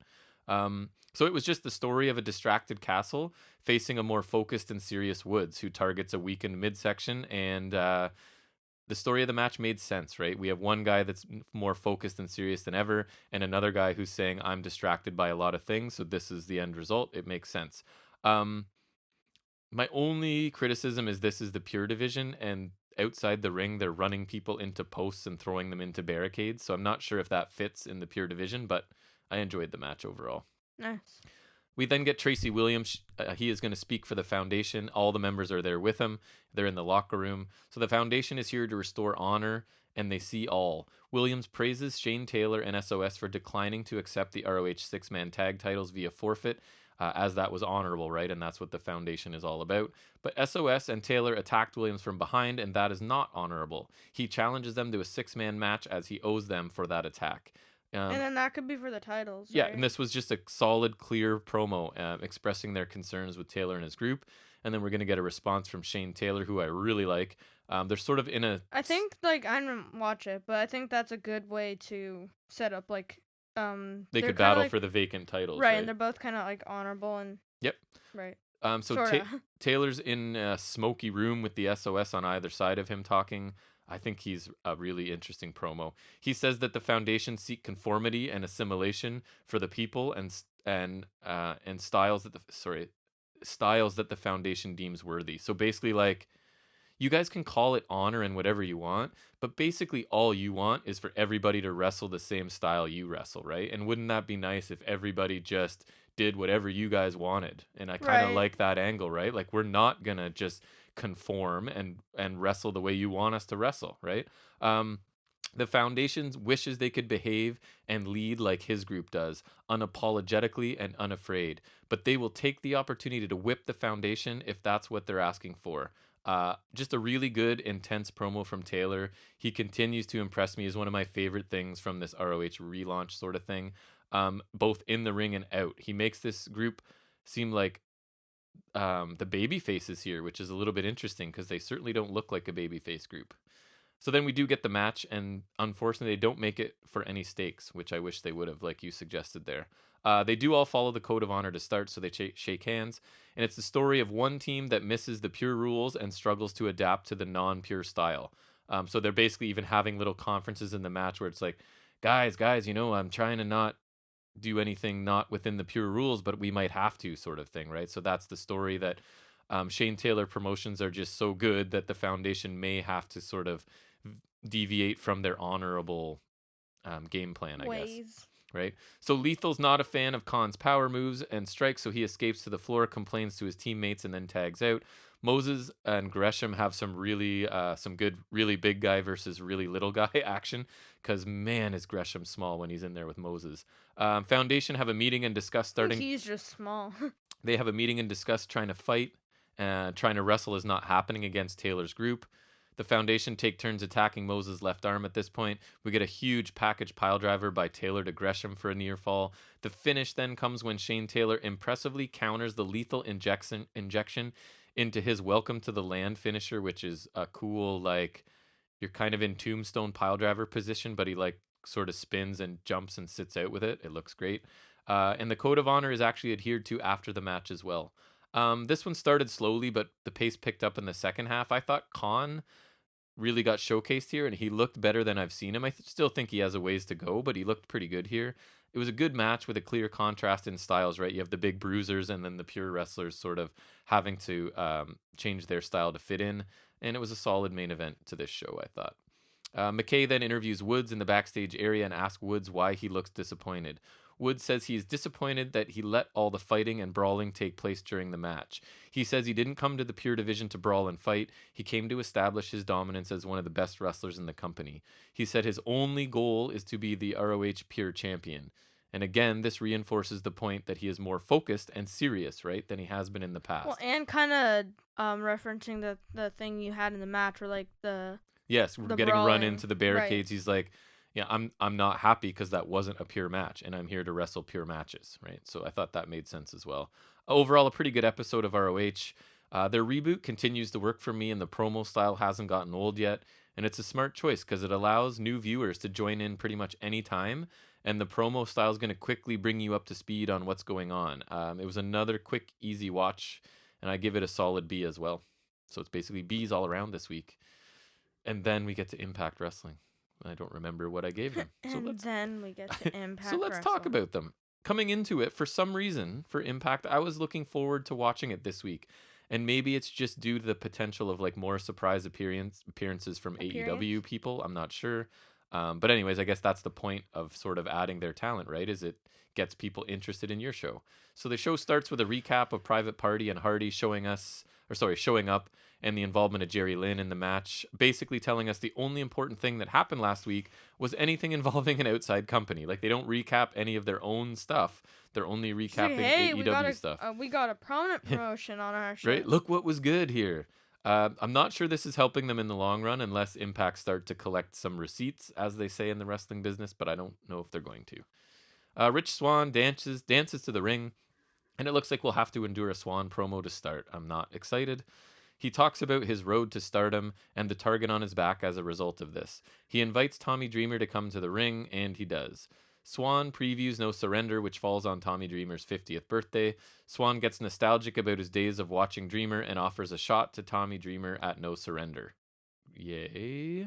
So it was just the story of a distracted Castle facing a more focused and serious Woods, who targets a weakened midsection, and the story of the match made sense, right? We have one guy that's more focused and serious than ever, and another guy who's saying, I'm distracted by a lot of things, so this is the end result. It makes sense. My only criticism is this is the pure division, and outside the ring, they're running people into posts and throwing them into barricades, so I'm not sure if that fits in the pure division, but I enjoyed the match overall. Nice. We then get Tracy Williams. He is going to speak for the foundation. All the members are there with him. They're in the locker room. So the foundation is here to restore honor, and they see all. Williams praises Shane Taylor and SOS for declining to accept the ROH 6-man tag titles via forfeit, as that was honorable, right? And that's what the foundation is all about. But SOS and Taylor attacked Williams from behind, and that is not honorable. He challenges them to a 6-man match as he owes them for that attack. And then that could be for the titles. Yeah, right? And this was just a solid, clear promo expressing their concerns with Taylor and his group. And then we're going to get a response from Shane Taylor, who I really like. They're sort of in a... I think, like, I didn't watch it, but I think that's a good way to set up, like... they could battle for the vacant titles, right? And they're both kind of, like, honorable and... Yep. Right. So Taylor's in a smoky room with the SOS on either side of him talking. I think he's a really interesting promo. He says that the foundation seek conformity and assimilation for the people and styles that the foundation deems worthy. So basically, like, you guys can call it honor and whatever you want, but basically all you want is for everybody to wrestle the same style you wrestle, right? And wouldn't that be nice if everybody just did whatever you guys wanted? And I kind of Right. like that angle, right? Like, we're not gonna just conform and wrestle the way you want us to wrestle, right? The Foundation wishes they could behave and lead like his group does, unapologetically and unafraid, but they will take the opportunity to whip the Foundation if that's what they're asking for. Just a really good, intense promo from Taylor. He continues to impress me as one of my favorite things from this ROH relaunch sort of thing, both in the ring and out. He makes this group seem like the baby faces here, which is a little bit interesting because they certainly don't look like a babyface group. So then we do get the match, and unfortunately, they don't make it for any stakes, which I wish they would have, like you suggested there. They do all follow the code of honor to start, so they shake hands. And it's the story of one team that misses the pure rules and struggles to adapt to the non-pure style. So they're basically even having little conferences in the match where it's like, guys, I'm trying to not do anything not within the pure rules, but we might have to, sort of thing, right? So that's the story that Shane Taylor promotions are just so good that the Foundation may have to sort of deviate from their honorable game plan, I guess. Right? So Lethal's not a fan of Khan's power moves and strikes, so he escapes to the floor, complains to his teammates, and then tags out. Moses and Gresham have some good, really big guy versus really little guy action, because man, is Gresham small when he's in there with Moses. Foundation have a meeting and discuss starting. He's just small. They have a meeting and discuss trying to fight. Trying to wrestle is not happening against Taylor's group. The Foundation take turns attacking Moses' left arm at this point. We get a huge package piledriver by Taylor to Gresham for a near fall. The finish then comes when Shane Taylor impressively counters the lethal injection into his Welcome to the Land finisher, which is a cool, like, you're kind of in tombstone piledriver position, but he like sort of spins and jumps and sits out with it. It looks great. And the code of honor is actually adhered to after the match as well. This one started slowly, but the pace picked up in the second half. I thought Khan really got showcased here, and he looked better than I've seen him. I still think he has a ways to go, but he looked pretty good here. It was a good match with a clear contrast in styles, right? You have the big bruisers and then the pure wrestlers sort of having to change their style to fit in, and it was a solid main event to this show, I thought. McKay then interviews Woods in the backstage area and asks Woods why he looks disappointed. Woods says he is disappointed that he let all the fighting and brawling take place during the match. He says he didn't come to the Pure Division to brawl and fight. He came to establish his dominance as one of the best wrestlers in the company. He said his only goal is to be the ROH Pure Champion. And again, this reinforces the point that he is more focused and serious, right, than he has been in the past. Well, and kind of referencing the thing you had in the match, where like Yes, we're getting brawling. run into the barricades. Right. He's like, yeah, I'm not happy because that wasn't a pure match, and I'm here to wrestle pure matches, right? So I thought that made sense as well. Overall, a pretty good episode of ROH. Their reboot continues to work for me, and the promo style hasn't gotten old yet. And it's a smart choice because it allows new viewers to join in pretty much any time, and the promo style is going to quickly bring you up to speed on what's going on. It was another quick, easy watch, and I give it a solid B as well. So it's basically B's all around this week. And then we get to Impact Wrestling. I don't remember what I gave them. Then we get to Impact So let's talk about them. Coming into it, for some reason, for Impact, I was looking forward to watching it this week. And maybe it's just due to the potential of like more surprise appearances from AEW people. I'm not sure. But anyways, I guess that's the point of sort of adding their talent, right? Is it gets people interested in your show. So the show starts with a recap of Private Party and Hardy showing up, and the involvement of Jerry Lynn in the match, basically telling us the only important thing that happened last week was anything involving an outside company. Like, they don't recap any of their own stuff. They're only recapping AEW stuff. We got a prominent promotion on our show. Right? Look what was good here. I'm not sure this is helping them in the long run unless Impact start to collect some receipts, as they say in the wrestling business, but I don't know if they're going to. Rich Swann dances to the ring, and it looks like we'll have to endure a Swann promo to start. I'm not excited. He talks about his road to stardom and the target on his back as a result of this. He invites Tommy Dreamer to come to the ring, and he does. Swann previews No Surrender, which falls on Tommy Dreamer's 50th birthday. Swann gets nostalgic about his days of watching Dreamer and offers a shot to Tommy Dreamer at No Surrender. Yay.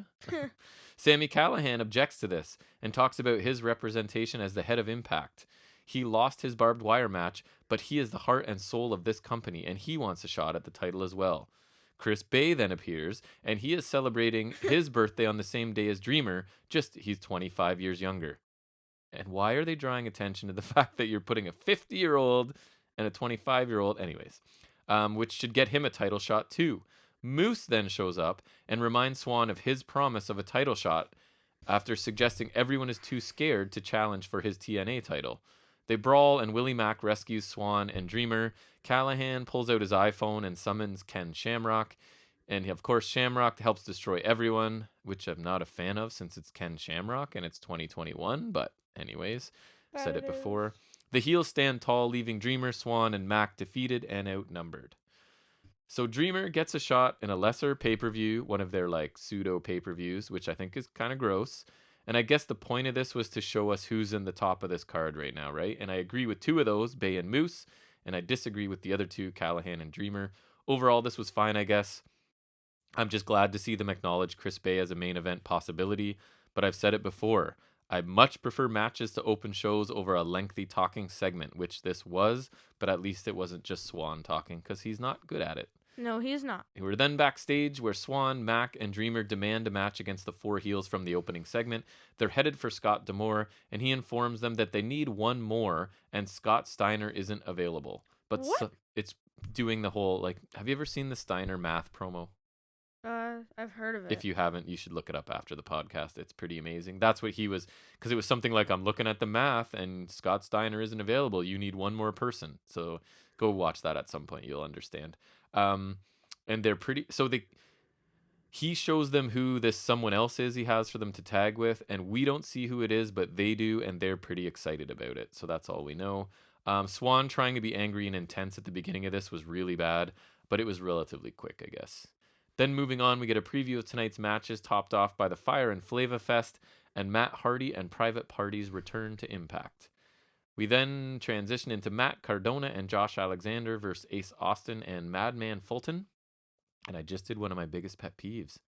Sami Callihan objects to this and talks about his representation as the head of Impact. He lost his barbed wire match, but he is the heart and soul of this company, and he wants a shot at the title as well. Chris Bay then appears, and he is celebrating his birthday on the same day as Dreamer, just he's 25 years younger. And why are they drawing attention to the fact that you're putting a 50-year-old and a 25-year-old, anyways, which should get him a title shot too. Moose then shows up and reminds Swan of his promise of a title shot after suggesting everyone is too scared to challenge for his TNA title. They brawl and Willie Mack rescues Swan and Dreamer. Callahan pulls out his iPhone and summons Ken Shamrock. And of course, Shamrock helps destroy everyone, which I'm not a fan of since it's Ken Shamrock and it's 2021. But anyways, said it before. The heels stand tall, leaving Dreamer, Swan, and Mack defeated and outnumbered. So Dreamer gets a shot in a lesser pay-per-view, one of their like pseudo pay-per-views, which I think is kind of gross. And I guess the point of this was to show us who's in the top of this card right now, right? And I agree with two of those, Bay and Moose, and I disagree with the other two, Callahan and Dreamer. Overall, this was fine, I guess. I'm just glad to see them acknowledge Chris Bay as a main event possibility, but I've said it before. I much prefer matches to open shows over a lengthy talking segment, which this was, but at least it wasn't just Swan talking, because he's not good at it. No, he's not. We were then backstage where Swan, Mack, and Dreamer demand a match against the four heels from the opening segment. They're headed for Scott D'Amore, and he informs them that they need one more, and Scott Steiner isn't available. But it's doing the whole, like, have you ever seen the Steiner math promo? I've heard of it. If you haven't, you should look it up after the podcast. It's pretty amazing. That's what he was, because it was something like, I'm looking at the math, and Scott Steiner isn't available. You need one more person. So go watch that at some point. You'll understand. And they're pretty, so he shows them who this someone else is he has for them to tag with, and we don't see who it is, but they do, and they're pretty excited about it. So that's all we know. Swan trying to be angry and intense at the beginning of this was really bad, but it was relatively quick, I guess. Then moving on, we get a preview of tonight's matches, topped off by the Fire and Flava Fest, and Matt Hardy and Private Party's return to Impact. We then transition into Matt Cardona and Josh Alexander versus Ace Austin and Madman Fulton. And I just did one of my biggest pet peeves.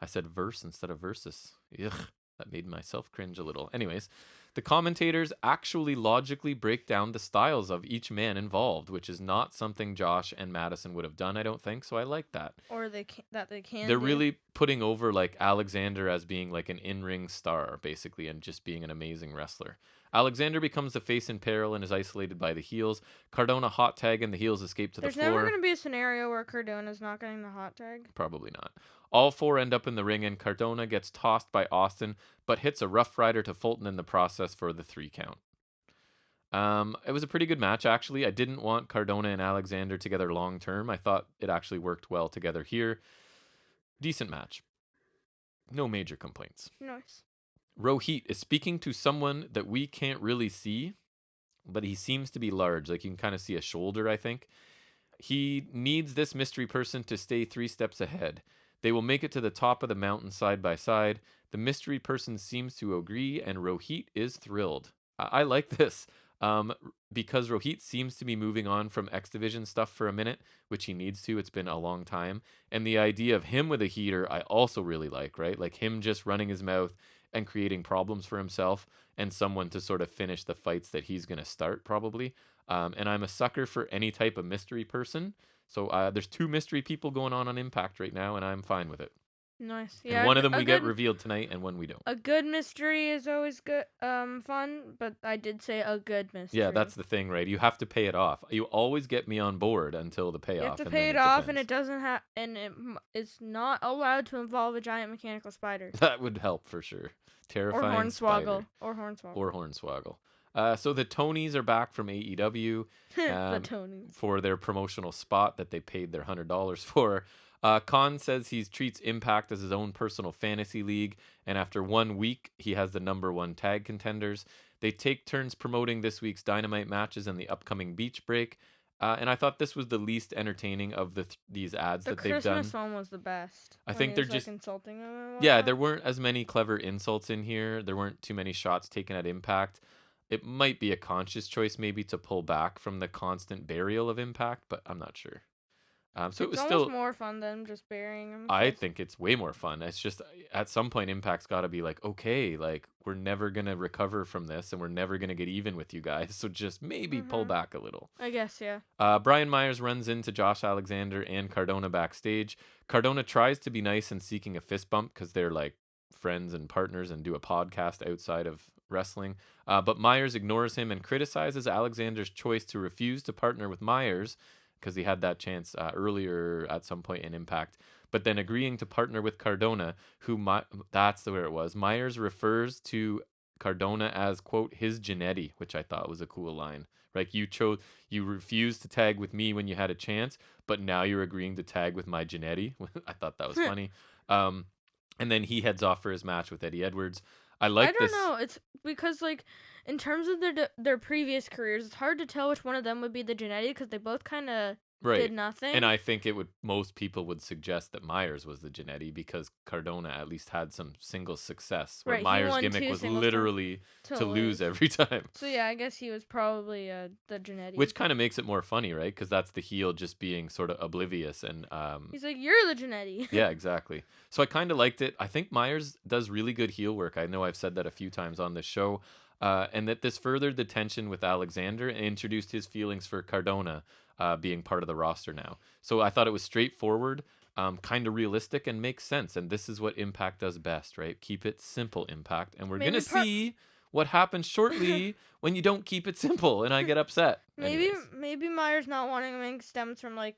I said verse instead of versus. Ugh, that made myself cringe a little. Anyways, the commentators actually logically break down the styles of each man involved, which is not something Josh and Madison would have done, I don't think. So I like that. Or they can. They're really putting over like Alexander as being like an in-ring star, basically, and just being an amazing wrestler. Alexander becomes the face in peril and is isolated by the heels. Cardona hot tag and the heels escape to the floor. There's never going to be a scenario where Cardona's not getting the hot tag. Probably not. All four end up in the ring, and Cardona gets tossed by Austin, but hits a Rough Rider to Fulton in the process for the 3 count. It was a pretty good match, actually. I didn't want Cardona and Alexander together long term. I thought it actually worked well together here. Decent match. No major complaints. Nice. Rohit is speaking to someone that we can't really see, but he seems to be large. Like, you can kind of see a shoulder, I think. He needs this mystery person to stay 3 steps ahead. They will make it to the top of the mountain side by side. The mystery person seems to agree, and Rohit is thrilled. I like this because Rohit seems to be moving on from X Division stuff for a minute, which he needs to. It's been a long time. And the idea of him with a heater, I also really like, right? Like him just running his mouth and creating problems for himself and someone to sort of finish the fights that he's going to start probably. And I'm a sucker for any type of mystery person. So there's 2 mystery people going on Impact right now, and I'm fine with it. Nice. Yeah. And one of them we get revealed tonight, and one we don't. A good mystery is always good, fun. But I did say a good mystery. Yeah, that's the thing, right? You have to pay it off. You always get me on board until the payoff. You have to pay it off, and it doesn't have, and it's not allowed to involve a giant mechanical spider. That would help for sure. Terrifying. Or Hornswoggle. Or Hornswoggle. So the Tonys are back from AEW the Tonys. for their promotional spot that they paid their $100 for. Khan says he treats Impact as his own personal fantasy league, and after 1 week, he has the number 1 tag contenders. They take turns promoting this week's Dynamite matches and the upcoming Beach Break. And I thought this was the least entertaining of these ads that they've done. The Christmas one was the best. I think they're just insulting them. Yeah, there weren't as many clever insults in here. There weren't too many shots taken at Impact. It might be a conscious choice maybe to pull back from the constant burial of Impact, but I'm not sure. So it was It's still almost more fun than just burying him. I think it's way more fun. It's just at some point Impact's got to be like, okay, like we're never going to recover from this and we're never going to get even with you guys. So just maybe pull back a little. I guess, yeah. Brian Myers runs into Josh Alexander and Cardona backstage. Cardona tries to be nice and seeking a fist bump because they're like friends and partners and do a podcast outside of wrestling. But Myers ignores him and criticizes Alexander's choice to refuse to partner with Myers because he had that chance earlier at some point in Impact, but then agreeing to partner with Cardona, that's where it was. Myers refers to Cardona as, quote, his Jannetty, which I thought was a cool line. Like, you refused to tag with me when you had a chance, but now you're agreeing to tag with my Jannetty. I thought that was funny. And then he heads off for his match with Eddie Edwards. I don't know. It's because, like, in terms of their previous careers, it's hard to tell which one of them would be the Jannetty because they both kind of did nothing. And I think most people would suggest that Myers was the Jannetty because Cardona at least had some single success. Where Myers' gimmick was literally to lose every time. So yeah, I guess he was probably the Jannetty. Which kind of makes it more funny, right? Because that's the heel just being sort of oblivious and he's like, you're the Jannetty. Yeah, exactly. So I kind of liked it. I think Myers does really good heel work. I know I've said that a few times on this show. And that this furthered the tension with Alexander and introduced his feelings for Cardona being part of the roster now. So I thought it was straightforward, kind of realistic, and makes sense. And this is what Impact does best, right? Keep it simple, Impact. And we're going to see what happens shortly when you don't keep it simple and I get upset. Maybe Myers not wanting to make stems from, like,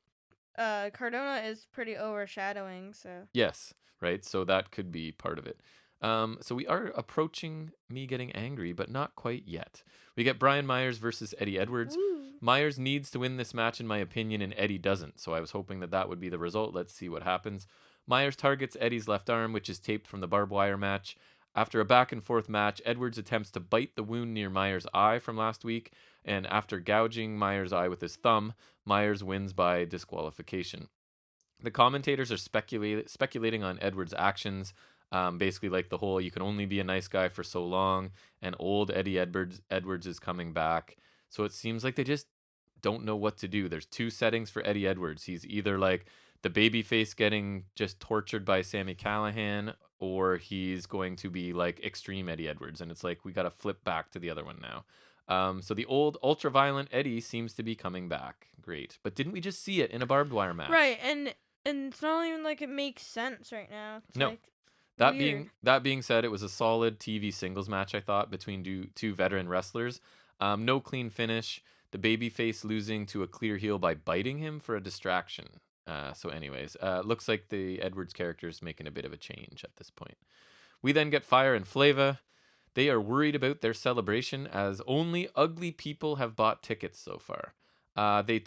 Cardona is pretty overshadowing, so. Yes, right? So that could be part of it. So we are approaching me getting angry, but not quite yet. We get Brian Myers versus Eddie Edwards. Woo. Myers needs to win this match, in my opinion, and Eddie doesn't. So I was hoping that would be the result. Let's see what happens. Myers targets Eddie's left arm, which is taped from the barbed wire match. After a back and forth match, Edwards attempts to bite the wound near Myers' eye from last week. And after gouging Myers' eye with his thumb, Myers wins by disqualification. The commentators are speculating on Edwards' actions. Basically like the whole, you can only be a nice guy for so long, and old Eddie Edwards is coming back. So it seems like they just don't know what to do. There's two settings for Eddie Edwards. He's either like the babyface getting just tortured by Sami Callihan, or he's going to be like extreme Eddie Edwards. And it's like, we got to flip back to the other one now. So the old ultra-violent Eddie seems to be coming back. Great. But didn't we just see it in a barbed wire match? Right, and it's not even like it makes sense right now. It's no. Like, that being said, it was a solid TV singles match, I thought, between two veteran wrestlers. No clean finish. The babyface losing to a clear heel by biting him for a distraction. So anyways, looks like the Edwards character is making a bit of a change at this point. We then get Fire and Flava. They are worried about their celebration as only ugly people have bought tickets so far. They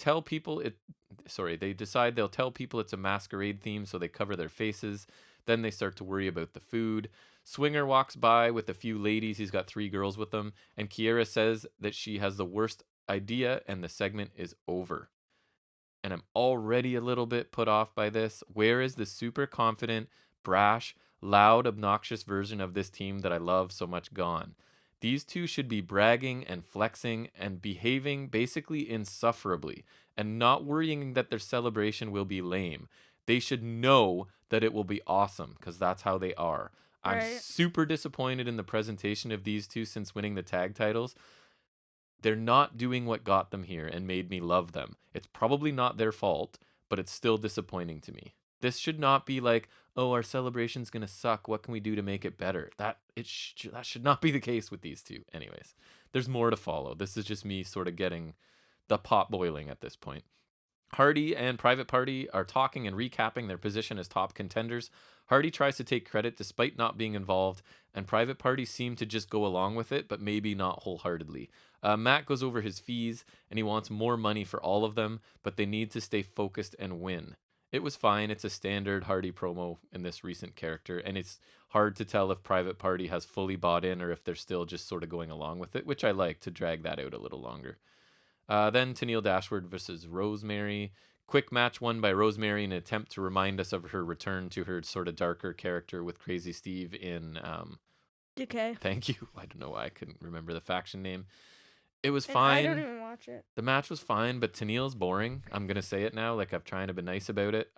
decide they'll tell people it's a masquerade theme, so they cover their faces. Then they start to worry about the food. Swinger walks by with a few ladies. He's got 3 girls with him. And Kiera says that she has the worst idea and the segment is over. And I'm already a little bit put off by this. Where is the super confident, brash, loud, obnoxious version of this team that I love so much gone? These two should be bragging and flexing and behaving basically insufferably and not worrying that their celebration will be lame. They should know that it will be awesome because that's how they are. Right. I'm super disappointed in the presentation of these two since winning the tag titles. They're not doing what got them here and made me love them. It's probably not their fault, but it's still disappointing to me. This should not be like, oh, our celebration's going to suck. What can we do to make it better? That should not be the case with these two. Anyways, there's more to follow. This is just me sort of getting the pot boiling at this point. Hardy and Private Party are talking and recapping their position as top contenders. Hardy tries to take credit despite not being involved, and Private Party seem to just go along with it, but maybe not wholeheartedly. Matt goes over his fees, and he wants more money for all of them, but they need to stay focused and win. It was fine. It's a standard Hardy promo in this recent character, and it's hard to tell if Private Party has fully bought in or if they're still just sort of going along with it, which I like to drag that out a little longer. Then Tenille Dashwood versus Rosemary. Quick match won by Rosemary in an attempt to remind us of her return to her sort of darker character with Crazy Steve in... Decay. Thank you. I don't know why I couldn't remember the faction name. It was And fine. I don't even watch it. The match was fine, but Tennille's boring. I'm gonna say it now. Like I'm trying to be nice about it.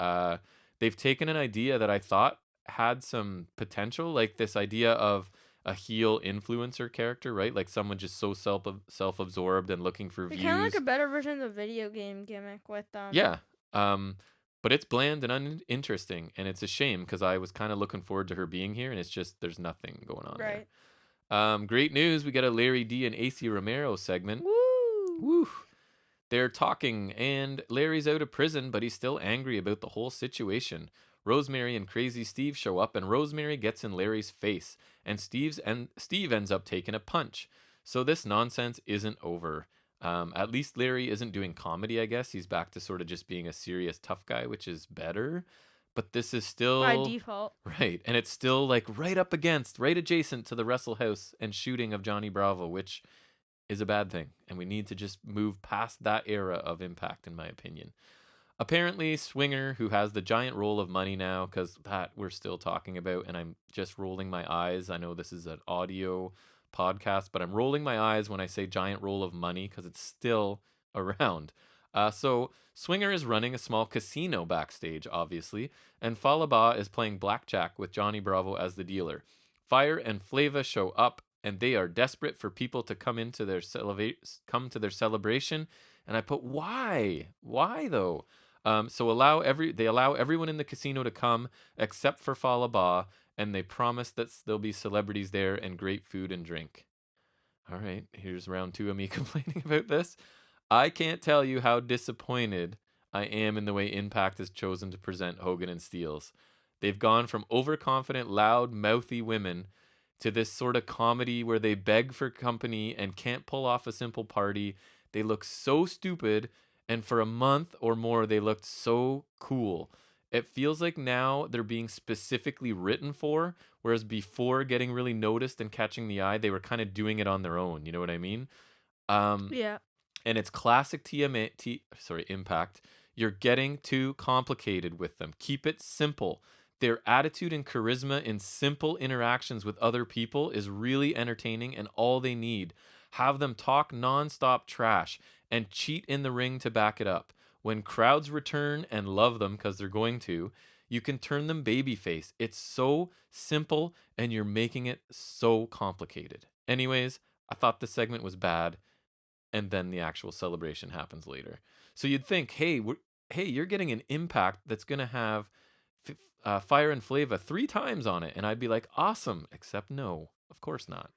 They've taken an idea that I thought had some potential, like this idea of a heel influencer character, right? Like someone just so self-absorbed and looking for It's views. kind of like a better version of the video game gimmick with Yeah. But it's bland and uninteresting, and it's a shame because I was kind of looking forward to her being here, and it's just there's nothing going on right. there. Great news. We got a Larry D and AC Romero segment. Woo! Woo! They're talking, and Larry's out of prison, but he's still angry about the whole situation. Rosemary and Crazy Steve show up, and Rosemary gets in Larry's face, and Steve ends up taking a punch. So this nonsense isn't over. At least Larry isn't doing comedy, I guess. He's back to sort of just being a serious tough guy, which is better. But this is still... by default. Right, and it's still like right adjacent to the Wrestle House and shooting of Johnny Bravo, which is a bad thing, and we need to just move past that era of Impact, in my opinion. Apparently, Swinger, who has the giant roll of money now, because that we're still talking about, and I'm just rolling my eyes. I know this is an audio podcast, but I'm rolling my eyes when I say giant roll of money, because it's still around. So Swinger is running a small casino backstage, obviously, and Falaba is playing blackjack with Johnny Bravo as the dealer. Fire and Flava show up, and they are desperate for people to come to their celebration. And I put, why though? So they allow everyone in the casino to come except for Falaba, and they promise that there'll be celebrities there and great food and drink. All right, here's round 2 of me complaining about this. I can't tell you how disappointed I am in the way Impact has chosen to present Hogan and Steels. They've gone from overconfident, loud, mouthy women to this sort of comedy where they beg for company and can't pull off a simple party. They look so stupid, and for a month or more, they looked so cool. It feels like now they're being specifically written for, whereas before getting really noticed and catching the eye, they were kind of doing it on their own. You know what I mean? Yeah. And it's classic Impact. You're getting too complicated with them. Keep it simple. Their attitude and charisma in simple interactions with other people is really entertaining, and all they need. Have them talk nonstop trash and cheat in the ring to back it up. When crowds return and love them, because they're going to, you can turn them babyface. It's so simple, and you're making it so complicated. Anyways, I thought the segment was bad, and then the actual celebration happens later. So you'd think, hey, you're getting an Impact that's going to have Fire and Flava 3 times on it, and I'd be like, awesome, except no, of course not.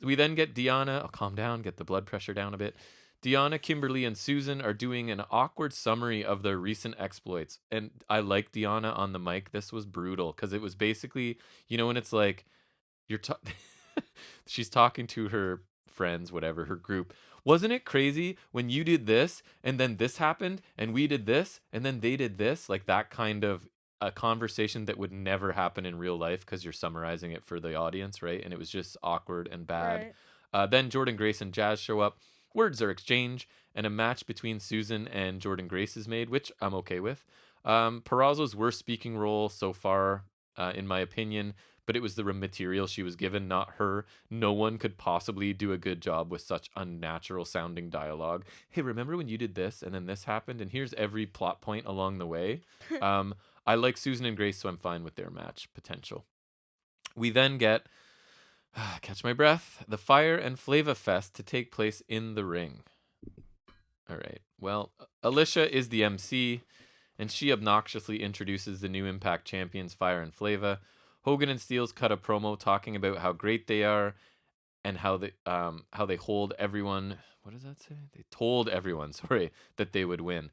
We then get Deanna. Calm down, get the blood pressure down a bit. Deanna, Kimberly, and Susan are doing an awkward summary of their recent exploits, and I like Deanna on the mic. This was brutal because it was basically, when it's like she's talking to her friends, whatever, her group. Wasn't it crazy when you did this and then this happened and we did this and then they did this? Like that kind of a conversation that would never happen in real life because you're summarizing it for the audience, right? And it was just awkward and bad. Right. Then Jordan Grace and Jazz show up. Words are exchanged, and a match between Susan and Jordan Grace is made, which I'm okay with. Purrazzo's worst speaking role so far, in my opinion, but it was the material she was given, not her. No one could possibly do a good job with such unnatural sounding dialogue. Hey, remember when you did this and then this happened? And here's every plot point along the way. I like Susan and Grace, so I'm fine with their match potential. We then get, catch my breath, the Fire and Flava Fest to take place in the ring. All right. Well, Alicia is the MC, and she obnoxiously introduces the new Impact champions, Fire and Flava. Hogan and Steels cut a promo talking about how great they are and how they hold everyone. What does that say? They told everyone, that they would win.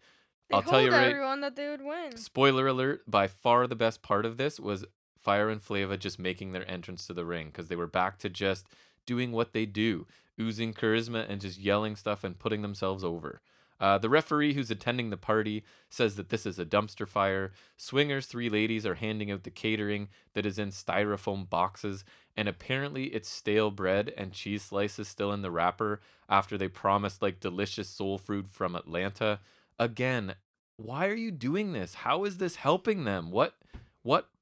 I'll tell you right. Everyone that they would win. Spoiler alert, by far the best part of this was Fire and Flava just making their entrance to the ring because they were back to just doing what they do, oozing charisma and just yelling stuff and putting themselves over. The referee who's attending the party says that this is a dumpster fire. Swinger's 3 ladies are handing out the catering that is in styrofoam boxes, and apparently it's stale bread and cheese slices still in the wrapper after they promised like delicious soul food from Atlanta. Again, why are you doing this? How is this helping them?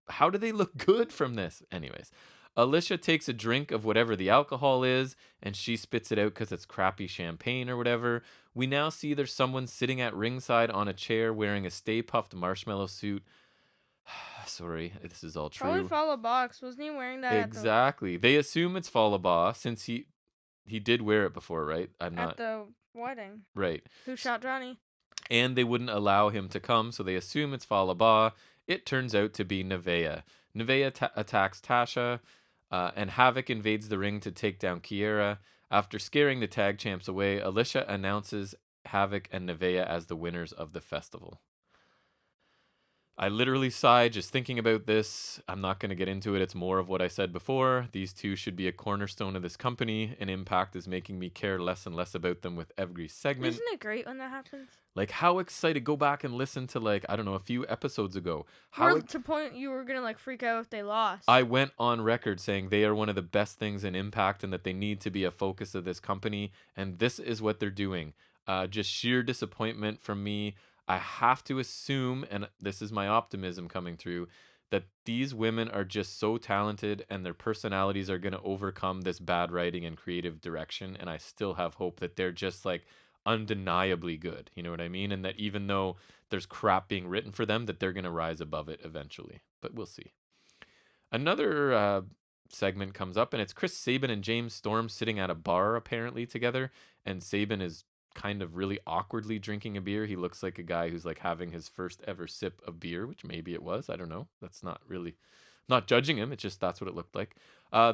How do they look good from this? Anyways, Alicia takes a drink of whatever the alcohol is, and she spits it out because it's crappy champagne or whatever. We now see there's someone sitting at ringside on a chair wearing a Stay Puft Marshmallow suit. Sorry, this is all true. Probably Follow Box. Wasn't he wearing that? Exactly. They assume it's Falaba since he did wear it before, right? At the wedding. Right. Who shot Johnny? And they wouldn't allow him to come, so they assume it's Falaba. It turns out to be Nevaeh. Nevaeh attacks Tasha, and Havoc invades the ring to take down Kiera. After scaring the tag champs away, Alicia announces Havoc and Nevaeh as the winners of the festival. I literally sighed just thinking about this. I'm not going to get into it. It's more of what I said before. These two should be a cornerstone of this company, and Impact is making me care less and less about them with every segment. Isn't it great when that happens? Like, how excited. Go back and listen to, like, I don't know, a few episodes ago. To point you were going to, like, freak out if they lost. I went on record saying they are one of the best things in Impact and that they need to be a focus of this company, and this is what they're doing. Just sheer disappointment from me. I have to assume, and this is my optimism coming through, that these women are just so talented and their personalities are going to overcome this bad writing and creative direction. And I still have hope that they're just like undeniably good. You know what I mean? And that even though there's crap being written for them, that they're going to rise above it eventually. But we'll see. Another segment comes up, and it's Chris Sabin and James Storm sitting at a bar apparently together. And Sabin is kind of really awkwardly drinking a beer. He looks like a guy who's like having his first ever sip of beer, which maybe it was. I don't know. That's not really, not judging him. It's just that's what it looked like.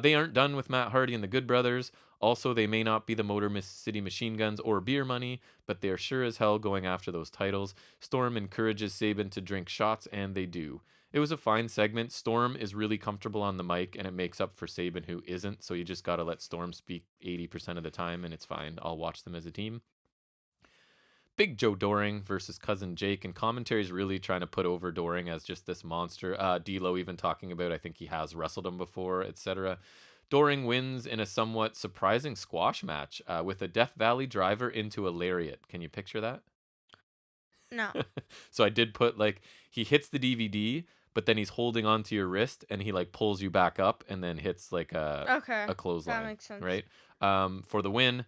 They aren't done with Matt Hardy and the Good Brothers. Also, they may not be the Motor City Machine Guns or Beer Money, but they are sure as hell going after those titles. Storm encourages Sabin to drink shots, and they do. It was a fine segment. Storm is really comfortable on the mic, and it makes up for Sabin, who isn't. So you just got to let Storm speak 80% of the time, and it's fine. I'll watch them as a team. Big Joe Doring versus Cousin Jake, and commentary's really trying to put over Doring as just this monster. D'Lo even talking about, I think he has wrestled him before, etc. Doring wins in a somewhat surprising squash match with a Death Valley driver into a lariat. Can you picture that? No. So I did put, like, he hits the DVD, but then he's holding onto your wrist, and he, like, pulls you back up and then hits, like, a clothesline. That makes sense. Right? For the win.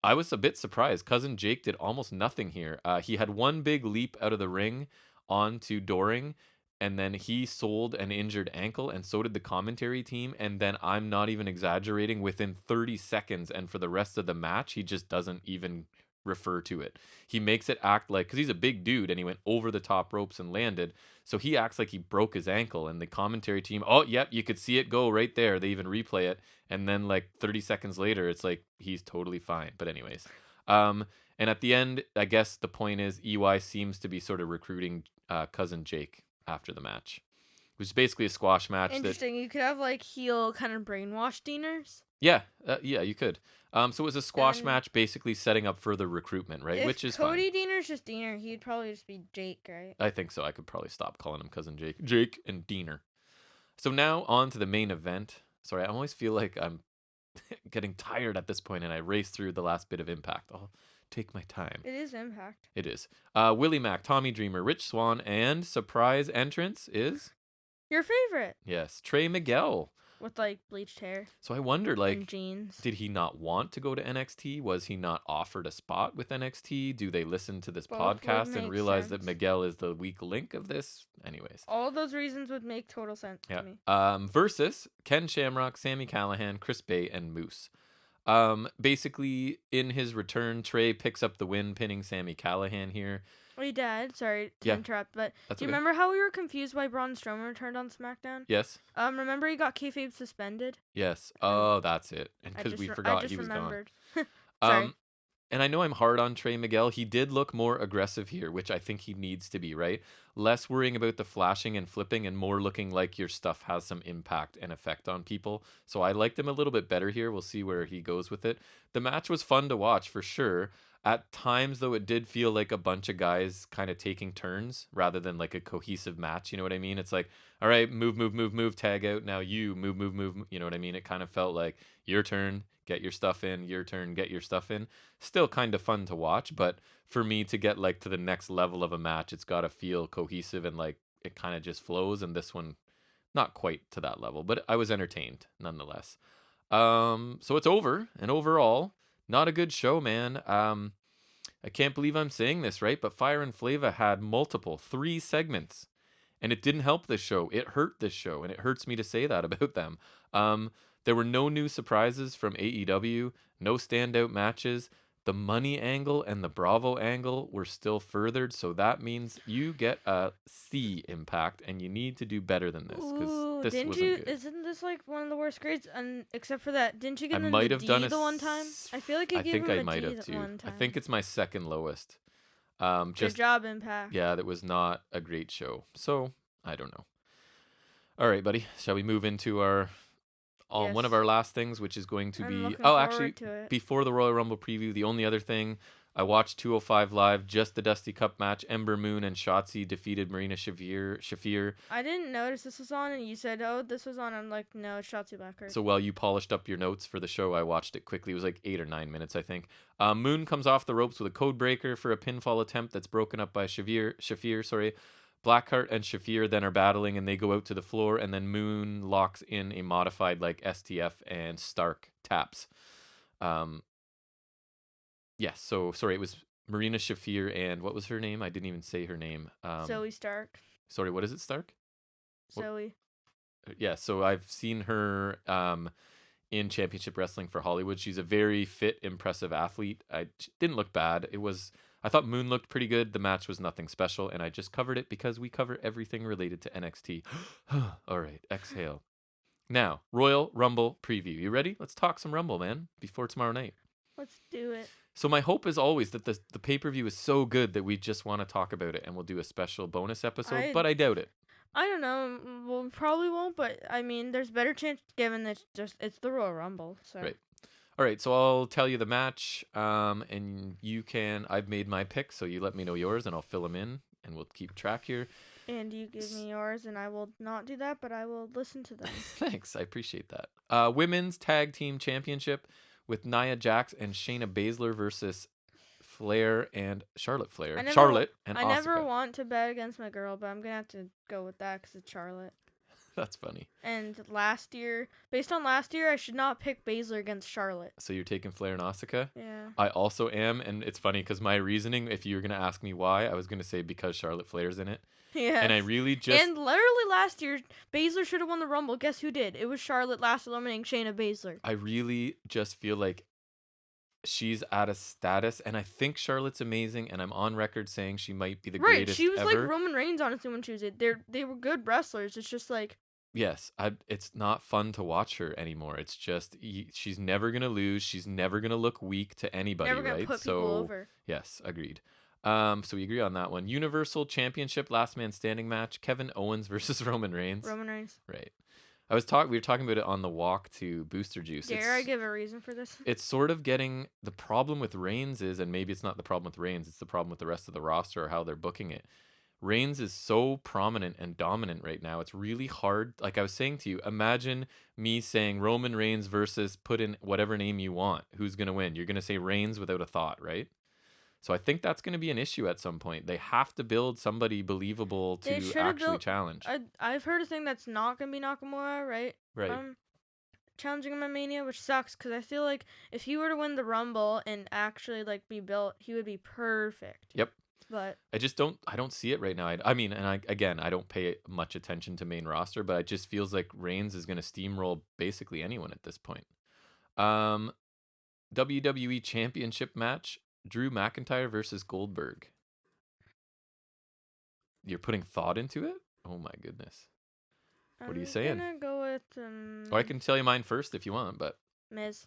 I was a bit surprised. Cousin Jake did almost nothing here. He had one big leap out of the ring onto Doring, and then he sold an injured ankle, and so did the commentary team. And then I'm not even exaggerating, within 30 seconds, and for the rest of the match, he just doesn't even refer to it. He makes it act like, because he's a big dude, and he went over the top ropes and landed, so he acts like he broke his ankle, and the commentary team, oh, yep, you could see it go right there. They even replay it, and then like 30 seconds later, it's like he's totally fine. But anyways, and at the end, I guess the point is EY seems to be sort of recruiting Cousin Jake after the match, which is basically a squash match. Interesting. You could have like heel kind of brainwash Deaners. Yeah, you could. So it was a squash match, basically setting up further recruitment, right? Which is Cody fine. Deaner's just Deaner, he'd probably just be Jake, right? I think so. I could probably stop calling him Cousin Jake. Jake and Deaner. So now on to the main event. Sorry, I always feel like I'm getting tired at this point, and I race through the last bit of Impact. I'll take my time. It is Impact. It is. Willie Mack, Tommy Dreamer, Rich Swann, and surprise entrance is... Your favorite. Yes, Trey Miguel. With, like, bleached hair. So I wonder, like, and jeans. Did he not want to go to NXT? Was he not offered a spot with NXT? Do they listen to this podcast and realize that Miguel is the weak link of this? Anyways. All those reasons would make total sense to me. Versus Ken Shamrock, Sami Callihan, Chris Bay, and Moose. Basically, in his return, Trey picks up the win, pinning Sami Callihan here. Wait, Dad, sorry to interrupt, but do you remember how we were confused why Braun Strowman returned on SmackDown? Yes. Remember he got kayfabe suspended? Yes. Oh, that's it. And because we forgot he was gone. Sorry. And I know I'm hard on Trey Miguel. He did look more aggressive here, which I think he needs to be, right? Less worrying about the flashing and flipping and more looking like your stuff has some impact and effect on people. So I liked him a little bit better here. We'll see where he goes with it. The match was fun to watch for sure. At times, though, it did feel like a bunch of guys kind of taking turns rather than like a cohesive match. You know what I mean? It's like, all right, move, tag out. Now you move. You know what I mean? It kind of felt like your turn, get your stuff in, your turn, get your stuff in. Still kind of fun to watch, but for me to get like to the next level of a match, it's got to feel cohesive and like it kind of just flows. And this one Not quite to that level, but I was entertained nonetheless. So it's over, and overall, not a good show, man. I can't believe I'm saying this, right? But Fire and Flava had 3 segments, and it didn't help this show. It hurt this show, and it hurts me to say that about them. There were no new surprises from AEW, no standout matches. The money angle and the Bravo angle were still furthered, so that means you get a C Impact, and you need to do better than this, because this wasn't good. Isn't this like one of the worst grades? And except for that, didn't you give them might the have D done the one time? I feel like you gave them a D the one time. I think it's my second lowest. Good job, Impact. Yeah, that was not a great show. So I don't know. All right, buddy. Shall we move into our one of our last things, which is going to be before the Royal Rumble preview? The only other thing, I watched 205 Live, just the Dusty Cup match. Ember Moon and Shotzi defeated Marina Shafir. I didn't notice this was on, and you said, "Oh, this was on." I'm like, "No, it's Shotzi Blackheart." So while you polished up your notes for the show, I watched it quickly. It was like 8 or 9 minutes, I think. Moon comes off the ropes with a code breaker for a pinfall attempt that's broken up by Shafir. Blackheart and Shafir then are battling, and they go out to the floor, and then Moon locks in a modified like STF and Stark taps. Yes, so sorry, it was Marina Shafir and what was her name? I didn't even say her name. Zoe Stark. Sorry, what is it, Stark? Zoe. Yeah, so I've seen her in Championship Wrestling for Hollywood. She's a very fit, impressive athlete. She didn't look bad. I thought Moon looked pretty good. The match was nothing special, and I just covered it because we cover everything related to NXT. All right, exhale. Now, Royal Rumble preview. You ready? Let's talk some Rumble, man, before tomorrow night. Let's do it. So my hope is always that the pay-per-view is so good that we just want to talk about it, and we'll do a special bonus episode, but I doubt it. I don't know. Well, we probably won't, but I mean, there's better chance given it's the Royal Rumble. So. Right. All right, so I'll tell you the match, and I've made my pick, so you let me know yours, and I'll fill them in, and we'll keep track here. And you give me yours, and I will not do that, but I will listen to them. Thanks, I appreciate that. Women's Tag Team Championship with Nia Jax and Shayna Baszler versus Charlotte Flair. I never want to bet against my girl, but I'm going to have to go with that because it's Charlotte. That's funny. And based on last year, I should not pick Baszler against Charlotte. So you're taking Flair and Asuka? Yeah. I also am, and it's funny because my reasoning, if you were going to ask me why, I was going to say because Charlotte Flair's in it. Yeah. And I really just... And literally last year, Baszler should have won the Rumble. Guess who did? It was Charlotte last eliminating Shayna Baszler. I really just feel like she's at a status, and I think Charlotte's amazing, and I'm on record saying she might be the greatest she was ever. like Roman Reigns, honestly, when she was it. They were good wrestlers. It's just like... Yes, it's not fun to watch her anymore. It's just she's never gonna lose. She's never gonna look weak to anybody, never gonna right? put people over. Yes, agreed. So we agree on that one. Universal Championship Last Man Standing match: Kevin Owens versus Roman Reigns. Roman Reigns. Right. We were talking about it on the walk to Booster Juice. Dare I give a reason for this? It's sort of getting the problem with Reigns is, and maybe it's not the problem with Reigns, it's the problem with the rest of the roster or how they're booking it. Reigns is so prominent and dominant right now. It's really hard. Like I was saying to you, imagine me saying Roman Reigns versus put in whatever name you want. Who's going to win? You're going to say Reigns without a thought, right? So I think that's going to be an issue at some point. They have to build somebody believable to actually challenge. I've heard a thing that's not going to be Nakamura, right? Right. Challenging him at Mania, which sucks because I feel like if he were to win the Rumble and actually like be built, he would be perfect. Yep. But I don't see it right now. I mean, and I don't pay much attention to main roster, but it just feels like Reigns is going to steamroll basically anyone at this point. WWE Championship match: Drew McIntyre versus Goldberg. You're putting thought into it? Oh my goodness. What are you saying? I'm gonna go with Or I can tell you mine first if you want, but Miz.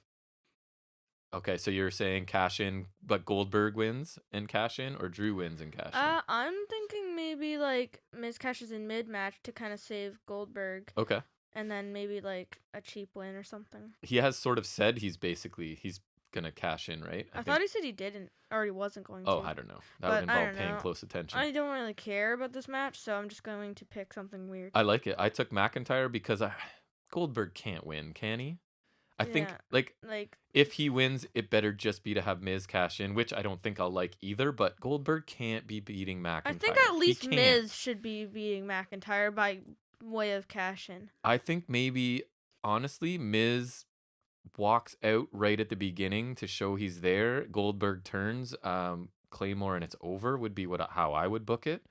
Okay, so you're saying cash in, but Goldberg wins and cash in, or Drew wins and cash in? I'm thinking maybe like Miz cashes in mid-match to kind of save Goldberg. Okay. And then maybe like a cheap win or something. He has sort of said he's gonna cash in, right? I thought he said he didn't, or he wasn't going to. Oh, I don't know. That would involve paying close attention. I don't really care about this match, so I'm just going to pick something weird. I like it. I took McIntyre because Goldberg can't win, can he? I think like if he wins, it better just be to have Miz cash in, which I don't think I'll like either. But Goldberg can't be beating McIntyre. I think at least Miz should be beating McIntyre by way of cash-in. I think maybe, honestly, Miz walks out right at the beginning to show he's there. Goldberg turns, Claymore, and it's over would be how I would book it.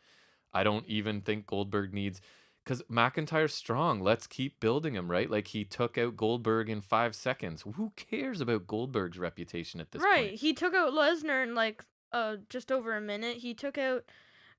I don't even think Goldberg needs... Because McIntyre's strong. Let's keep building him, right? Like, he took out Goldberg in 5 seconds. Who cares about Goldberg's reputation at this point? Right. He took out Lesnar in, like, just over a minute. He took out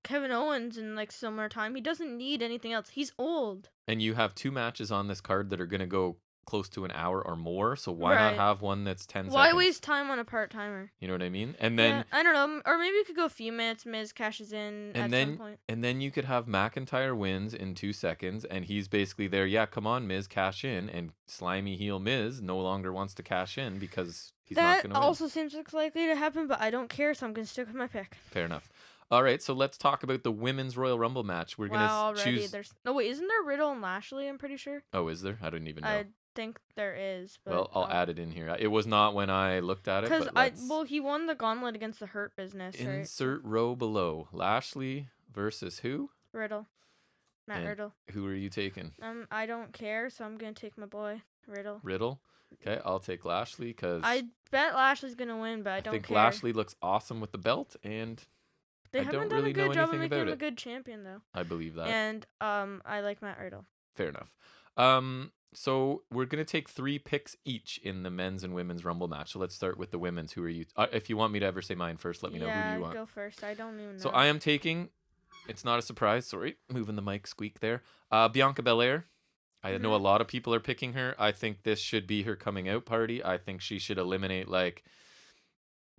Kevin Owens in, like, similar time. He doesn't need anything else. He's old. And you have 2 matches on this card that are going to go close to an hour or more, so why not have one that's 10 seconds? Why waste time on a part-timer? You know what I mean? And then I don't know, or maybe you could go a few minutes, Miz cashes in at some point. And then you could have McIntyre wins in 2 seconds, and he's basically there, yeah, come on, Miz, cash in, and slimy heel Miz no longer wants to cash in because he's not going to win. That also seems likely to happen, but I don't care, so I'm going to stick with my pick. Fair enough. All right, so let's talk about the Women's Royal Rumble match. We're going to choose... No, wait, isn't there Riddle and Lashley, I'm pretty sure? Oh, is there? I don't even know. I think there is. But well, I'll add it in here. It was not when I looked at it. Because he won the gauntlet against the Hurt Business. Insert row below. Lashley versus who? Riddle. Matt Riddle. Who are you taking? I don't care, so I'm gonna take my boy Riddle. Riddle. Okay, I'll take Lashley because I bet Lashley's gonna win, but I don't care. I think Lashley looks awesome with the belt, and they haven't done a good job of making him a good champion, though. I believe that. And I like Matt Riddle. Fair enough. So we're going to take 3 picks each in the men's and women's Rumble match. So let's start with the women's. Who are you? If you want me to ever say mine first, let me know who do you want. Yeah, go first. I don't even know. So I am taking, it's not a surprise, sorry, moving the mic squeak there, Bianca Belair. I know a lot of people are picking her. I think this should be her coming out party. I think she should eliminate like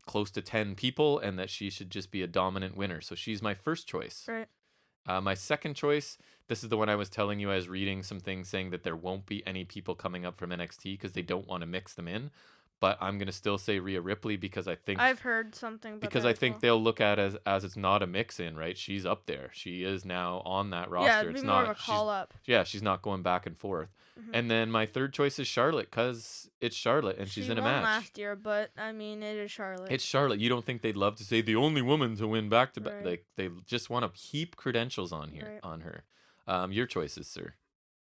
close to 10 people and that she should just be a dominant winner. So she's my first choice. Right. My second choice, this is the one I was telling you. I was reading some things saying that there won't be any people coming up from NXT because they don't want to mix them in. But I'm going to still say Rhea Ripley because I think... I've heard something about because I think they'll look at it as it's not a mix-in, right? She's up there. She is now on that roster. Yeah, it'd be more of a call-up. Yeah, she's not going back and forth. Mm-hmm. And then my third choice is Charlotte because it's Charlotte and she's in a match. She won last year, but, I mean, it is Charlotte. It's Charlotte. You don't think they'd love to say the only woman to win back-to-back? Right. Like, they just want to heap credentials on here, on her. Your choices, sir.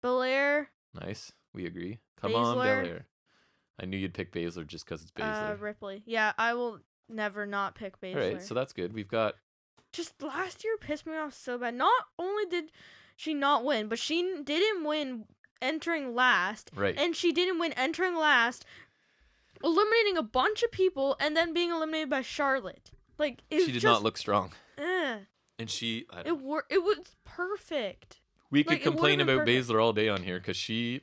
Belair. Nice. We agree. Come on, Belair. I knew you'd pick Baszler just because it's Baszler. Ripley. Yeah, I will never not pick Baszler. All right, so that's good. We've got... Just last year pissed me off so bad. Not only did she not win, but she didn't win entering last. Right. And she didn't win entering last, eliminating a bunch of people, and then being eliminated by Charlotte. Like, she did not look strong. And she... It was perfect. We could complain about Baszler all day on here because she...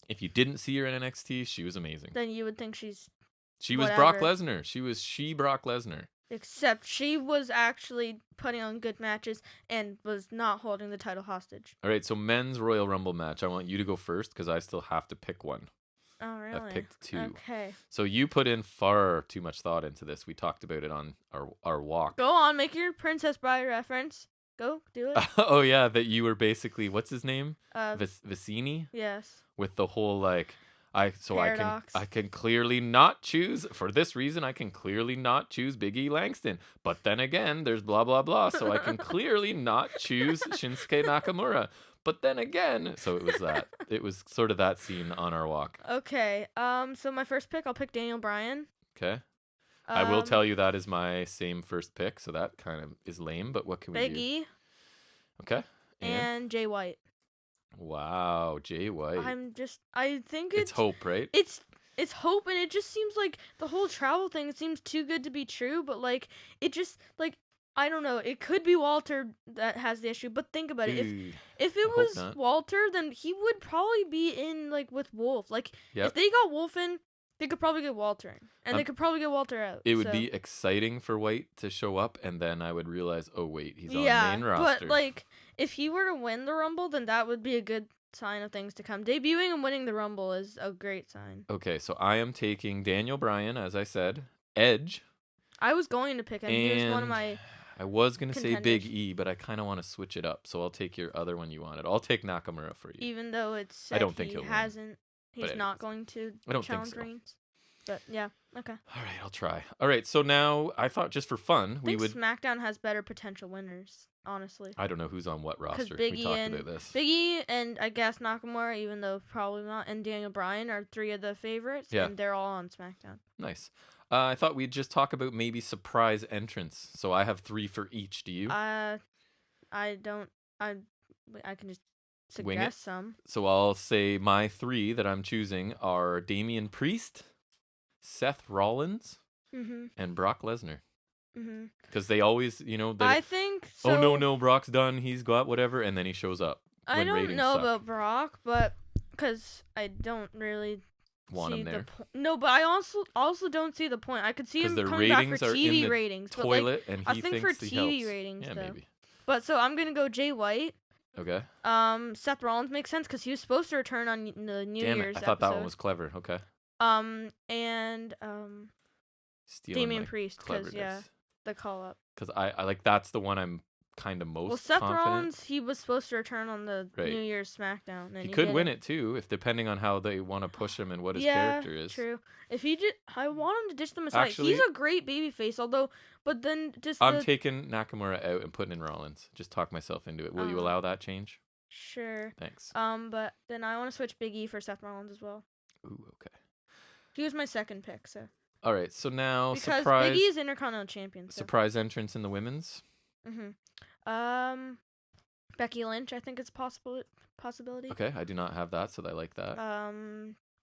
If you didn't see her in NXT, she was amazing. Then you would think she was Brock Lesnar. She was Brock Lesnar. Except she was actually putting on good matches and was not holding the title hostage. All right, so men's Royal Rumble match. I want you to go first because I still have to pick one. Oh, really? I've picked 2. Okay. So you put in far too much thought into this. We talked about it on our walk. Go on, make your Princess Bride reference. Go, do it. Oh, yeah, that you were basically, what's his name? Vicini? Yes. With the whole, like, Paradox. I can clearly not choose, for this reason, I can clearly not choose Big E Langston. But then again, there's blah, blah, blah, so I can clearly not choose Shinsuke Nakamura. But then again, so it was that. It was sort of that scene on our walk. Okay, so my first pick, I'll pick Daniel Bryan. Okay. I will tell you that is my same first pick, so that kind of is lame, but what can we do? Big E. Okay. And Jay White. Wow, Jay White. I think it's hope, right? It's hope, and it just seems like the whole travel thing, it seems too good to be true, but, like, it just, like, I don't know, it could be Walter that has the issue, but think about it. If it was Walter, then he would probably be in, like, with Wolf. Like, if they got Wolf in, they could probably get Walter in, and they could probably get Walter out. It would be exciting for White to show up, and then I would realize, oh, wait, he's on the main roster. But, like, if he were to win the Rumble, then that would be a good sign of things to come. Debuting and winning the Rumble is a great sign. Okay, so I am taking Daniel Bryan, as I said, Edge. I was going to pick him. He was one of my I was going to say Big E, but I kind of want to switch it up, so I'll take your other one you wanted. I'll take Nakamura for you. Even though it's I don't think he'll hasn't. He's not going to challenge Reigns. But yeah, okay. All right, I'll try. All right, so now I thought just for fun I think SmackDown has better potential winners, honestly. I don't know who's on what roster. Because We talked about this. Biggie and I guess Nakamura, even though probably not, and Daniel Bryan are 3 of the favorites, and they're all on SmackDown. Nice. I thought we'd just talk about maybe surprise entrants. So I have 3 for each. Do you? I can just suggest some. So I'll say my 3 that I'm choosing are Damian Priest, Seth Rollins, and Brock Lesnar. Because they always, I think so. Oh, no, Brock's done. He's got whatever. And then he shows up. I don't know about Brock, but because I don't really want him there. No, but I also don't see the point. I could see him coming back for TV ratings. Toilet, but and I think for TV ratings, though. Maybe. But so I'm gonna go Jay White. Okay. Seth Rollins makes sense because he was supposed to return on the New Year's I thought that one was clever. Okay. And Damian Priest, because the call up. Because I like that's the one I'm kind of most Seth confident. Rollins, he was supposed to return on the New Year's SmackDown. And he could win it too, if depending on how they want to push him and what his character is. True. If he I want him to ditch the Messiah. Actually, he's a great babyface, but then I'm taking Nakamura out and putting in Rollins. Just talk myself into it. Will you allow that change? Sure. Thanks. But then I want to switch Big E for Seth Rollins as well. Ooh, okay. He was my second pick, so. All right, so now because Big E is Intercontinental Champion. So. Surprise entrance in the women's. Becky Lynch, I think it's possibility. Okay, I do not have that, so I like that.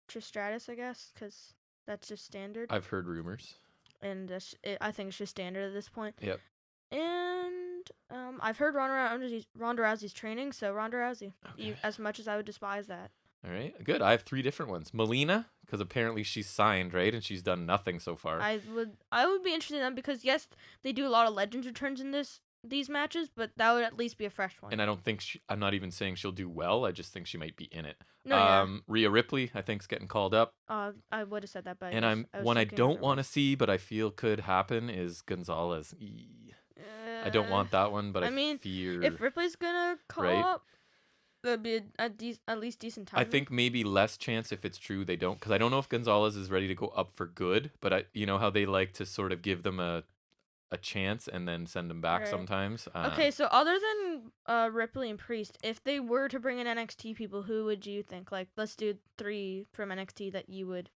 Trish Stratus, I guess, because that's just standard. I've heard rumors. And I think it's just standard at this point. Yep. And I've heard Ronda Rousey's training, so Ronda Rousey. Okay. As much as I would despise that. All right, good. I have 3 different ones. Melina, because apparently she's signed, right, and she's done nothing so far. I would be interested in them because yes, they do a lot of Legends returns in these matches, but that would at least be a fresh one. And I don't think I'm not even saying she'll do well. I just think she might be in it. No, Rhea Ripley, I think, is getting called up. I would have said that, but I don't want to see, but I feel could happen is Gonzalez. I don't want that one, but I fear if Ripley's gonna call up, that'd be at least decent time. I think maybe less chance if it's true they don't, because I don't know if Gonzalez is ready to go up for good, but you know how they like to sort of give them a chance and then send them back sometimes. Okay, so other than Ripley and Priest, if they were to bring in NXT people, who would you think? Like, let's do 3 from NXT that you would.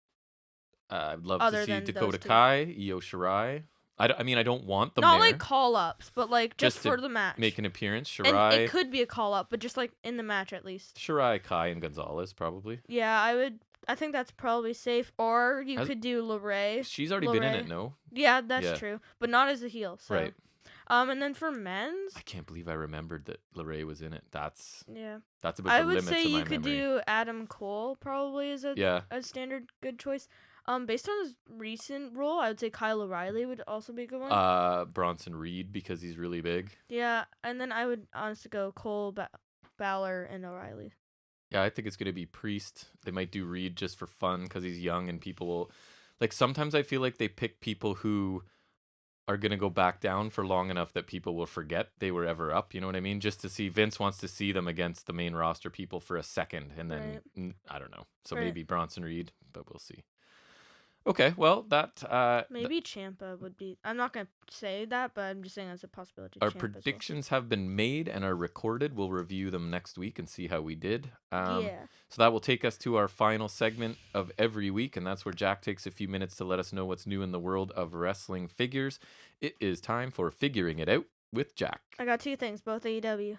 I'd love to see Dakota Kai, Io Shirai. I don't want them not there. Like call ups, but like just for the match. Make an appearance. Shirai. And it could be a call up, but just like in the match at least. Shirai, Kai, and Gonzalez probably. Yeah, I think that's probably safe. Or you could do LeRae. She's already been in it, no? Yeah, that's true. But not as a heel. So. Right. And then for men's. I can't believe I remembered that LeRae was in it. That's about the limits of my memory. I would say you could do Adam Cole probably as a standard good choice. Based on his recent role, I would say Kyle O'Reilly would also be a good one. Bronson Reed because he's really big. Yeah, and then I would honestly go Cole, Balor, and O'Reilly. Yeah, I think it's going to be Priest. They might do Reed just for fun because he's young and people will... Like, sometimes I feel like they pick people who are going to go back down for long enough that people will forget they were ever up, you know what I mean? Just to see... Vince wants to see them against the main roster people for a second, and then, I don't know. So maybe Bronson Reed, but we'll see. Okay, well, that... maybe Ciampa would be... I'm not going to say that, but I'm just saying that's a possibility. Our predictions have been made and are recorded. We'll review them next week and see how we did. So that will take us to our final segment of every week, and that's where Jack takes a few minutes to let us know what's new in the world of wrestling figures. It is time for Figuring It Out with Jack. I got 2 things, both AEW.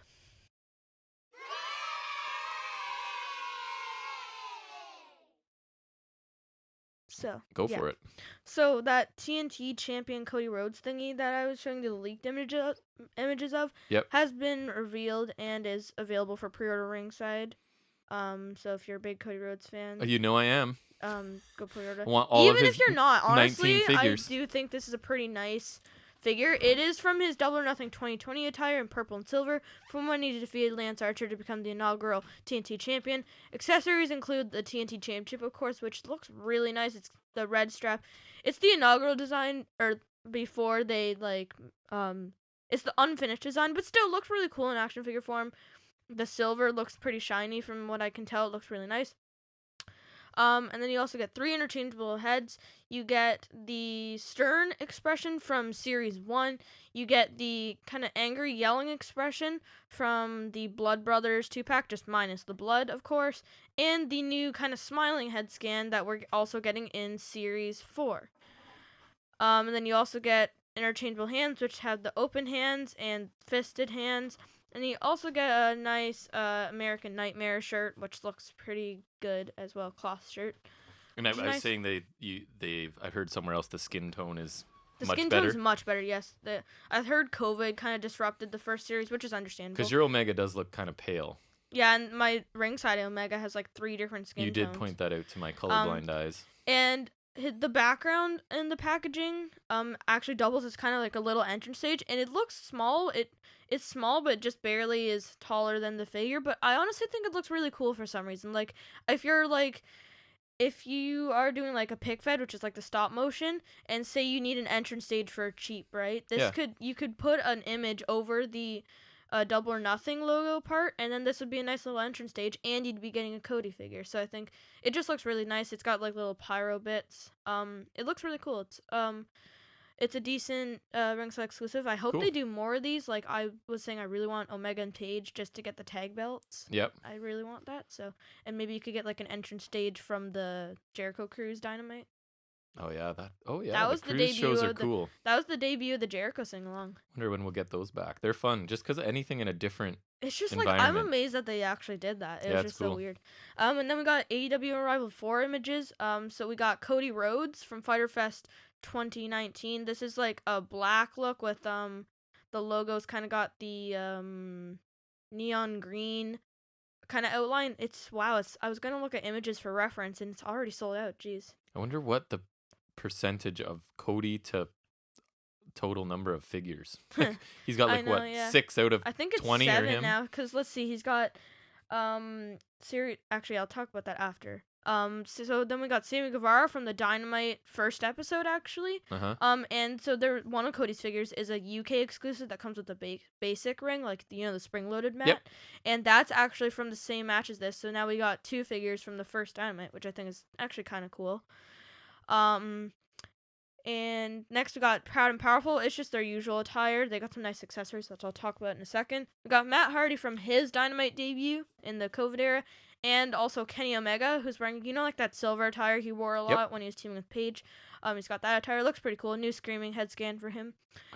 So go for it. So that TNT champion Cody Rhodes thingy that I was showing you the leaked images of has been revealed and is available for pre-order ringside. So if you're a big Cody Rhodes fan, you know I am. Go pre-order. Even if you're not, honestly, I do think this is a pretty nice figure. It is from his Double or Nothing 2020 attire in purple and silver, from when he defeated Lance Archer to become the inaugural TNT champion. Accessories include the TNT championship, of course, which looks really nice. It's the red strap. It's the inaugural design, or before they it's the unfinished design, but still looks really cool in action figure form. The silver looks pretty shiny from what I can tell. It looks really nice. And then you also get 3 interchangeable heads. You get the stern expression from Series 1. You get the kind of angry yelling expression from the Blood Brothers 2-pack, just minus the blood, of course. And the new kind of smiling head scan that we're also getting in Series 4. And then you also get interchangeable hands, which have the open hands and fisted hands. And you also get a nice American Nightmare shirt, which looks pretty good as well, cloth shirt. And I was saying I heard somewhere else the skin tone is the much skin better. tone is much better, yes. I've heard COVID kind of disrupted the first series, which is understandable. Because your Omega does look kind of pale. Yeah, and my ringside Omega has like 3 different skin tones. You did point that out to my colorblind eyes. And the background in the packaging actually doubles as kind of like a little entrance stage, and it looks small. It's small, but just barely is taller than the figure. But I honestly think it looks really cool for some reason. Like if you are doing like a pick fed, which is like the stop motion, and say you need an entrance stage for cheap, right? You could put an image over the Double or Nothing logo part, and then this would be a nice little entrance stage, and you'd be getting a Cody figure. So I think it just looks really nice. It's got like little pyro bits. It looks really cool. It's a decent ringside exclusive. I hope they do more of these. Like I was saying, I really want Omega and Page just to get the tag belts. Yep. I really want that. So, and maybe you could get like an entrance stage from the Jericho Cruise Dynamite. Oh yeah, that was the cruise debut shows are cool. That was the debut of the Jericho sing along. Wonder when we'll get those back. They're fun, just because anything in a different. It's just like I'm amazed that they actually did that. It was just so weird. And then we got AEW Arrival 4 images. So we got Cody Rhodes from Fyter Fest 2019. This is like a black look with the logos kind of got the neon green kind of outline. I was gonna look at images for reference, and it's already sold out. Jeez. I wonder what the percentage of Cody to total number of figures. He's got like 6 out of I think it's 20 7 or him now, because let's see, he's got actually I'll talk about that after. So then we got Sammy Guevara from the Dynamite first episode, actually. And so one of Cody's figures is a UK exclusive that comes with a basic ring, like the spring-loaded mat. Yep. And that's actually from the same match as this. So now we got 2 figures from the first Dynamite, which I think is actually kind of cool. And next we got Proud and Powerful. It's just their usual attire. They got some nice accessories that I'll talk about in a second. We got Matt Hardy from his Dynamite debut in the COVID era. And also Kenny Omega, who's wearing, like that silver attire he wore a lot when he was teaming with Paige. He's got that attire. Looks pretty cool. New Screaming head scan for him.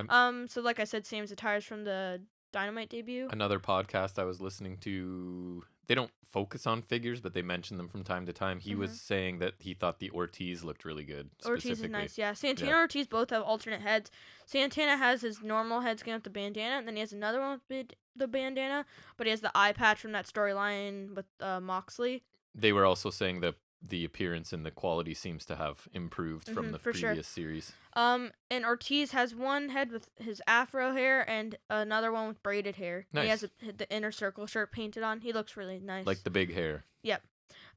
So like I said, Sam's attires from the Dynamite debut. Another podcast I was listening to, they don't focus on figures, but they mention them from time to time. He was saying that he thought the Ortiz looked really good. Ortiz is nice, yeah. Santana and Ortiz both have alternate heads. Santana has his normal head scan with the bandana, and then he has another one with the bandana, but he has the eye patch from that storyline with Moxley. They were also saying that the appearance and the quality seems to have improved from the previous series. And Ortiz has one head with his afro hair and another one with braided hair. Nice. He has the inner circle shirt painted on. He looks really nice. Like the big hair. Yep.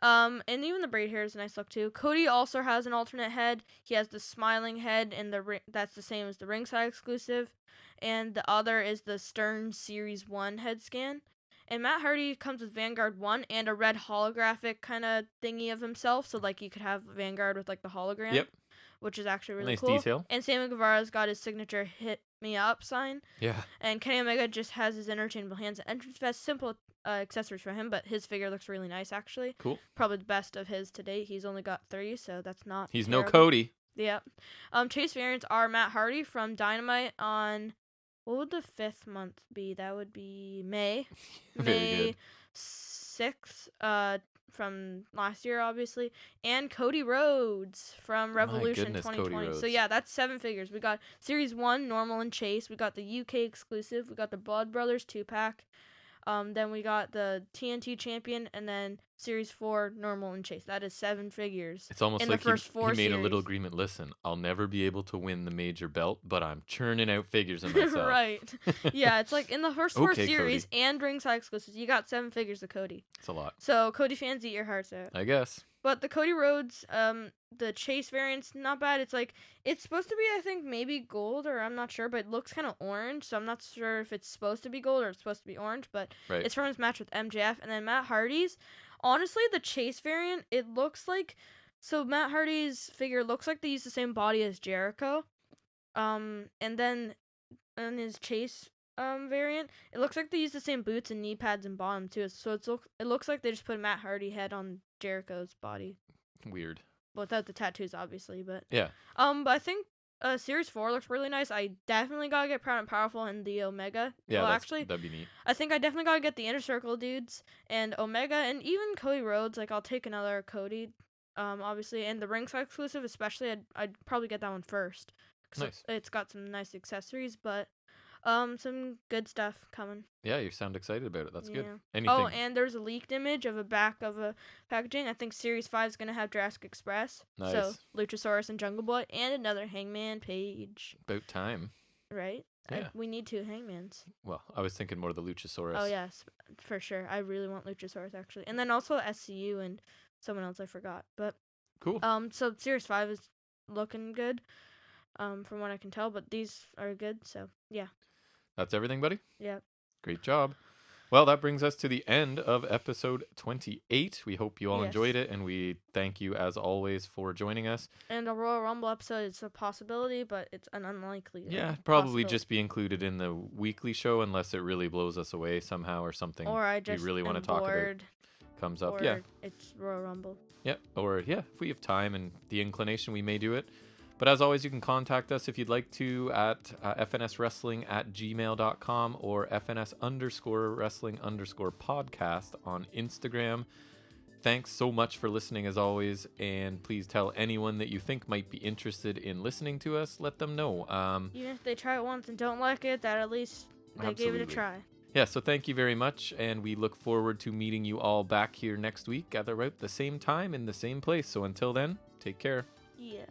And even the braid hair is a nice look too. Cody also has an alternate head. He has the smiling head, and that's the same as the ringside exclusive. And the other is the Stern Series 1 head scan. And Matt Hardy comes with Vanguard 1 and a red holographic kind of thingy of himself. So, like, you could have Vanguard with, like, the hologram. Yep. Which is actually really cool. Nice detail. And Sammy Guevara's got his signature hit me up sign. Yeah. And Kenny Omega just has his interchangeable hands and entrance vest. Simple accessories for him, but his figure looks really nice, actually. Cool. Probably the best of his to date. He's only got 3, so that's not He's terrible. No Cody. Yep. Chase variants are Matt Hardy from Dynamite on... What would the 5th month be? That would be May. May 6th from last year, obviously. And Cody Rhodes from Revolution 2020. So, yeah, that's 7 figures. We got Series 1, Normal and Chase. We got the UK exclusive. We got the Blood Brothers 2-pack. Then we got the TNT Champion, and then Series 4, Normal and Chase. That is 7 figures. It's almost like he made a little agreement. Listen, I'll never be able to win the major belt, but I'm churning out figures in myself. Right. Yeah, it's like in the first 4 series Cody. And ringside exclusives, you got 7 figures of Cody. It's a lot. So Cody fans, eat your hearts out. I guess. But the Cody Rhodes, the Chase variant's not bad. It's supposed to be, I think, maybe gold, or I'm not sure, but it looks kind of orange, so I'm not sure if it's supposed to be gold or it's supposed to be orange, but It's from his match with MJF. And then Matt Hardy's, honestly, the Chase variant, it looks like, so Matt Hardy's figure looks like they use the same body as Jericho. And then in his Chase variant, it looks like they use the same boots and knee pads and bottom too. So it looks like they just put Matt Hardy head on Jericho's body. Weird. Without the tattoos, obviously, but yeah. But I think Series 4 looks really nice. I definitely gotta get Proud and Powerful and the Omega. Yeah, well, actually, that'd be neat. I think I definitely gotta get the Inner Circle dudes and Omega and even Cody Rhodes. Like, I'll take another Cody, obviously, and the ringside exclusive, especially. I'd probably get that one first. Nice. It's got some nice accessories, but some good stuff coming. Yeah, you sound excited about it. That's good. Yeah. Anything? Oh, and there's a leaked image of a back of a packaging. I think Series 5 is going to have Jurassic Express. Nice. So, Luchasaurus and Jungle Boy, and another Hangman Page. About time. Right? Yeah. We need 2 Hangmans. Well, I was thinking more of the Luchasaurus. Oh, yes, for sure. I really want Luchasaurus, actually. And then also SCU and someone else I forgot. But cool. So Series 5 is looking good, from what I can tell. But these are good, so yeah. That's everything, buddy? Yeah. Great job. Well, that brings us to the end of episode 28. We hope you all enjoyed it, and we thank you, as always, for joining us. And a Royal Rumble episode, it's a possibility, but it's an unlikely. Yeah, probably just be included in the weekly show unless it really blows us away somehow or something or I just we really want to talk about comes up. Yeah. It's Royal Rumble. Yeah, or if we have time and the inclination, we may do it. But as always, you can contact us if you'd like to at fnswrestling@gmail.com or fns_wrestling_podcast on Instagram. Thanks so much for listening as always, and please tell anyone that you think might be interested in listening to us. Let them know. Even if they try it once and don't like it, that at least they gave it a try. Yeah, so thank you very much, and we look forward to meeting you all back here next week at about the same time in the same place. So until then, take care. Yeah.